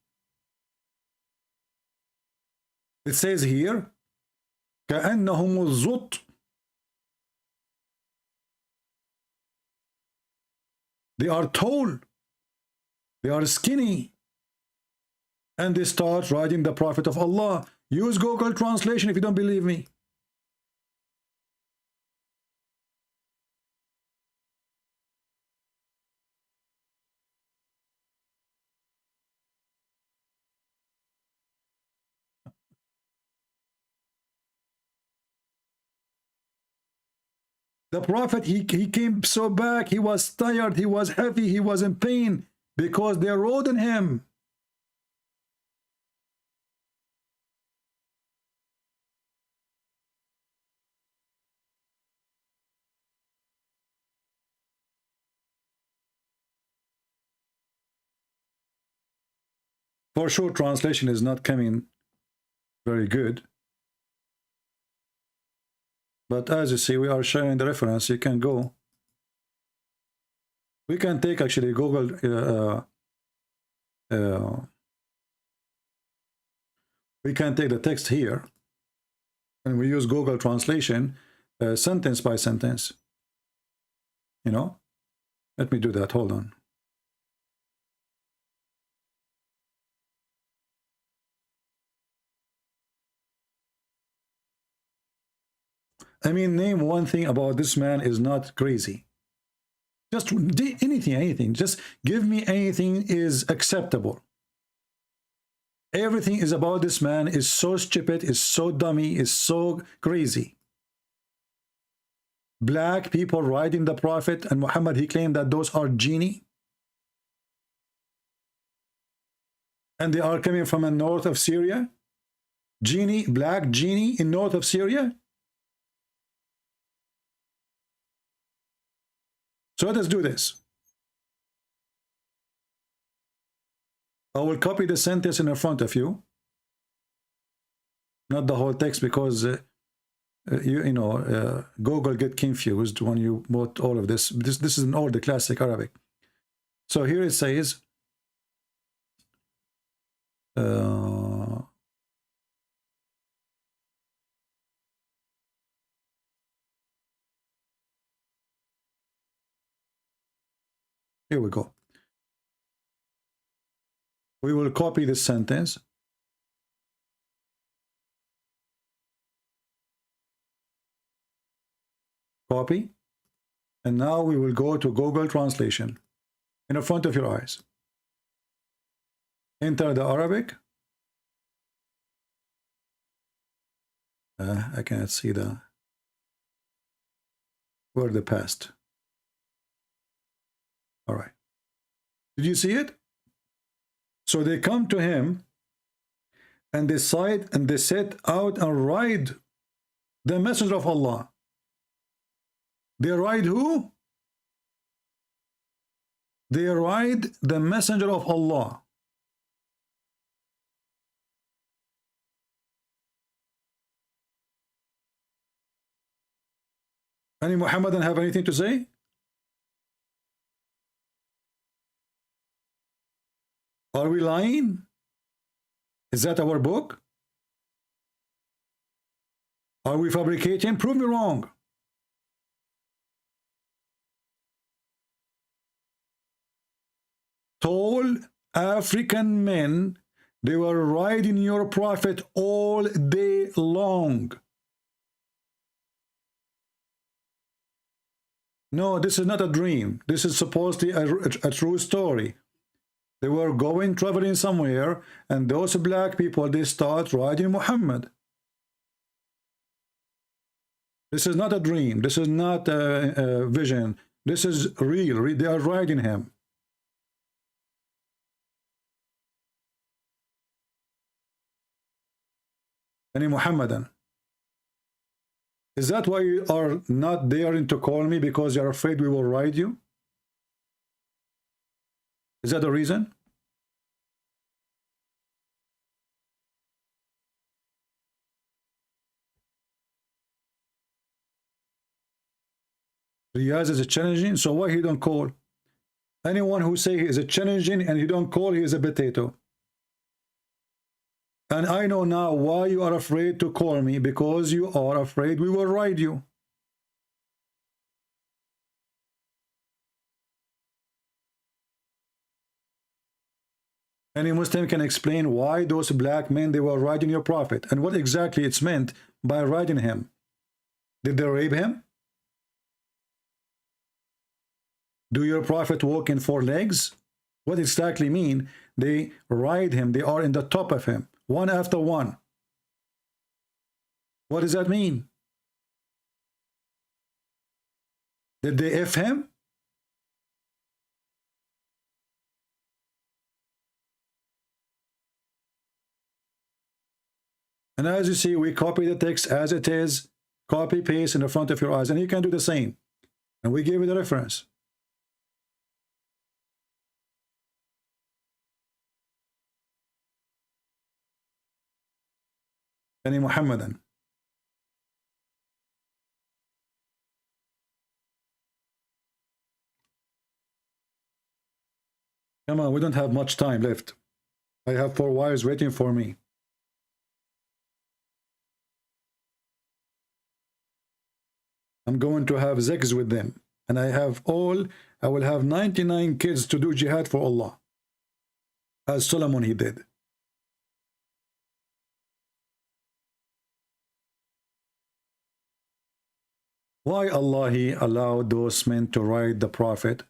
It says here, كأنهم الزط. They are tall. They are skinny. And they start riding the Prophet of Allah. Use Google Translation if you don't believe me. The Prophet, he came so back, he was tired, he was heavy, he was in pain because they rode on him. For sure, translation is not coming very good. But as you see, we are showing the reference. You can go. We can take actually Google. We can take the text here, and we use Google Translation, sentence by sentence. You know, let me do that. Hold on. I mean, name one thing about this man is not crazy. Just anything. Just give me anything is acceptable. Everything is about this man is so stupid, is so dummy, is so crazy. Black people riding the Prophet, and Muhammad, he claimed that those are genie. And they are coming from the north of Syria. Genie, black genie in north of Syria. So let us do this. I will copy the sentence in front of you, not the whole text, because Google get confused when you bought all of this. This is in all the classic Arabic. So here it says, here we go. We will copy this sentence. Copy. And now we will go to Google Translation in front of your eyes. Enter the Arabic. I cannot see the word the past. All right. Did you see it? So they come to him and they set out and ride the messenger of Allah. They ride who? They ride the messenger of Allah. Any Muhammadan have anything to say? Are we lying? Is that our book? Are we fabricating? Prove me wrong. Tall African men, they were riding your prophet all day long. No, this is not a dream. This is supposedly a true story. They were traveling somewhere, and those black people, they start riding Muhammad. This is not a dream. This is not a vision. This is real. They are riding him. Any Muhammadan? Is that why you are not daring to call me, because you're afraid we will ride you? Is that the reason? Riyaz is a challenging, so why he don't call? Anyone who say he is a challenging and he don't call, he is a potato. And I know now why you are afraid to call me, because you are afraid we will ride you. Any Muslim can explain why those black men, they were riding your prophet, and what exactly it's meant by riding him. Did they rape him? Do your prophet walk in 4 legs? What exactly mean they ride him? They are in the top of him, one after one. What does that mean? Did they F him? And as you see, we copy the text as it is, copy, paste in the front of your eyes, and you can do the same. And we gave you the reference. Any Muhammadan? Come on, we don't have much time left. I have 4 wives waiting for me. I'm going to have sex with them, and I will have 99 kids to do jihad for Allah, as Solomon he did. Why Allah he allowed those men to ride the prophet?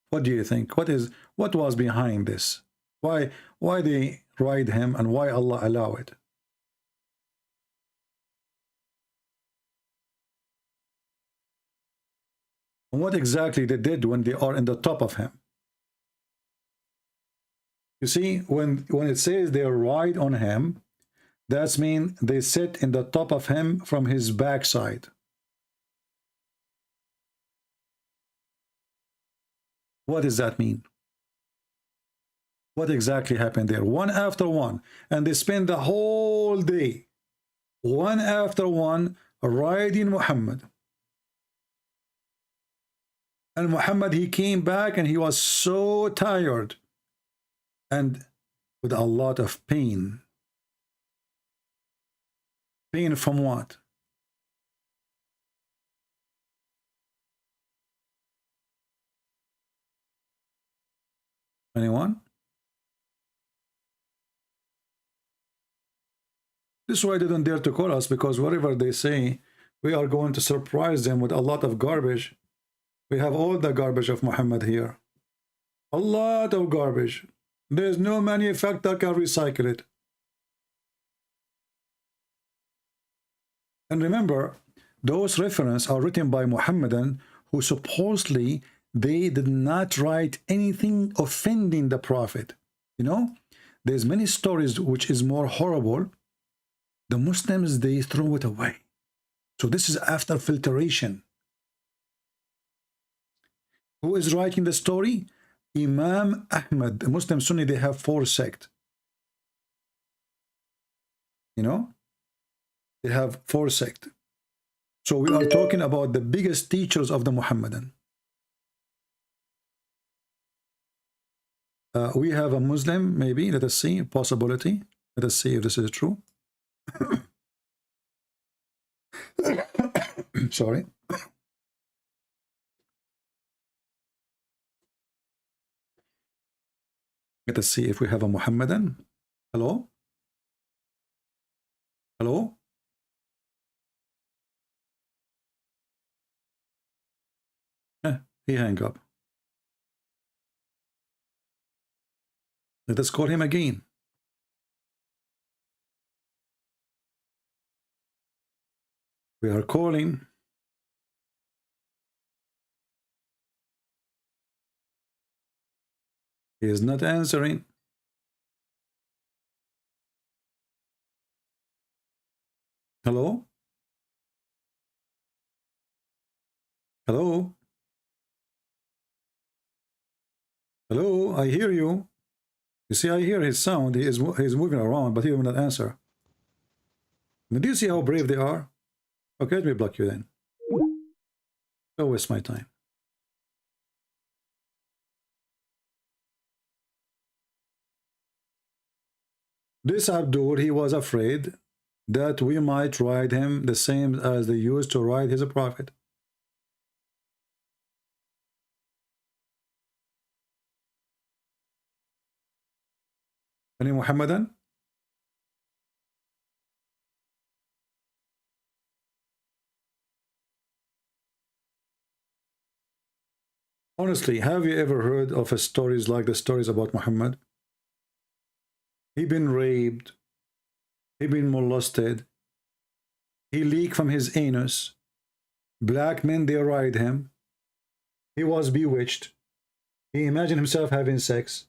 What do you think? What was behind this? Why they ride him, and why Allah allow it? And what exactly they did when they are in the top of him? You see, when it says they ride on him, that means they sit in the top of him from his backside. What does that mean? What exactly happened there? One after one. And they spend the whole day, one after one, riding Muhammad. And Muhammad, he came back and he was so tired and with a lot of pain. Pain from what? Anyone? This is why they don't dare to call us, because whatever they say, we are going to surprise them with a lot of garbage. We have all the garbage of Muhammad here. A lot of garbage. There's no manufacturer can recycle it. And remember, those references are written by Muhammadan who supposedly they did not write anything offending the Prophet. You know, there's many stories which is more horrible. The Muslims, they throw it away. So this is after filtration. Who is writing the story? Imam Ahmad. The Muslim Sunni, they have 4 sects. You know? They have 4 sects. So we are talking about the biggest teachers of the Muhammadan. We have a Muslim, maybe. Let us see. Possibility. Let us see if this is true. Sorry. Let us see if we have a Muhammadan. Hello? Hello? He hang up. Let us call him again. We are calling. He is not answering. Hello? Hello? Hello? I hear you. You see, I hear his sound. He is moving around, but he will not answer. Do you see how brave they are? Okay, let me block you then. Don't waste my time. This Abdul, he was afraid that we might ride him the same as they used to ride his prophet. Any Muhammadan? Honestly, have you ever heard of stories like the stories about Muhammad? He been raped, he been molested, he leaked from his anus, black men, they ride him, he was bewitched, he imagined himself having sex,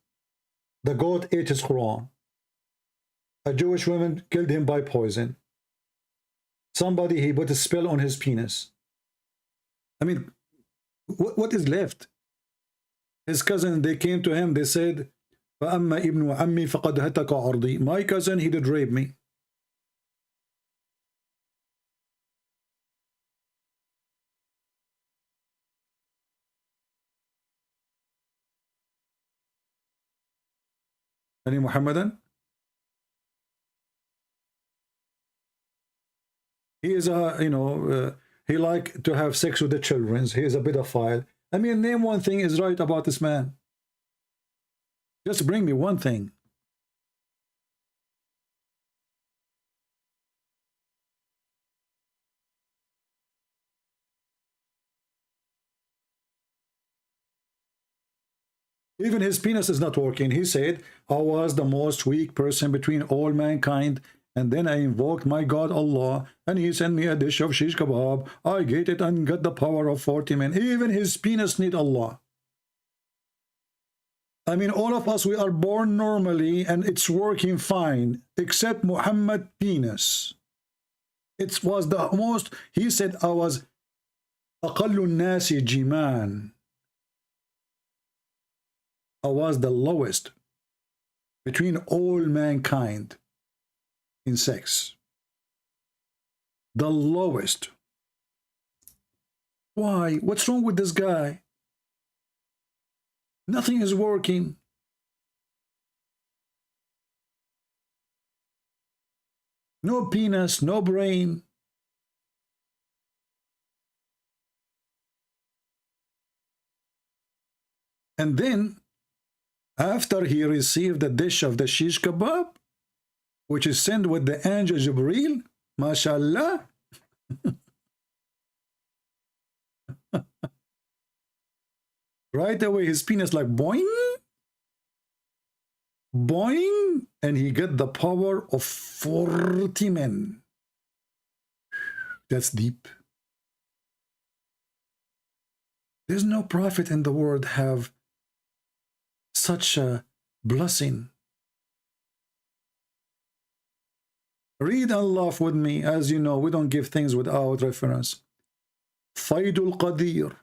the goat ate his Quran, a Jewish woman killed him by poison, somebody, he put a spell on his penis. I mean, what is left? His cousin, they came to him, they said, فَأَمَّا إِبْنُ عَمِّي فَقَدْ هَتَكَ عَرْضِي. My cousin, he did rape me. Any Muhammadan? He is a, you know, he like to have sex with the children. He is a pedophile. I mean, name one thing is right about this man. Just bring me one thing. Even his penis is not working. He said, I was the most weak person between all mankind, and then I invoked my God Allah, and he sent me a dish of shish kebab. I ate it and got the power of 40 men. Even his penis need Allah. I mean, all of us, we are born normally, and it's working fine, except Muhammad penis. It was the most, he said, I was أقل الناس جمال. I was the lowest between all mankind in sex. The lowest. Why? What's wrong with this guy? Nothing is working. No penis, no brain. And then, after he received the dish of the shish kebab, which is sent with the angel Jibreel, mashallah, right away his penis like boing, boing, and he get the power of 40 men. That's deep. There's no prophet in the world have such a blessing. Read and laugh with me. As you know, we don't give things without reference. Faidul Qadir,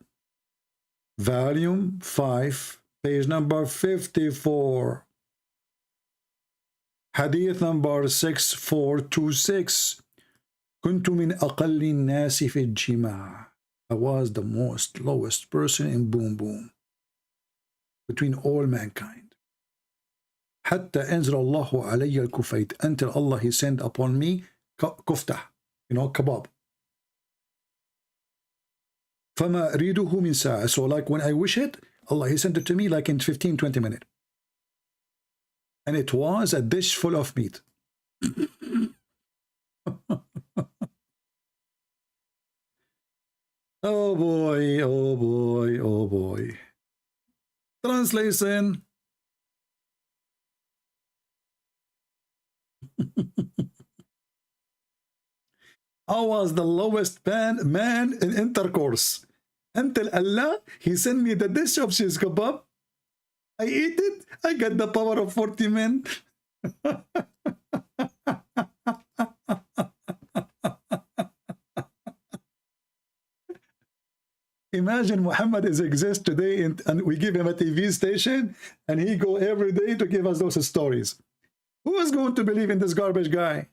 volume 5, page number 54. Hadith number 6426. كنت من أقل الناس في الجماع. I was the most lowest person in boom boom between all mankind. حتى أنزل الله علي الكفيت, until Allah he sent upon me كفتة, kebab. فما أريده من ساعة. So like when I wish it, Allah he sent it to me like in 15-20 minutes. And it was a dish full of meat. Oh boy, oh boy, oh boy. Translation. I was the lowest man in intercourse until Allah he sent me the dish of shish kebab. I eat it. I got the power of 40 men. Imagine Muhammad exists today and we give him a TV station and he go every day to give us those stories. Who is going to believe in this garbage guy?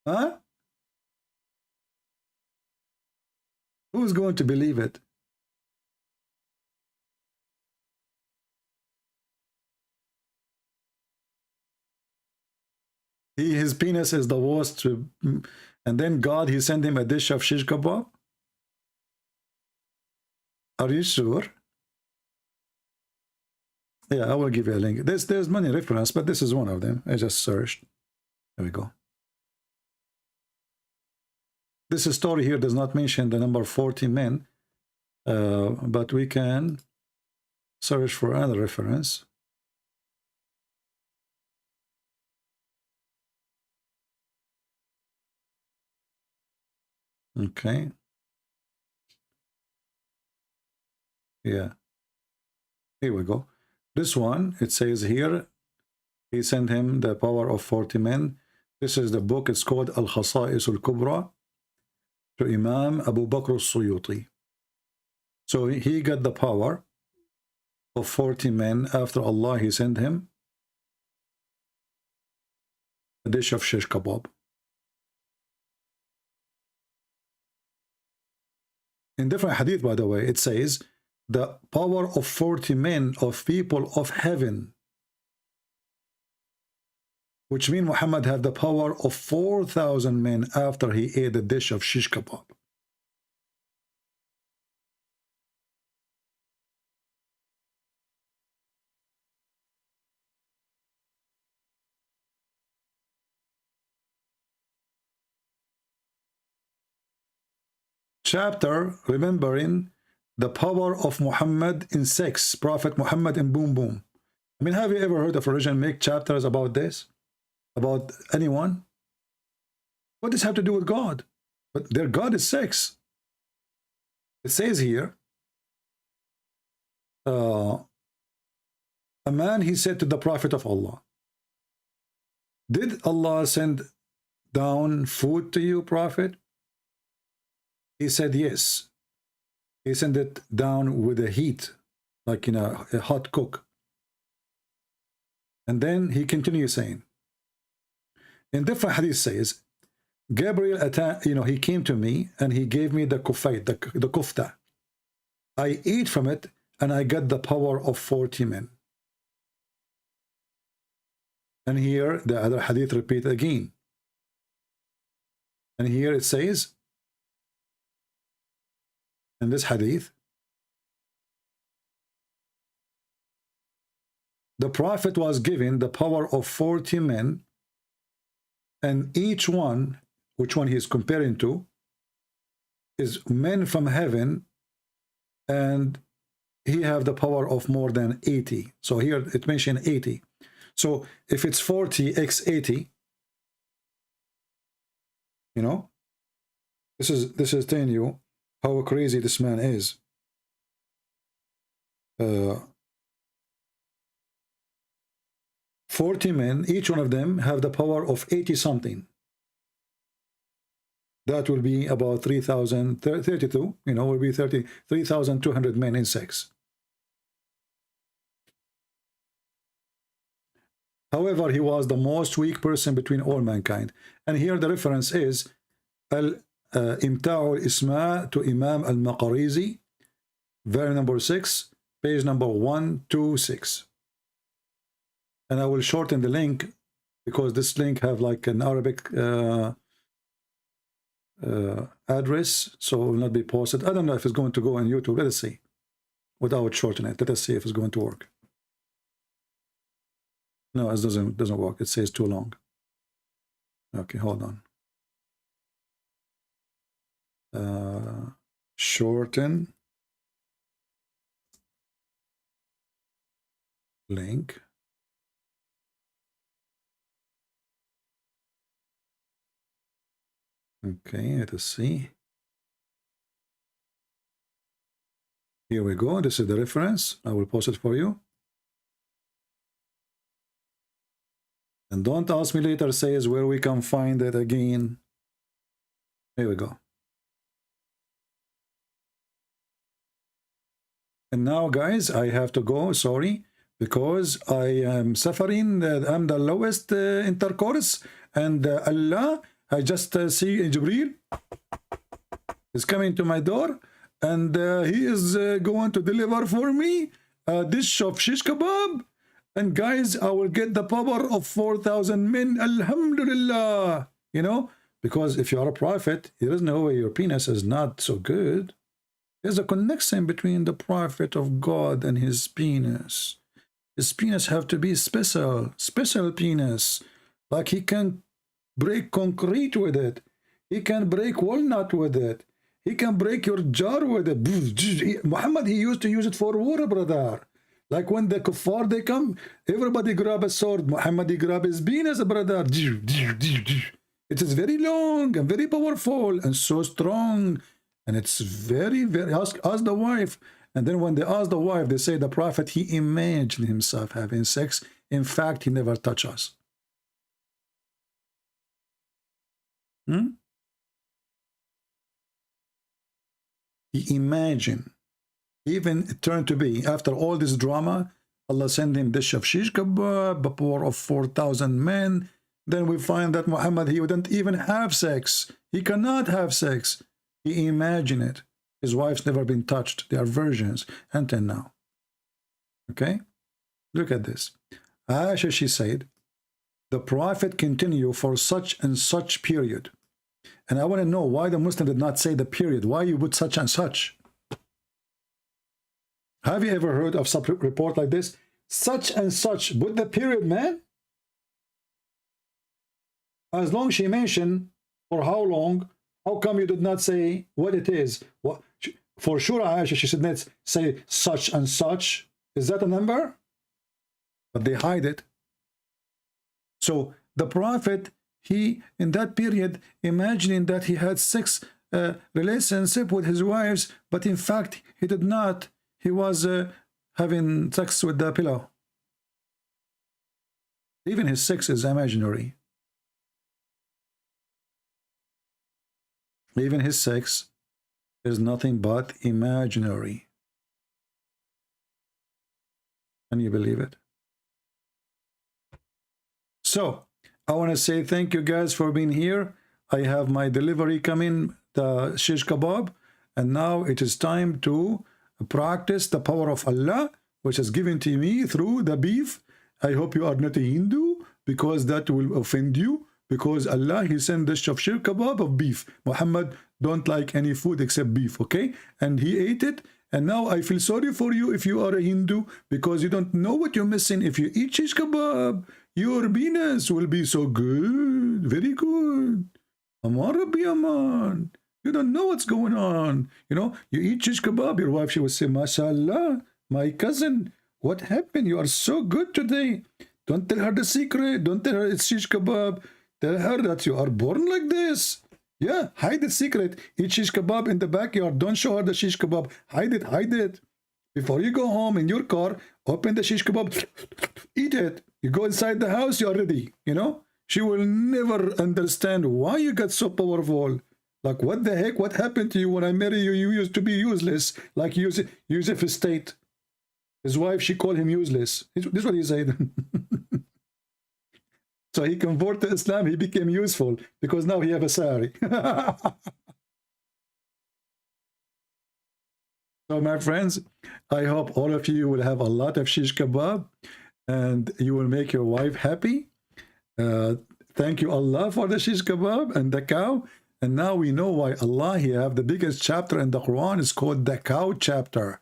Huh? Who's going to believe it? His penis is the worst. And then God, he sent him a dish of shish kebab? Are you sure? Yeah, I will give you a link. There's many references, but this is one of them. I just searched. There we go. This story here does not mention the number 40 men, but we can search for another reference. Okay. Yeah. Here we go. This one, it says here, he sent him the power of 40 men. This is the book. It's called Al-Khasa'is Al-Kubra to Imam Abu Bakr al-Suyuti. So he got the power of 40 men after Allah, he sent him a dish of shish kebab. In different hadith, by the way, it says the power of 40 men of people of heaven, which means Muhammad had the power of 4,000 men after he ate a dish of shish kebab. Chapter remembering the power of Muhammad in sex, Prophet Muhammad in boom boom. I mean, have you ever heard of religion make chapters about this? About anyone? What does this have to do with God? But their God is sex. It says here, a man, he said to the Prophet of Allah, did Allah send down food to you, Prophet? He said, yes. He sent it down with a heat, like in a hot cook. And then he continues saying, in different hadith says, Gabriel, he came to me and he gave me the kufayt, the kufta. I ate from it and I got the power of 40 men. And here the other hadith repeat again. And here it says, in this hadith, the Prophet was given the power of 40 men, and each one, which one he is comparing to, is men from heaven, and he have the power of more than 80. So here it mentioned 80. So if it's 40 x 80, you know, this is telling you how crazy this man is. 40 men, each one of them have the power of 80 something. That will be about 3,032, you know, will be 3,200 men in sex. However, he was the most weak person between all mankind. And here the reference is Imta'u al-Isma to Imam al-Maqarizi, volume number 6, page number 126. And I will shorten the link because this link have like an Arabic address, so it will not be posted. I don't know if it's going to go on YouTube. Let us see. Without shortening it, let us see if it's going to work. No, it doesn't work. It says too long. Okay, hold on. Shorten link. Okay, let us see. Here we go. This is the reference. I will post it for you. And don't ask me later, says where we can find it again. Here we go. And now, guys, I have to go, sorry, because I am suffering. I'm the lowest intercourse. And Allah, I just see Jibreel is coming to my door. And he is going to deliver for me a dish of shish kebab. And guys, I will get the power of 4,000 men. Alhamdulillah. You know, because if you are a prophet, there is no way your penis is not so good. There's a connection between the prophet of God and his penis. His penis have to be special penis. Like he can break concrete with it. He can break walnut with it. He can break your jar with it. Muhammad, he used to use it for war, brother. Like when the kuffar, they come, everybody grab a sword. Muhammad, he grab his penis, brother. It is very long and very powerful and so strong. And it's very, very, ask the wife. And then when they ask the wife, they say the prophet, he imagined himself having sex. In fact, he never touched us. He imagined. Even it turned to be, after all this drama, Allah sent him dish of shish kebab, a power of 4,000 men. Then we find that Muhammad, he wouldn't even have sex. He cannot have sex. He imagined it. His wife's never been touched. They are virgins until now. Okay? Look at this. Aisha, she said, the Prophet continued for such and such period. And I want to know why the Muslim did not say the period. Why you put such and such? Have you ever heard of some report like this? Such and such. Put the period, man. As long as she mentioned for how long, how come you did not say what it is? What, for sure, Aisha, she should not say such and such. Is that a number? But they hide it. So the Prophet, he, in that period, imagining that he had sex relationship with his wives, but in fact, he did not. He was having sex with the pillow. Even his sex is imaginary. Even his sex is nothing but imaginary. Can you believe it? So I want to say thank you guys for being here. I have my delivery coming, the shish kebab, and now it is time to practice the power of Allah, which is given to me through the beef. I hope you are not a Hindu, because that will offend you, because Allah, he sent the shish kebab of beef. Muhammad don't like any food except beef, okay? And he ate it, and now I feel sorry for you if you are a Hindu, because you don't know what you're missing. If you eat shish kebab, your penis will be so good, very good. Amar Rabbi Aman. You don't know what's going on. You know, you eat shish kebab, your wife, she will say, MashaAllah, my cousin, what happened? You are so good today. Don't tell her the secret. Don't tell her it's shish kebab. Tell her that you are born like this. Yeah, hide the secret. Eat shish kebab in the backyard. Don't show her the shish kebab. Hide it, hide it. Before you go home in your car, open the shish kebab, eat it. You go inside the house, you're ready. You know, she will never understand why you got so powerful. Like, what the heck? What happened to you when I married you? You used to be useless, like Yusuf State. His wife, she called him useless. This is what he said. So he converted to Islam, he became useful, because now he have a sari. So my friends, I hope all of you will have a lot of shish kebab, and you will make your wife happy. Thank you, Allah, for the shish kebab and the cow. And now we know why Allah, he have the biggest chapter in the Quran is called the cow chapter.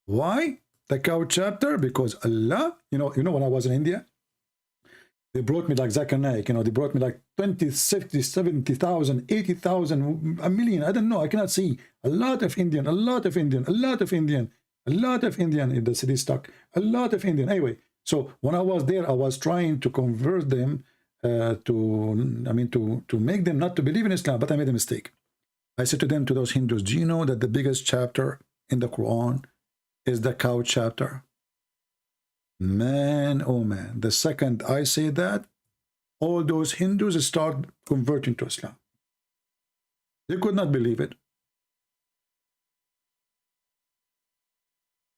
Why the cow chapter? Because Allah, you know when I was in India, they brought me like Zakir Naik, you know, they brought me like 20, 60, 70,000, 80,000, a million, I don't know, I cannot see. A lot of Indian, a lot of Indian, a lot of Indian, a lot of Indian in the city stock, a lot of Indian. Anyway, so when I was there, I was trying to convert them to make them not to believe in Islam, but I made a mistake. I said to them, to those Hindus, do you know that the biggest chapter in the Quran is the cow chapter? Man, oh man, the second I say that, all those Hindus start converting to Islam. They could not believe it.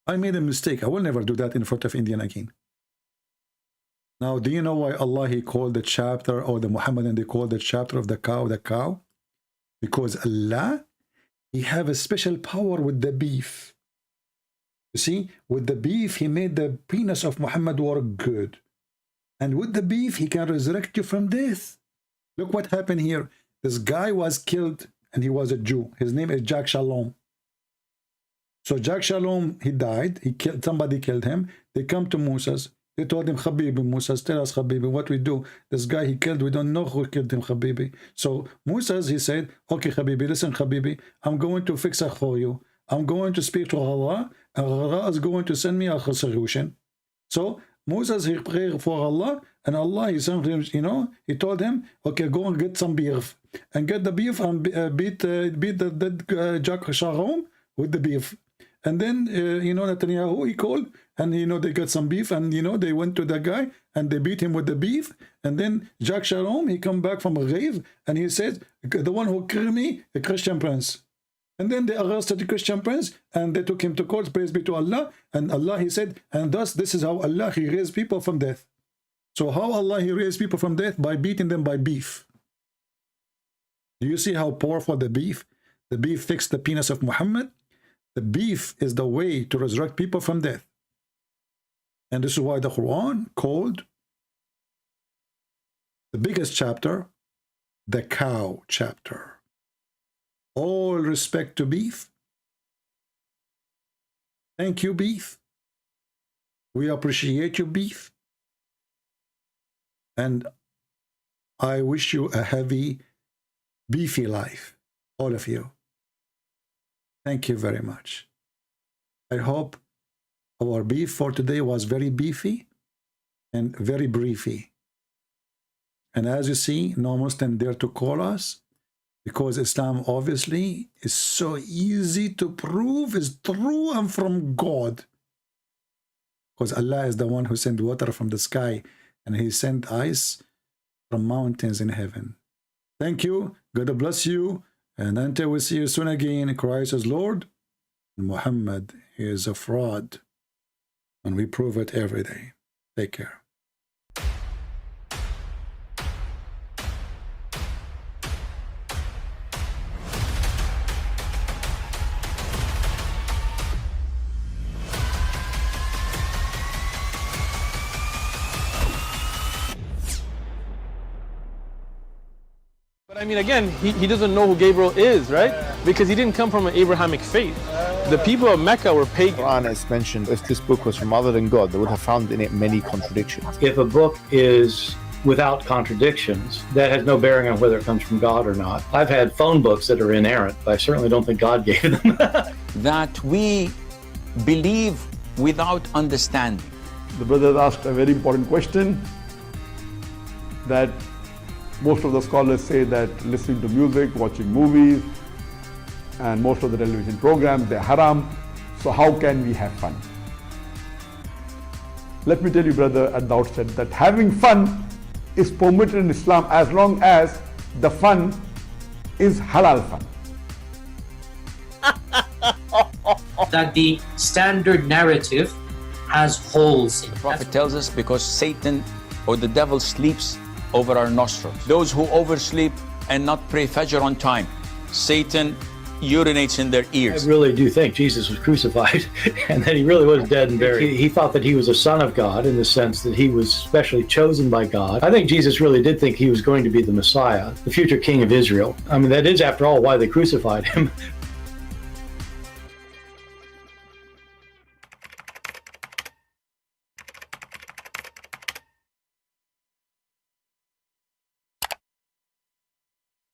I made a mistake. I will never do that in front of Indian again. Now, do you know why Allah, he called the chapter, or the Muhammadan, they called the chapter of the cow? Because Allah, he have a special power with the beef. You see, with the beef, he made the penis of Muhammad work good. And with the beef, he can resurrect you from death. Look what happened here. This guy was killed, and he was a Jew. His name is Jack Shalom. So Jack Shalom, he died. Somebody killed him. They come to Moses. They told him, Habibi, Moses, tell us, Habibi, what we do. This guy he killed, we don't know who killed him, Habibi. So Moses, he said, okay, Habibi, listen, Habibi, I'm going to fix it for you. I'm going to speak to Allah, and Allah is going to send me a solution. So Moses, he prayed for Allah, and Allah, he sent him, you know, he told him, okay, go and get some beef, and get the beef and beat the dead Jack Shalom with the beef. And then, you know, Netanyahu, he called, and, you know, they got some beef, and, you know, they went to the guy, and they beat him with the beef. And then Jack Shalom, he come back from a grave, and he said, the one who killed me, a Christian prince. And then they arrested the Christian prince, and they took him to court, praise be to Allah. And Allah, he said, and thus, this is how Allah, he raised people from death. So how Allah, he raised people from death? By beating them by beef. Do you see how powerful the beef? The beef fixed the penis of Muhammad. The beef is the way to resurrect people from death. And this is why the Quran called the biggest chapter the cow chapter. All respect to beef. Thank you, beef. We appreciate you, beef. And I wish you a heavy, beefy life, all of you. Thank you very much. I hope our beef for today was very beefy and very briefy. And as you see, no Muslim dare to call us, because Islam obviously is so easy to prove is true and from God. Because Allah is the one who sent water from the sky, and he sent ice from mountains in heaven. Thank you. God bless you. And until we see you soon again, Christ is Lord, and Muhammad is a fraud. And we prove it every day. Take care.
But I mean, again, he doesn't know who Gabriel is, right? Because he didn't come from an Abrahamic faith. The people of Mecca were pagan.
The Quran has mentioned if this book was from other than God, they would have found in it many contradictions.
If a book is without contradictions, that has no bearing on whether it comes from God or not. I've had phone books that are inerrant, but I certainly don't think God gave them.
That we believe without understanding.
The brother asked a very important question, that most of the scholars say that listening to music, watching movies, and most of the television programs, they're haram. So how can we have fun? Let me tell you, brother, at the outset that having fun is permitted in Islam as long as the fun is halal fun.
That the standard narrative has holes in it.
The Prophet tells us because Satan or the devil sleeps over our nostrils. Those who oversleep and not pray Fajr on time, Satan urinates in their ears.
I really do think Jesus was crucified and that he really was dead and buried. He thought that he was a son of God in the sense that he was specially chosen by God. I think Jesus really did think he was going to be the Messiah, the future king of Israel. I mean, that is, after all, why they crucified him.